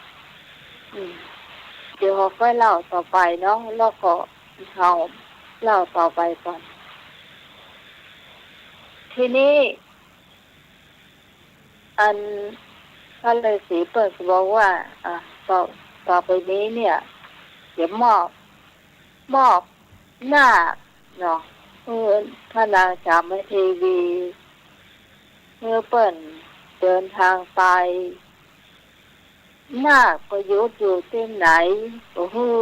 B: เดี๋ยวเราค่อยเล่าต่อไปเนาะแล้วก็เราเล่าต่อไปก่อนทีนี้อันพระฤาษีเปิดบอกว่าต่อไปนี้เนี่ยเดี๋ยวมอบหน้าเนาะพระนางสามเทวีเมื่อเปิ้นเดินทางไปนาคประยุทธ์อยู่ที่ไหนก็คือ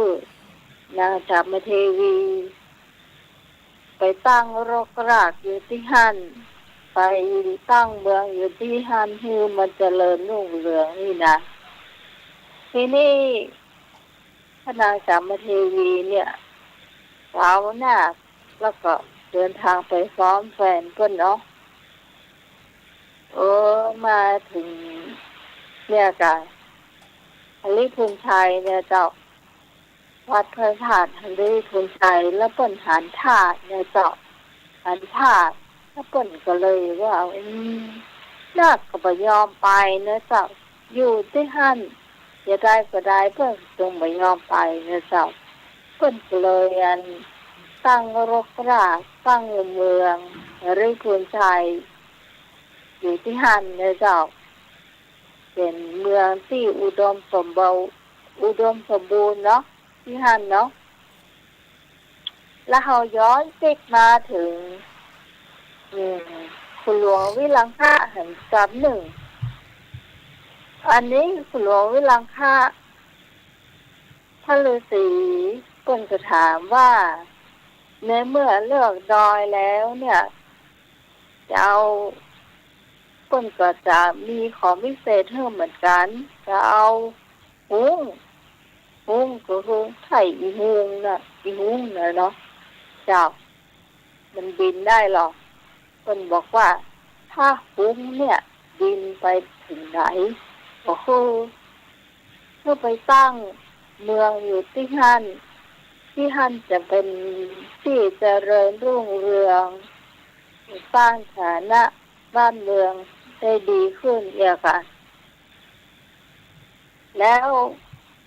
B: นางสามเทวีไปตั้งรกรากอยู่ที่หั่นไปตั้งเมืองอยู่ที่ฮันฮือมันเจริญรุ่งเรืองนี่นะทีนี้พระนางสามเทวีเนี่ยสาวหน้าแล้วก็เดินทางไปซ้อมแฟนเพิ่นเนาะมาถึงเนี่ยกันฮริพุนชัยเนี่ยเจ้าวัดพระธาตุฮริพุนชัยแล้วเปิ้นหันธาตุเนี่ยเจ้าหันธาตุแล้วเปิ้นก็เลยว่านาคก็บ่ยอมไปนะเจ้าอยู่ที่หั่นจะได้ก็ได้เปิ้นจงบ่ยอมไปนะเจ้าเปิ้นก็เลยตั้งรกรากตั้งเมืองฮริพุนชัยอยู่ที่หั่นนะเจ้าเป็นเมืองที่อุดมสมบูรณ์เนาะที่หั่นเนาะแล้วเราย้อนติดมาถึงคุณหลวงวิลังค่าแห่งจำหนึ่งอันนี้คุณหลวงวิลังค่าพระฤาษีเปิ้นจะถามว่า ในเมื่อเลือกดอยแล้วเนี่ยจะเอาเปิ้นก็จะมีของพิเศษเพิ่มเหมือนกันจะเอาหุงก็คือไข่อีหุงน่ะเนาะเจ้ามันบินได้หรอกเปิ้นบอกว่าถ้าหุงเนี่ยบินไปถึงไหนก็คือไปตั้งเมืองอยู่ที่ฮั่นจะเป็นที่เจริญรุ่งเรืองสร้างฐานะบ้านเมืองได้ดีขึ้นเนี่ยค่ะแล้ว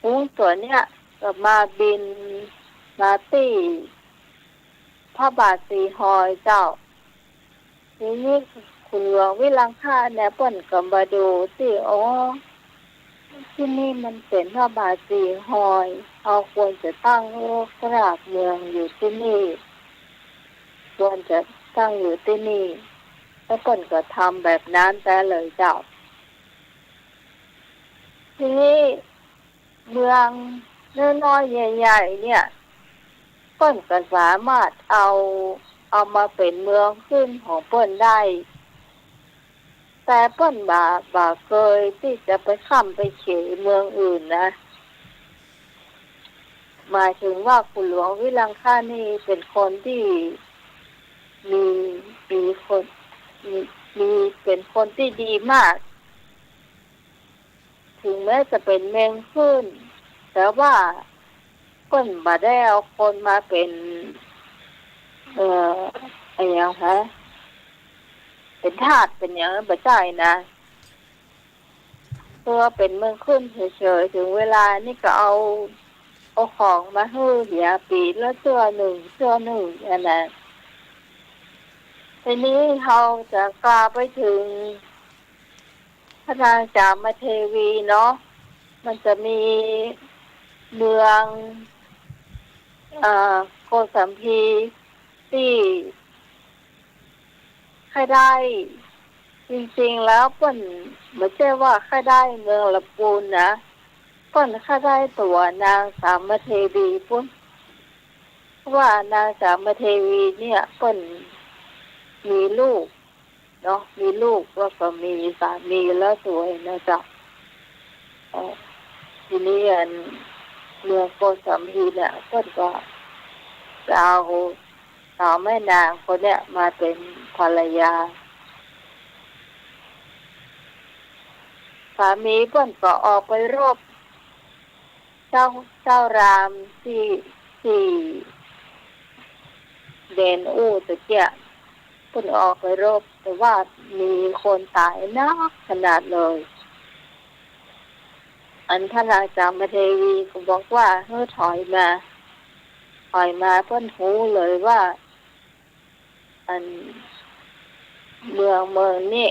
B: หุงตัวเนี้ยก็มาบินมาที่พระบาทสีหอยเจ้าทีนี้คุณหลวงวิลังค่าเนี่ยเปิ้นก็มาดูสิที่นี่มันเป็นพระบาทสีหอยเราควรจะตั้งกราบเมืองอยู่ที่นี่ควรจะตั้งอยู่ที่นี่แล้วเปิ้นก็ทำแบบนั้นแต่เลยเจ้าทีนี้เมืองน้อยๆใหญ่ๆเนี่ยเปิ้นก็สามารถเอามาเป็นเมืองขึ้นของเปิ้นได้แต่เปิ้นบ่เคยที่จะไปข้ามไปเขยเมืองอื่นนะหมายถึงว่าคุณหลวงวิลังค่านี่เป็นคนที่มีเป็นคนที่ดีมากถึงแม้จะเป็นเมืองขึ้นแต่ว่าเปิ้นบ่ได้เอาคนมาเป็นอะไรอย่างฮะเป็นทาสเป็นอย่างนั้นบ่ใช่นะเพื่อเป็นเมืองขึ้นเฉยๆถึงเวลานี่ก็เอาของมาให้เหียปีละเสื้อหนึ่งอันนั้นทีนี้เราจะกล่าวไปถึงพระนางจามเทวีเนาะมันจะมีเมืองโกสัมพีที่ใครได้จริงๆแล้วเปิ้นไม่ใช่ว่าใครได้เมืองละปูนนะเปิ้นใครได้ตัวนางสามเทวีปุ้นว่านางสามเทวีเนี่ยเปิ้นมีลูกเนาะมีลูกแล้วก็มีสามีแล้วสวยนะจ๊ะทีนี้เมืองโกสัมพีเนี่ยเปิ้นก็เอาสาวแม่นางคนเนี้ยมาเป็นภรรยาสามีเปิ้นก็ออกไปรบเจ้ารามที่เดนอู้ตะเกียเปิ้นออกไปรบแต่ว่ามีคนตายนักขนาดเลยพระนางจามเทวีก็บอกว่าถอยมาเพิ่นหูเลยว่าเมืองนี่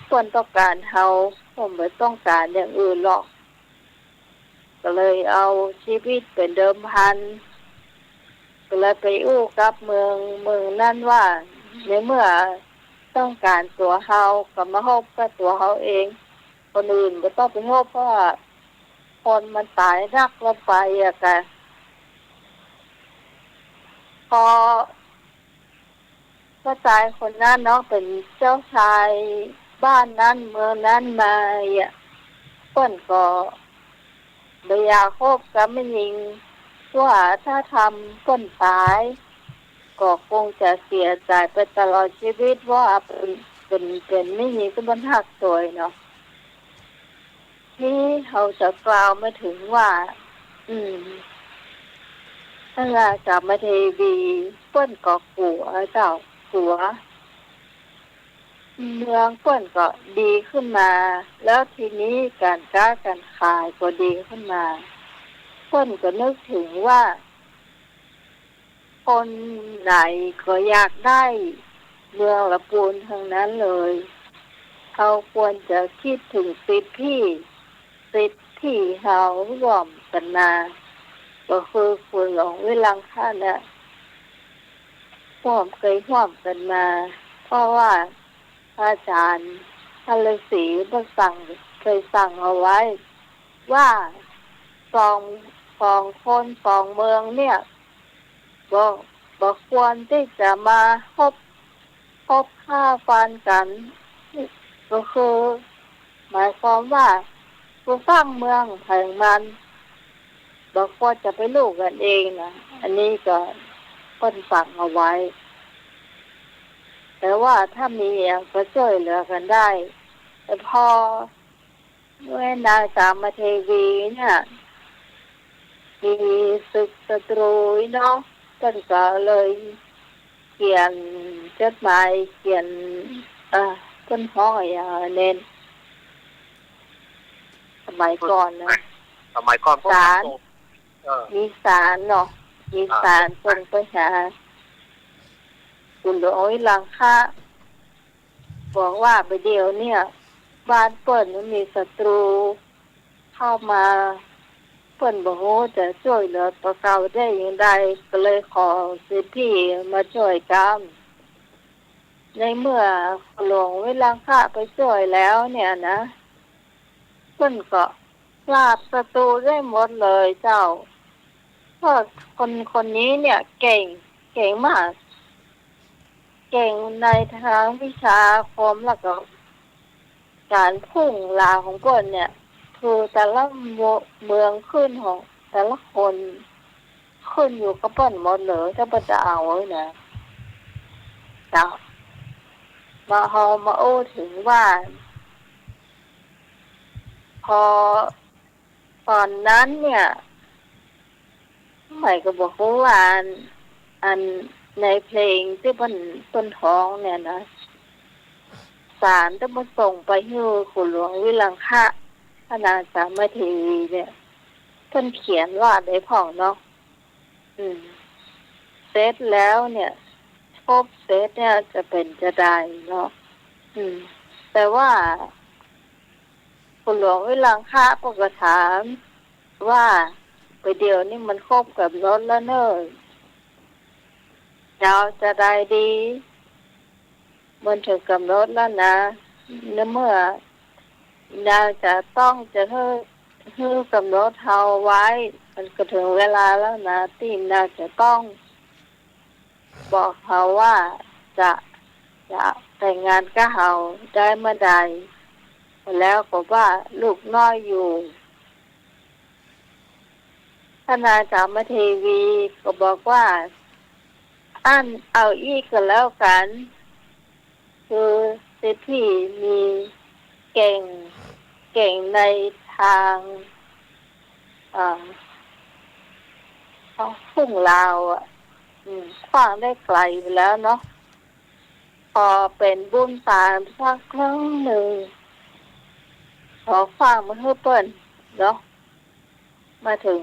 B: เพิ่นต้องการเฮาผมไม่ต้องการอย่างอื่นหรอกก็เลยเอาชีวิตเป็นเดิมพันก็เลยไปอู้กับเมืองนั่นว่าในเมื่อต้องการตัวเฮาก็มาฮบกับตัวเฮาเองคนอื่นก็ต้องไปฮบเพราะว่าคนมันตายรักลงไปอะกันพอก็ชายคนนั้นเนาะเป็นเจ้าชายบ้านนั้นเมืองนั้นมาอ่ะเปิ้นก็ไม่อยากคบกับแม่หญิงว่าถ้าทำเปิ้นตายก็คงจะเสียใจไปตลอดชีวิตว่าเป็นแม่หญิงที่มันหักสวยเนาะที่เขาจะกล่าวมาถึงว่าพระราชาเทวีเปิ้นก็กลัวเจ้าเมืองเปิ้นก็ดีขึ้นมาแล้วทีนี้การค้าการขายก็ดีขึ้นมาเปิ้นก็นึกถึงว่าคนไหนก็อยากได้เมืองละปูนทั้งนั้นเลยเขาควรจะคิดถึงสิทธิที่เขาร่วมกันมาก็คือคุณหลวงวิลังค่าเนี่ยเคยร่วมกันมาเพราะว่าอาจารย์ท่านฤาษีเคยสั่งเอาไว้ว่าสองคนสองเมืองเนี่ยบ่ ก็ควรที่จะมาพบฆ่าฟันกันก็คือหมายความว่าผู้สร้างเมืองแห่งมันบอกว่าจะไปลูกกันเองนะอันนี้ก็ต้นฝังเอาไว้แต่ว่าถ้ามีอย่างก็ช่วยเหลือกันได้แต่พอเมื่อนางสามเทวีเนี่ยมีศึกศัตรูเนาะท่านก็เลยเขียนจดหมายเขียนต้นห้อยเน้นสมัยก่อนนะ
G: สมัยก่อนพวก
B: ศาล มีศาลเนาะมีศาลส่งไปหาคุณหลวงวิลังคะบอกว่าไปเดียวเนี่ยบ้านเปิ้นมันมีศัตรูเข้ามาเปิ้นบอกว่าจะช่วยเหลือตัวเก่าได้อย่างไรก็เลยขอสิทธิมาช่วยกันในเมื่อหลวงวิลังคะไปช่วยแล้วเนี่ยนะเปิ้นก็ปราบศัตรูได้หมดเลยเจ้าเพราะคนนี้เนี่ยเก่งมากเก่งในทางวิชาคมแล้วก็การพุ่งลาของเปิ้นเนี่ยคือแต่ละเมืองขึ้นของแต่ละคนขึ้นอยู่กับเปิ้นหมดเลยถ้าเปิ้นจะเอาไว้นะเจ้ามาโอ้ถึงว่าพอตอนนั้นเนี่ยหมายก็บอกว่าอันในเพลงที่ต้นท้องเนี่ยนะศาลต้องมาส่งไปให้คุณหลวงวิลังคะพระนางสามเทวีเนี่ยเพิ่นเขียนว่าได้พ่องเนาะเสร็จแล้วเนี่ยครบเสร็จเนี่ยจะเป็นจะได้เนาะแต่ว่าคุณหลวงวิลังคะก็ถามว่าไปเดียวนี่มันครบกับรถแล้วเนอะเราจะได้ดีมันถึงกำหนดแล้วนะเมื่อนางจะต้องจะให้กำหนดเฮาไว้มันก็ถึงเวลาแล้วนะที่นางจะต้องบอกเฮาว่าจะแต่งงานกับเฮาได้เมื่อใดแล้วก็ว่าลูกน้อยอยู่พระนางสามเทวีก็บอกว่าเอาอีกก็แล้วกันคือสิทธิมีเก่งในทางพุ่งลาวขว้างได้ไกลไปแล้วเนาะพอเป็นบุญตาสักครั้งหนึ่งขอขว้างมาให้เปิ้นเนาะมาถึง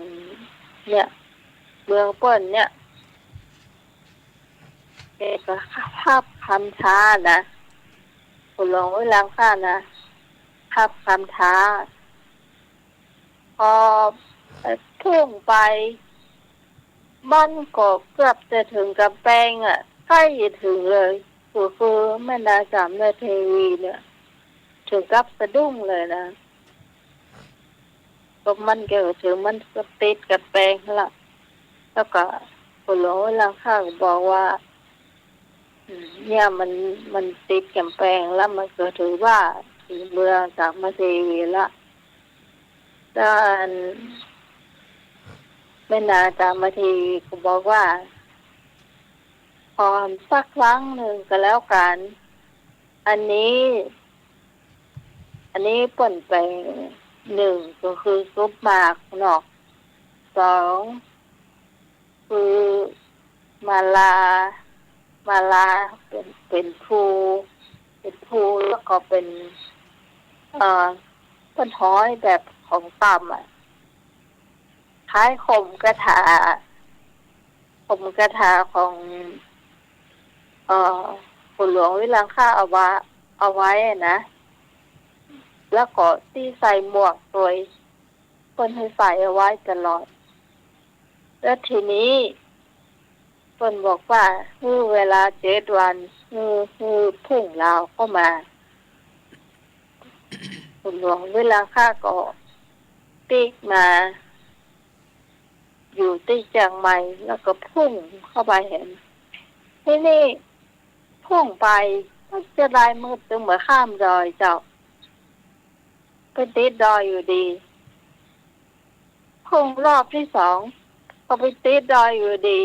B: เนี่ยเมืองเปิ้นเนี่ยเอกภาพคำท้านะคุณหลวงวิลังคะนะภาพคำท้าพอพุ่งไปบ้านก็เกือบจะถึงกับแปงใกล้ถึงเลยคือแม่นางสามเทวีเนี่ยถึงกับสะดุ้งเลยนะก็มันเกี่ยวถึงมันก็ติดกับแปงละแล้วก็คุณหลวงวิลังคะบอกว่าเนี่ยมันติดกับแปงแล้วมันก็ถือว่าถึงเมืองสามเทวีละด้านแม่นางสามเทวีก็บอกว่าพอสักครั้งหนึ่งก็แล้วกันอันนี้เปิ่นไปหนึ่งก็คือซุปหมากนอกสองคือมาลาเป็นภูแล้วก็เป็นต้นห้อยแบบของต่ำคล้ายขมกระถาของคุณหลวงวิลังคะเอาไว้นะแล้วก็ที่ใส่หมวกตัวคนให้ใส่เอาไว้ตลอดแล้วทีนี้คนบอกว่าเวลา7 วันพุ่งลาวเข้ามาคุณหลวงเวลาข้าก็ติ๊กมาอยู่ที่เชียงใหม่แล้วก็พุ่งเข้าไปเห็น ที่นี่พุ่งไปก็จะได้มืดตึงเหมือนข้ามดอยเจ้าไปติดดอยอยู่ดีพุ่งรอบที่สองก็ไปติดดอยอยู่ดี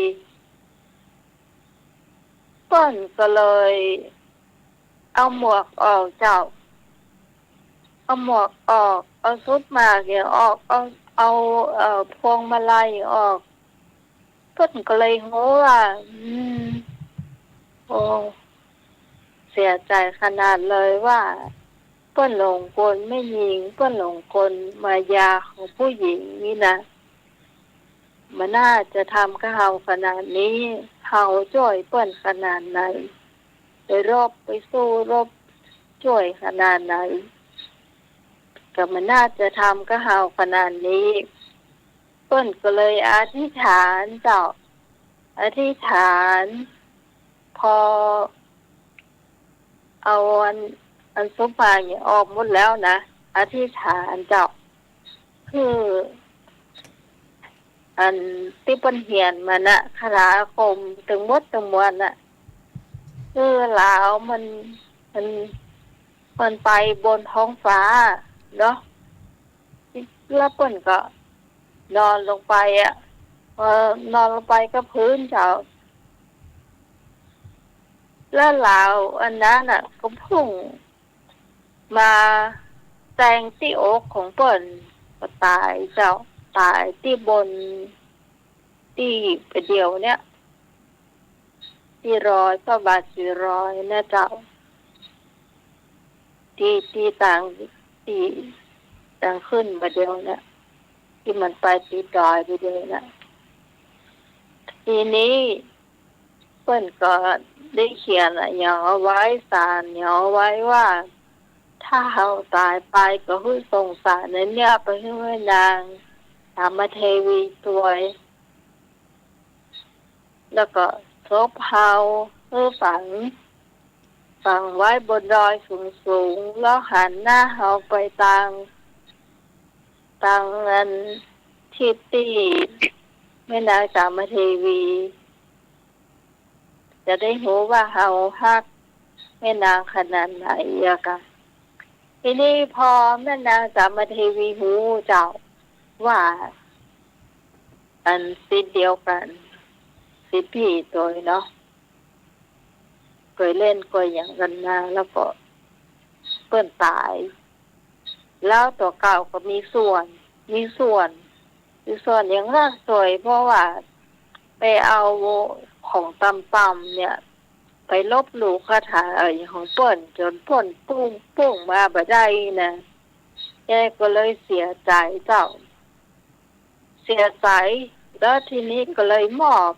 B: เปิ้นก็เลยเอาหมวกออกเจ้าเอาหมวกออกเอาชุดมาเกี่ยวออกเอาพวงมาลัยออกเปิ้นก็เลยโหว่าโอ้เสียใจขนาดเลยว่าเปิ้นหลงกลไม่ยิงเปิ้นหลงกลมายาของผู้หญิงนี่นะมันน่าจะทำกับเฮาขนาดนี้เฮาช่วยเปิ้นขนาดไหนไปรบไปสู้รบช่วยขนาดไหนก็มันน่าจะทำกับเฮาขนาดนี้เปิ้นก็เลยอธิษฐานเจ้าอธิษฐานพอเอาอันสมภารเนี่ยออกหมดแล้วนะอธิษฐานเจ้าคืออันที่เปิ้นเหียนมานะคาถาอาคมถึงหมดทั้งมวลน่ะคือลาวมันไปบนท้องฟ้าเนาะแล้วเปิ้นก็นอนลงไปนอนลงไปกับพื้นเจ้าแล้วลาวอันนั้นน่ะก็พุ่งมาแทงที่อกของเปิ้นก็ตายเจ้าตายที่บนที่ประเดียวเนี่ยที่รอยพระบาทสี่รอยนะเจ้าที่ต่างขึ้นประเดียวเนี่ยที่มันไปที่ดอยประเดียวนะทีนี้เปิ้นก็ได้เขียนอย่างเอาไว้สารอย่างเอาไว้ว่าถ้าเราตายไปก็ให้ส่งสารนั้นเนี่ยไปให้นางธรรมเทวีสวยแล้วก็ศพเฮาให้ฝังไว้บนดอยสูงๆแล้วหันหน้าเฮาไปทางอันทิศที่แม่นางธรรมเทวีจะได้รู้ว่าเฮาฮักแม่นางขนาดไหนอะค่ะทีนี้พอแม่นางธรรมเทวีหูเจ้าว่าอันสิเดียวกันสิพี่ตัวเนาะเคยเล่นเคยอย่างกันมาแล้วก็เปิ้นตายแล้วตัวเก่าก็มีส่วนอย่างร่างสวยเพราะว่าไปเอาของต่ำๆเนี่ยไปลบหลู่คาถาของเปิ้นจนเปิ้นปุ้งมาบ่ได้นะแกก็เลยเสียใจเจ้าเสียใจแล้วทีนี้ก็เลยมอบ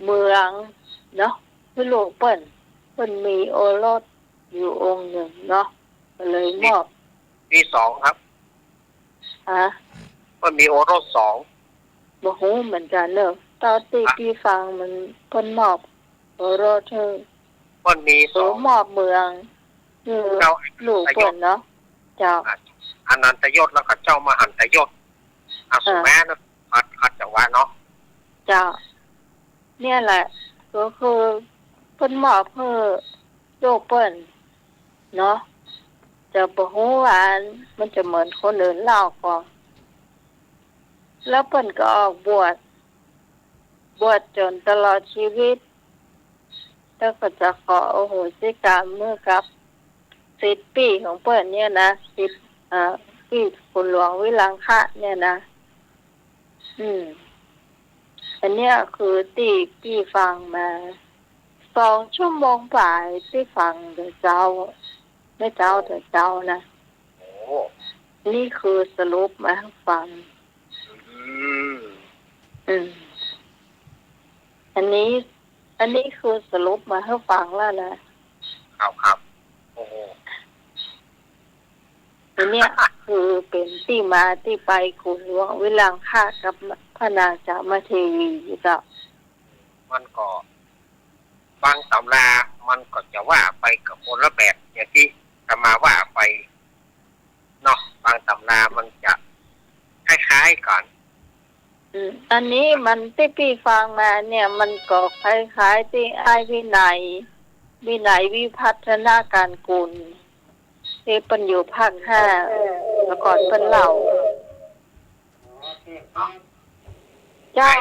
B: เมืองเนาะให้ลูกเปิ้นมีโอรสอยู่องค์หนึ่งเนาะก็เลยมอบ
G: ปี2ครับมันมีโอรส2
B: บ่ฮู้เหมือนกันเนอะตอนที่ฟังมันเพิ่นมอบโอรสเธอ
G: มันมี2
B: มอบเมืองคือลูกเปิ้นเนาะเจ้า
G: อนันตยศแล้วก็เจ้ามหันตยศสุแม่นะคัดจังว่าเนาะ
B: เจ้าเนี่ยแหละก็คือเพิ่นมอบเพื่อลูกเปิ้นเนาะจะบ่ฮู้ว่ามันจะเหมือนคนอื่นเล่าก่อนแล้วเปิ้นก็ออกบวชจนตลอดชีวิตแล้วก็จะขอโอโหสิกรรมเมื่อกับ10 ปีของเปิ้นเนี่ยนะ10ปีคุณหลวงวิลังคะเนี่ยนะอันเนี้ยคือที่ฟังมา2 ชั่วโมงป่ายที่ฟังเดี๋ยวเจ้าไม่เจ้าแต่เจ้านะนี่คือสรุปมาให้ฟังอันนี้คือสรุปมาให้ฟังแล้วนะครับ
G: โอ้โห
B: อันเนี้ยคือเป็นที่มาที่ไปคุณหลวงวิลังคะกับพระนางจามเทวีเจ้า
G: มันก็บางตำรามันก็จะว่าไปกับคนละแบบอย่างที่จะมาว่าไปเนาะบางตำรามันจะคล้ายๆกัน
B: อันนี้มันที่พี่ฟังมาเนี่ยมันก็คล้ายๆที่ไอ้วินัยวิพัฒนาการกุลที่เป็นอยู่ภาค5แล้วก่อนเป็นเหล่าเจ้า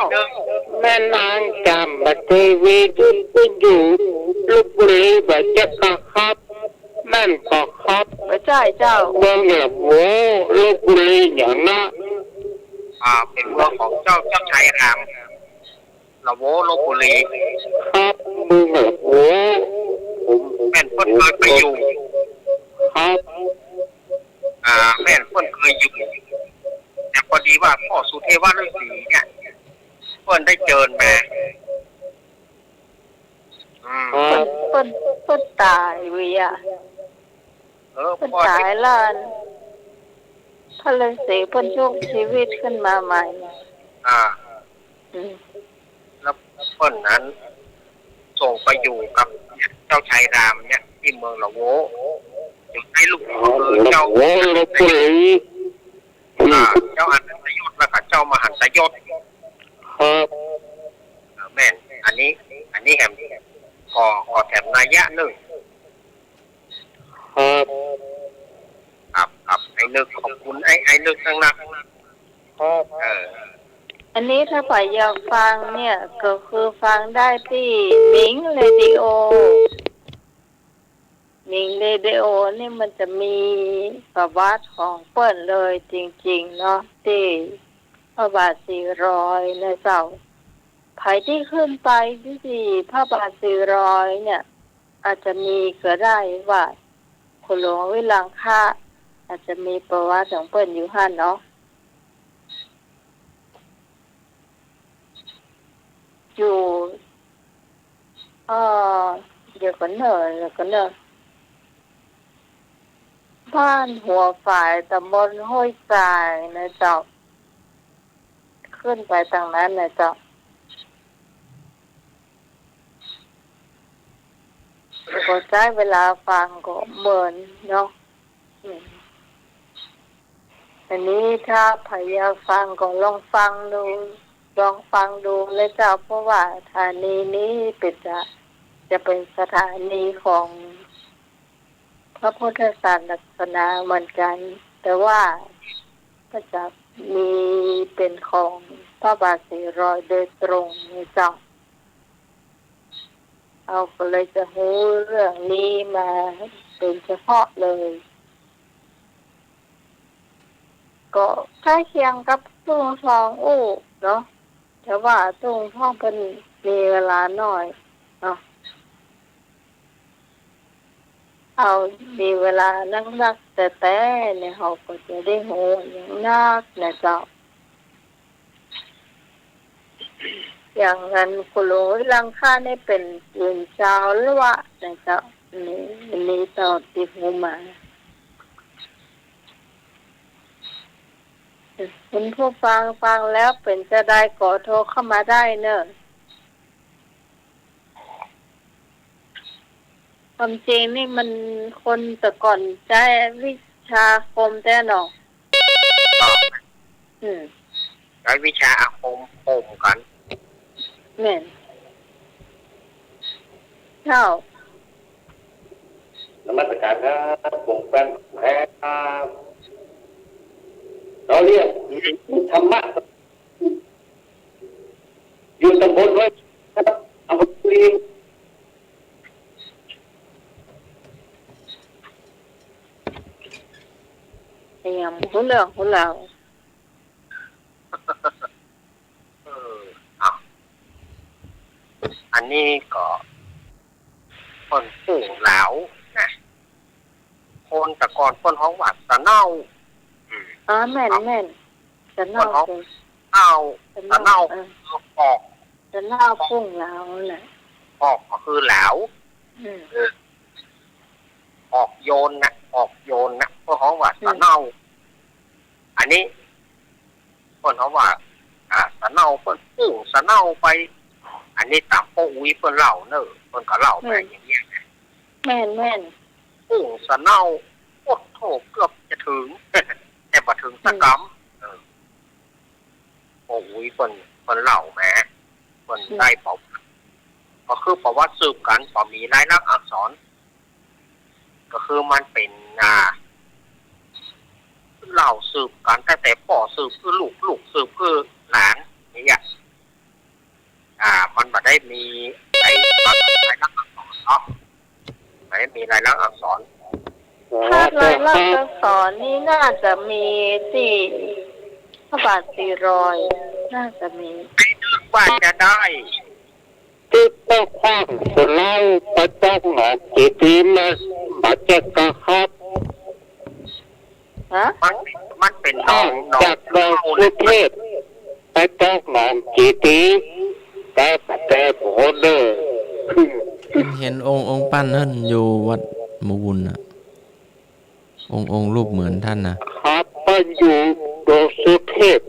H: แม่นางจำบัดเทวีจุนไปอยู่ลูกบุรีบัดจะกะครับแม่นกะครับ
B: ไม่ใช่เจ้า
H: เมืองหลับโวลูกบุรีอย่างนั้น
G: เป็นเมืองของเจ้าชายรามละโวลพบุรี
H: ครับเมืองหลับโว
G: แม่นเพิ่นเคยไปอยู่
H: ครับ
G: แม่นเพิ่นเคยอยู่แต่พอดีว่าพ่อสุเทวฤาษีเนี่ยเพิ่นได้เจอมา
B: เพิ่นตายเวียเพิ่น
G: พ่อ
B: ตายล้านพระฤาษีเพิ่นชุบชีวิตขึ้นมาใหม่
G: แล้วเพิ่นนั้นส่งไปอยู่กับเจ้าชายรามเนี่ยที่เมืองละโวจึงให้ลูกเจ้า
H: โวลพบุรี
G: เจ้าอันสยศแล้วก็เจ้ามหันสยศ
H: ครับ
G: แม่นอันนี้แหมขอแถมนัยยะหนึ่งครับไอ้นึกขอบคุณไอ้นึกทั้งนั้น
B: อันนี้ถ้าฝ่ายอยากฟังเนี่ยก็คือฟังได้ที่มิงเรดิโอนี่มันจะมีประวัติของเปิ้นเลยจริงๆเนาะที่พระบาท400ในเจ้าไผที่ขึ้นไปที่พระบาท400เนี่ยอาจจะมีก็ได้ว่าคุณหลวงวิลังคะอาจจะมีประวัติของเปิ้นอยู่หั่นเนาะอยู่เดี๋ยวก่อนเนอะบ้านหัวฝ่ายตำบลห้วยทรายนะเจ้าขึ้นไปทางนั้นนะเจ้าก็ใช้เวลาฟังก็เหมือนเนาะอันนี้ถ้าพยายามฟังก็ลองฟังดูเลยเจ้าเพราะว่าสถานีนี้จะเป็นสถานีของพระพุทธศาสนาเหมือนกันแต่ว่าก็จะมีเป็นของพระบาท400โดยตรงนี่เจ้าเอาก็เลยจะรู้เรื่องนี้มาเป็นเฉพาะเลยก็ใกล้เคียงกับตุ้งทองอู้เนาะแต่ว่าตุ้งทองเป็นมีเวลาน้อยเนาะเอามีเวลานักแต่เนี่ยเขาก็จะได้โหอย่างนักนะเจ้าอย่างนั้นคุณหลวงลังค่าได้เป็นยืนเจ้าหรือว่านะเจ้านี่เจ้าติดหูมาคุณผู้ฟังแล้วเป็นจะได้ขอโทรเข้ามาได้เนอะความจริงนี่มันคนแต่ก่อนใช้วิชาคมแต่หนอ
G: ใช้วิชาอาคมโคมกัน
B: แม่นเจ้าน
H: มัสการครับผมแฟนแพ้ครับเราเรียกธรรมะอยู่ตำบลไว้ครับอำเภอบุรี
B: อย่างหุ่นเหล่า
G: อันนี้ก็คนปู่เหลานะคนแต่ก่อนคนห้องวัดสะเน่า
B: แม่นสะเน่า
G: สะเน่าออก
B: สะเน่าพุ่งเหลาน่ะ
G: ออกก็คือเหลาออกโยนนะเพราะห้องวัดสะเน่าอันนี้คนเขาว่าสะเน่าคนปู่สะเน่าไปอันนี้ตามพ่ออุ้ยเพิ่นเล่าเนอะเพิ่นก็เล่าไปอย่างเงี้ย
B: แม่น
G: ปู่สะเน่าโอ้โหเกือบจะถึงแต่บ่ถึงสักกำ โอ้ยเพิ่นเล่าแหมเพิ่นได้เปล่าก็คือประวัติสืบกันพอมีลายลักษณ์อักษรก็คือมันเป็นเล่าสืบกันแต่พ่อสืบคือลูกสืบคือหลานนี่มันบ่ได้มีไอ้ลายลักษณ์อักษรเนาะไม่ได้มีลายลักษณ์อักษร
B: ถ้าลายลักษณ์อักษรนี่น่าจะมีที่พระบาท400น่าจะมี
G: ว่าจะได้
H: ที่ต้องข้างสลายประจักษ์หนอกกี่ทีมาบัจจกครับ
B: ฮะ
G: มันเป็นน้อง
H: จากเราประเทศประจักษ์หนอกกี่ทีแต่โหเด้อ
E: เห็นองค์ปั้นนั่นอยู่วัดหมู่บุญน่ะองค์รูปเหมือนท่านนะครับ
H: ปั้นอยู่โดสุเทพ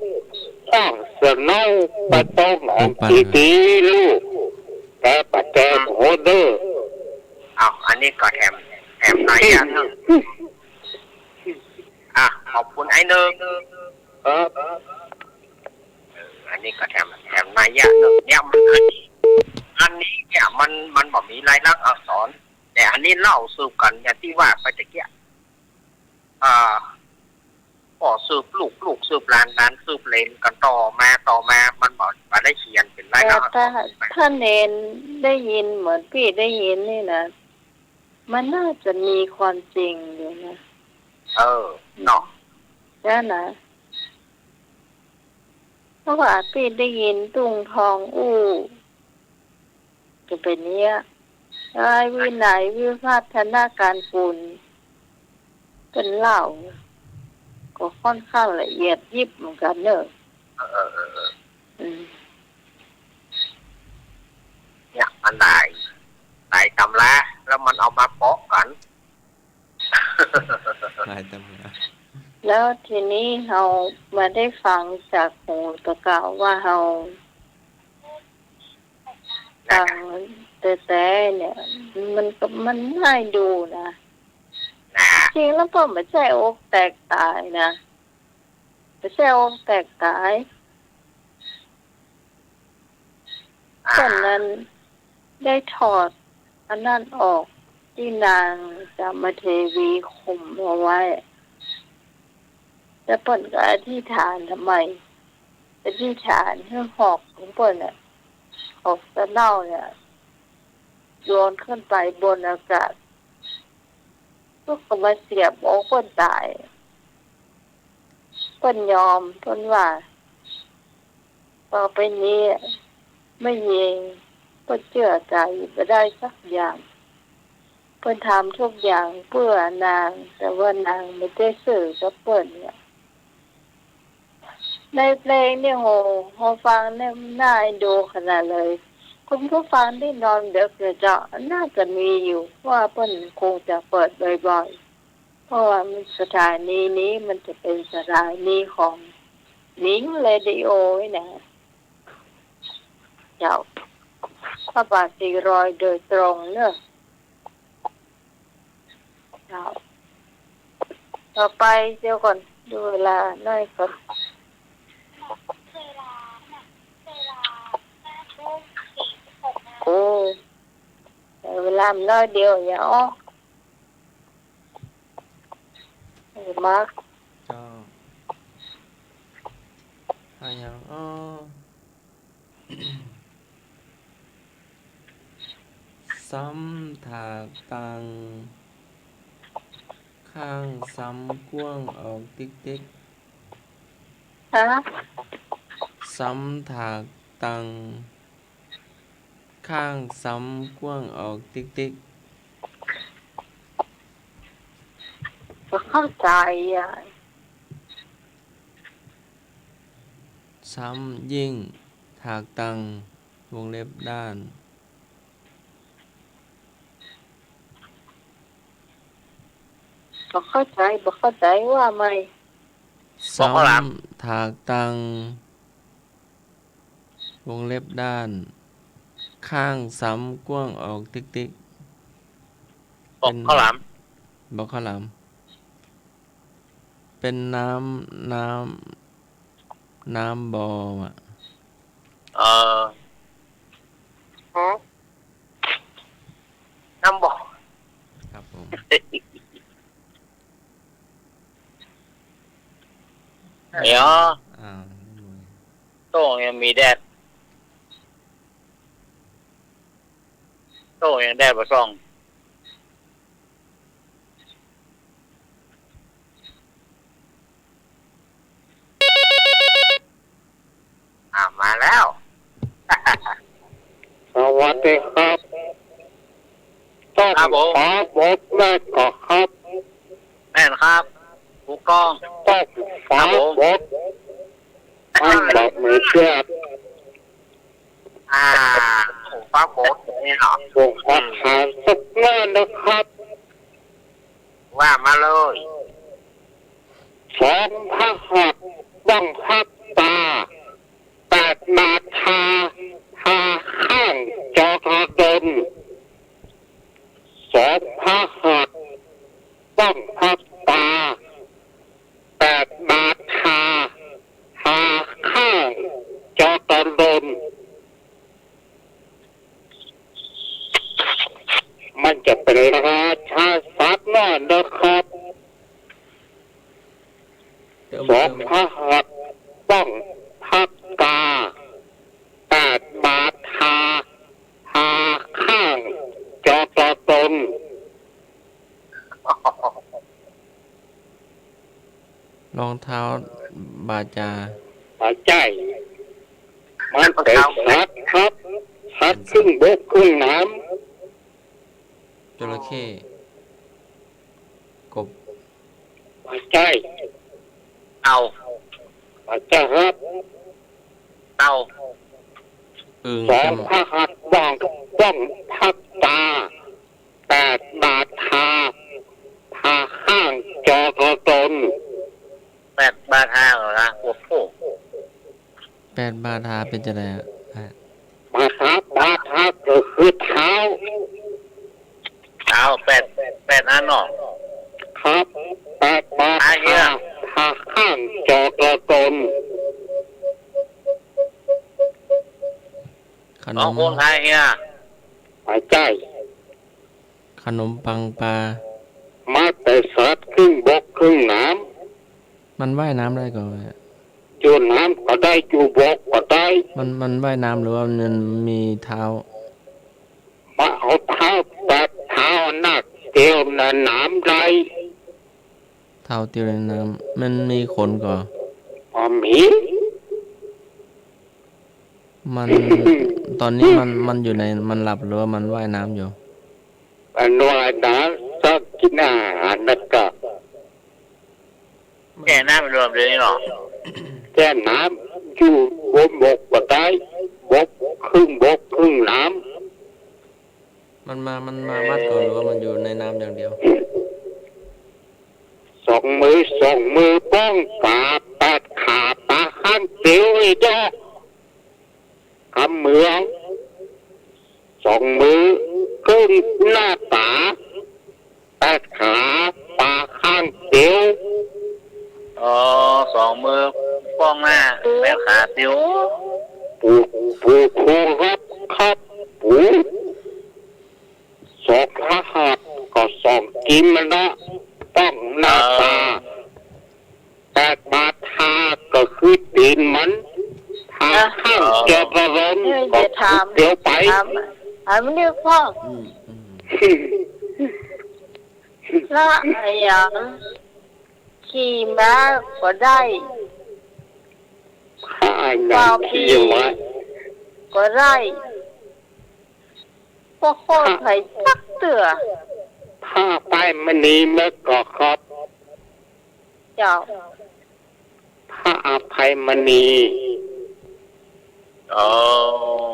H: สร้างสนองประจักษ์หนอกกี่ทีลูกแต่ประแจโหเด้อ
G: อันนี้ก็แถมหน่อยอย่างนึงขอบคุณไอ้เนิงอันนี้ก็แถมหน่อยอย่างนึงเนี่ยอันนี้เนี่ยมันบอกมีลายลักษณ์อักษรแต่อันนี้เล่าสืบกันอย่างที่ว่าไปตะเกียพ่อสืบลูกสืบหลานสืบเลนกันต่อมามันบอกมาได้เขียนเป็นลายลักษณ์อักษร
B: ถ้าเนนได้ยินเหมือนพี่ได้ยินนี่นะมันน่าจะมีความจริงอยู่นะ
G: เนาะ
B: นั่นนะเพราะว่าพี่ได้ยินตุงทองจะเป็นเนี้ยวินัยวิวัฒนาการคุณเป็นเล่าก็ค่อนข้างละเอียดยิบเหมือนกันเนอะ
G: เนี่ยมันได้ตำราแล้วมันเอามาเปาะกัน
E: ได้ตำรา
B: แล้วทีนี้เรามาได้ฟังจากหูตะเก่าว่าเราฟังแต่เนี่ยมันง่ายดูนะจริงแล้วก็ไม่ใช่อกแตกตายนะไม่ใช่อกแตกตายตอนนั้นได้ถอดอันนั้นออกที่นางจามเทวีข่มเอาไว้แล้วเปิ่นก็อธิษฐานทำไมอธิษฐานเพื่อหอกของเปิ่นออกตะเน่าเนี่ยโยนขึ้นไปบนอากาศพวกก็มาเสียบอกเปิ่นตายเปิ่นยอมเปิ่นว่าต่อไปนี้ไม่ยิงเปิ่นเชื่อใจไม่ได้สักอย่างเปิ่นทำทุกอย่างเพื่อนางแต่ว่านางไม่ได้สื่อกับเปิ่นเนี่ยในเพลงเนี่ยโหฟังเนี่ยน่าดูขนาดเลยคุณผู้ฟังที่นอนเด็กเนี่ยจะน่าจะมีอยู่ว่าเปิ้ลคงจะเปิดบ่อยๆเพราะว่าสถานีนี้มันจะเป็นสถานีของลิงเรดิโอนะเจ้าพระบาท400โดยตรงเนอะเจ้าต่อไปเดี๋ยวก่อนดูเวลาหน่อยก่อนเวลาน้อยเดียวอย่าอ้อมาร์ก
E: เจ้าอย่างซ้ำถากตังข้างซ้ำกว้างออกติ๊ก
B: ฮะ
E: ซ้ำถากตังข้างซ้ำกว้างออกติ๊ก
B: ก็เข้าใจ
E: ซ้ำยิ่งถากตังวงเล็บด้าน
B: บอกเข้าใจว่าไม่
E: ซ้ำถากตังวงเล็บด้านข้างซ้ำกว้างออกติ๊ก
G: บอกข้าวหลาม
E: บอกข้าวหลามเป็นน้ น้ำบ่ออ่ะ
G: น้ำบ่อ
E: ครับผม
A: เดี๋ยว
E: อ่า
A: โต้งยังมีแดดโต้งยังแดดบ่ส่อง
G: มาแล้ว
H: สวัสดีครับต้องขอบอกแม่ก่อนครับ
A: แม่นครับผู้กอง
H: ต้องขอบอกอันแบบไม่เชื่อ
G: ฟ้าโบดนี่เหรอ
H: ส่งอาหารสักหน้านะครับ
G: ว่ามาเลย
H: สองพระหัตถ์บ้องพักตาแปดนาทาข้างจอทดนสองพระหัตถ์บ้องพักตาแปดนาทาข้างจอทดนมันจะเป็นราชาศัพท์นั่นนะครับสองพระหัตถ์บ้องพักตาแปดบาทาข้างจอตตน
E: รองเท้าบาจา
H: ปัจจัยมันเป็นสัตว์ครับสัตว์ครึ่งบกครึ่งน้
E: จระเข้กบ
H: ำปัจจัย
A: เอา
H: ปัจจัยครับ
A: เอา
E: อึ่ง
H: สองพระหัตถ์บ้องพักตาแปดบาทาข้างจอตน
A: 8 บาท5เหรอนะโอ้โห
E: 8 บาทาเป็นจะไรอ่ะ
H: บาทาก็คือเท้า
A: เอา8อันเนาะ
H: ครับแปดบาทาข้างจอตน
E: ขน
A: น้อง
E: ม
A: คนไทยเฮีย
H: ปัจจัย
E: ขนมปังปลา
H: มาแต่สัตว์ครึ่งบกครึ่งน้
E: มันว่ายน้ำได้ก่อน
H: ำจูน้ำก็ได้จูบกก็ได้
E: มันว่ายน้ำหรือว่ามันมีเท้า
H: มาเอาเท้าแบบเท้านักเตียวในน้ำได้
E: เท้าเตียวในน้ำมันมีขนก่อน
H: พอมี
E: มัน ตอนนี้มันอยู่ในมันหลับหรือว่ามันว่ายน้ำอยู่
H: เป็นว่าน้ำสักกินอาหารนะก็
A: แก่หน้ามันรวมเลยนี่เนาะ
H: แค่น้ำอยู่บนบกก็ได้บกครึ่งน้
E: มันมามัดก่อนหรือว่ามันอยู่ในน้ำอย่างเดียว
H: ำสองมือป้องปลาแปดขาปลาข้างเตียวไอ้ดอกคำเมืองสองมือขึ้นหน้าตาแปดขาปลาข้างเตียว
A: อ๋อ2 มือป้องหน้า8 ขาติ้ว
H: ปูครับปูสองพระหัตถ์ก็สองกินมันละต้องหน้าตาแปดบาทาก็คือตีนมันทาข้างเจ้ากระรนก็เดี๋ยวไป
B: ถามเรียกพ่อแล้วไอ้ยังขี่ม้าก็ได้
H: ข้าอย่างที่ไว้
B: ก็ได้พวกโคตรไผ่สักเตือ
H: ถ้าไปมันนีเมื่อก็ครับ
B: เจ้า
H: พระอภัยมณี
A: อ๋อ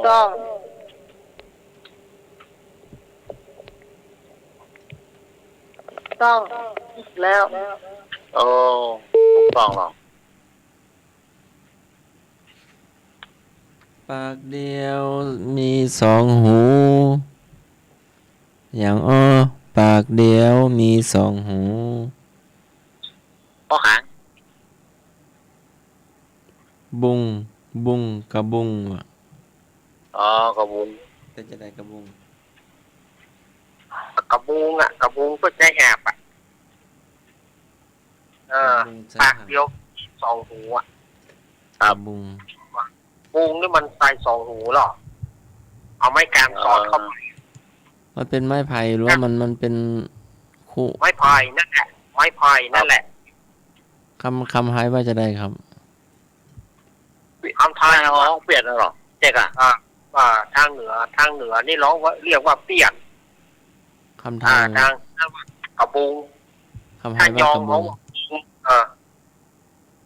B: ต้องแล้ว
A: โอ้ถูกต้องหรอก
E: ปากเดียวมี2 หู อย่างปากเดียวมี2 หู
A: พ่อหาง
E: บ บุงบุงกระบุงว่ะ
A: อ๋อกระบุง
E: แต่จะได้กระบุง
G: กระบุงอ่ะกระบุงก็ใจแอบอ่ะปากเดียวสองหูอ่ะ
E: กระบุง
G: บุงนี่มันใส่สองหูหรอเอาไม้กางสอดเข้าไป
E: มันเป็นไม้ไผ่หรือว่ามันเป็นคู่
G: ไม้พายนั่นแหละไม้พายนั่นแหละ
E: คำหายว่าจะได้ครับ
G: คำไทย
A: ร้องเปลี่ยนแล้วหรอเจ๊กอ่ะ
G: ทางเหนือนี่ร้องว่าเรียกว่าเปียก
E: คำไทย
G: ทางกระบุง
E: คำหา
G: ถ้าย ย
E: ว่า
G: อง
E: กระบุ
G: เขา
E: ง
G: บอก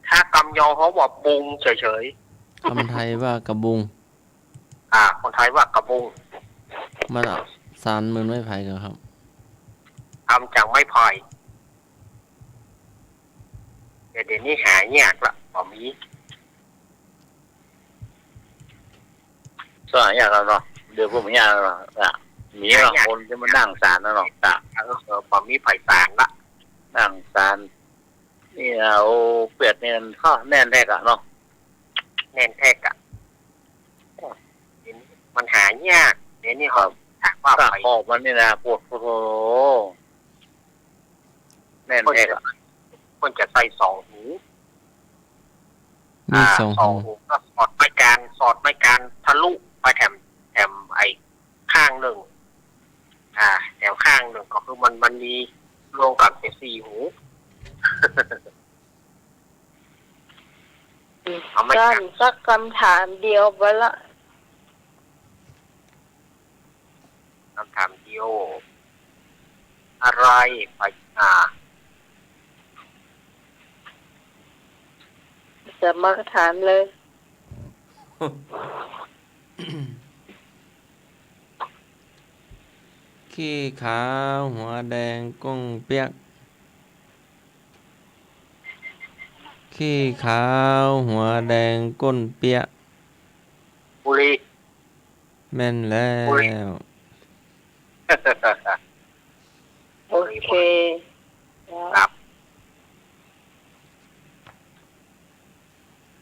G: ถ้ากำยองเขาบอกบุงเฉย
E: คำไทยว่ากระบุง
G: ๆคนไทยว่ากระบุง
E: มันสารเหมือนไม้ไผ่กันครับ
G: ทำจากไม้พายเดี๋ยวนี้หายากละผมมี
A: สมัยอย่างเราเนาะเดี๋ยวผมยากเนาะมีหรอกคนจะมานั่งศาลนะเนาะจ้ะ
G: ผมมีไผ่สารละ
A: นั่งศาลนี่เอาเปลี่ยนเนี่ยข้อแน่นแท้อะเนาะ
G: แน่นแท้กะมันหายากเดี๋ยวนี้เขาถามว่า
A: ก็
G: ไผ่
A: ออกมันนี่นะปวดโอ้โหแน่นแท้อะ
G: คนจะใส่สองหู
E: มีสองหู
G: หูก็สอดไม้การทะลุไปแถมไอ้ข้างหนึ่งแถวข้างหนึ่งก็คือมันมีรวมกันเป็นสี่หู เอาไม่
B: สั้
G: กัน น
B: สักคำถามเดียวไปละ
G: คำถามเดียวอะไรไป
B: จะมาถามเลย
E: ขี้ขาวหัวแดงก้งเปียกขี้ขาวหัวแดงก้นเปียก
G: บุรี
E: แม่นแล้ว
B: โอเค
G: ครับ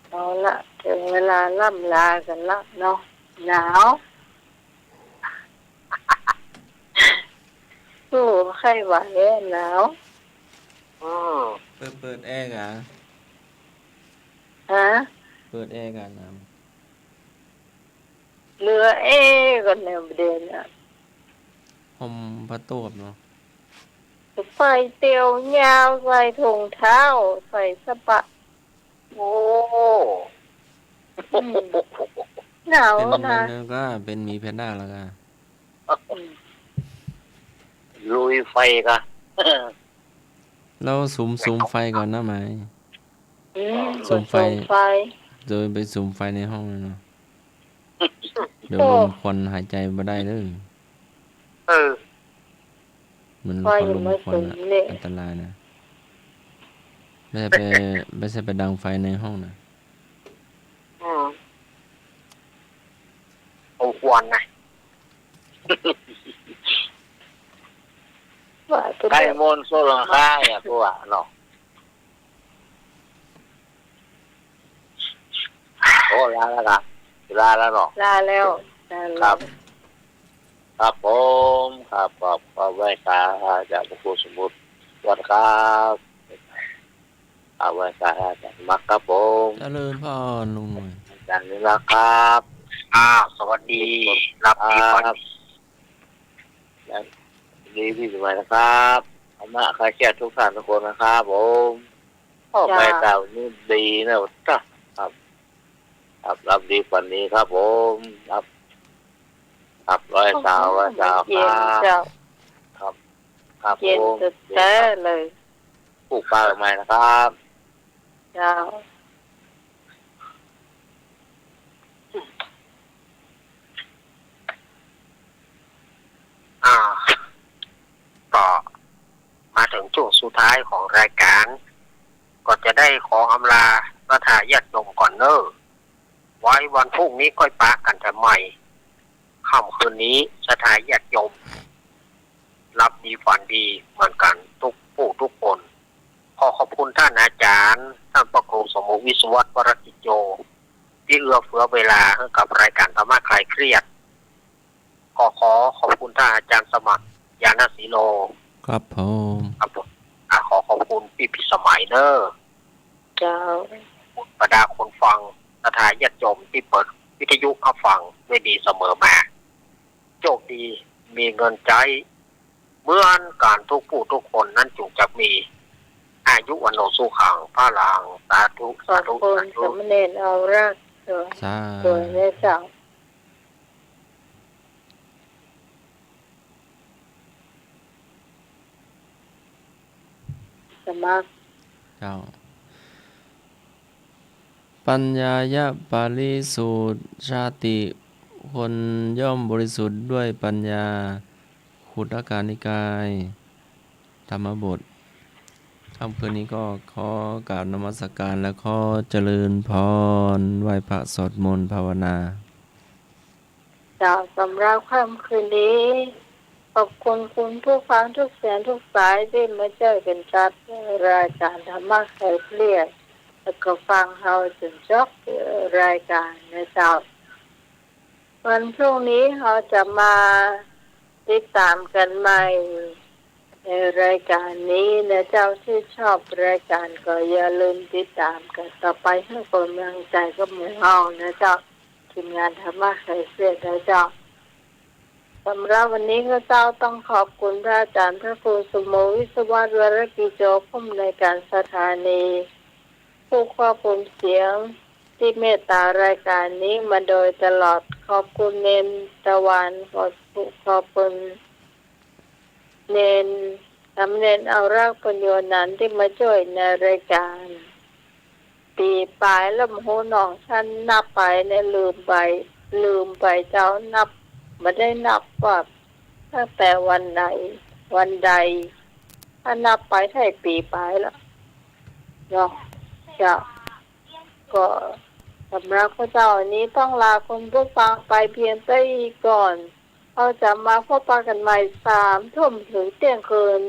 B: เอาละถึงเวลาล่ำลากันละเนาะหนาวสู้ใครไหวหนาว
E: เปิดแอร์กัน
B: ฮะ
E: เปิดแอร์กันนะ
B: เรือกันในประเด็นอ่ะ
E: ห่มผ้าตูบเนาะ
B: ใส่เตียวยาวใส่ถุงเท้าใส่สปะ
G: โอ้
B: หนาว
E: เป็น
B: นะ
E: นั่นก็เป็นหมีแพนด้าแล้วกัน
A: ลุยไฟกะ
E: แล้วสุมไฟก่อนนะไหม
B: ส่งไฟ
E: โดยไปสุมไฟในห้องเลยเนาะเดี๋ยวลมควันหายใจไม่ได้เลย เหมือน
B: ไฟ
E: ควัน
B: ยั
E: ล
B: ง
E: ม
B: ไม่
E: ควั
B: ถึ
E: น
B: ง
E: อะ
B: เลย
E: อันตรายนะไม่ใช่ไปดังไฟในห้องนะ
G: องควรนะ
B: ว่าจะ
A: ไก่
B: ได้
A: มนโซลังค่าอย่างพวกเนาะโอ้ลาแล้วครับลาแล้วเนาะ
B: ลาแล้ว
A: ครับ ครับผมครับขอบไว้ครับจากพระครูสมุทรวัดครับเอาไว้ครับจากมักครับผม
E: เจริญพรลุงหน่อย
A: อาจารย์นิรักษ์ครับ
G: สวัสดีรับดีก่อน
A: และดีพี่สมัยนะครับธรรมะใครเชื่อทุกท่านทุกคนนะครับผมพ่อไปเก่านี่ดีนะจ้ะครับครับรับดีกว่านี้ครับผมครับร้อยสาวค
B: เย็น
A: รับ
B: เจ้า
A: ครับ
B: เย็น
A: ผม
B: สุดแท้เลย
A: ปลูกป่าใหม่นะครับ
B: เจ้า
G: ก็มาถึงช่วงสุดท้ายของรายการ ก็จะได้ขออำลาพระทายาทยมก่อนเนอะไว้วันพรุ่งนี้ค่อยปะกันแต่ใหม่ค่ำคืนนี้สถายาทยม รับดีฝันดีเหมือนกันทุกผู้ทุกคน ขอขอบคุณท่านอาจารย์ท่านพระครูสมุวิศวัตวรกิจโย ที่เอื้อเฟื้อเวลาให้กับรายการธรรมะคลายเครียดก็ขอขอบคุณท่านอาจารย์สมัครยานศิโล
E: ครับผม
G: ครับผมขอขอบคุณพี่พิสมัยเนอร์
B: เจ้า
G: บรรดาคนฟังสถาญาติโยมที่เปิดวิทยุเข้าฟังด้วยดีเสมอมาโชคดีมีเงินใจเหมือนการทุกผู้ทุกคนนั้นจงจะมีอายุวันโนสุขังพระลางสาธุ
B: ขอบคุณสมเด็จเอารักตัว
E: สา
B: ตัวในเจ้าสมัคร
E: เจ้าปัญญายะปาริสุทธิชาติคนย่อมบริสุทธิ์ด้วยปัญญาขุตการนิกายธรรมบทค่ำคืนนี้ก็ขอกราบนมัสการและขอเจริญพรไหว้พระสวดมนต์ภาวนา
B: จากสำหรับค่ำคืนนี้ขอบคุณคุณผู้ฟังทุกเสียงทุกสายที่มาเจอกันจัดรายการธรรมะคลายเครียดแล้วก็ฟังเราจนจบรายการนะเจ้าวันพรุ่งนี้เราจะมาติดตามกันใหม่ในรายการนี้นะเจ้าที่ชอบรายการก็อย่าลืมติดตามกันต่อไปให้กำลังใจกับหมู่เฮานะเจ้าทีมงานธรรมะคลายเครียดนะเจ้าสำหรับวันนี้ก็เจ้าต้องขอบคุณพระอาจารย์พระครูสมโมวิศวะวรกิจโจผู้อำนวยการสถานีผู้ควบคุมเสียงที่เมตตารายการนี้มาโดยตลอดขอบคุณเนนตะวันขอบคุณเนนสำเนนเอารักปัญโยนันท์ที่มาช่วยในรายการปีปลายแล้วโหน้องฉันนับไปเนี่ยลืมไปเจ้านับไม่ได้นับว่าตั้งแต่วันใดถ้านับไปใช่ปีปลายแล้วเนาะจ้ะก็สำหรับพระเจ้าอันนี้ต้องลาคุณผู้ฟังไปเพียงเท่านี้ก่อนเราจะมาพบกันใหม่3 ทุ่มถึงเที่ยงคืน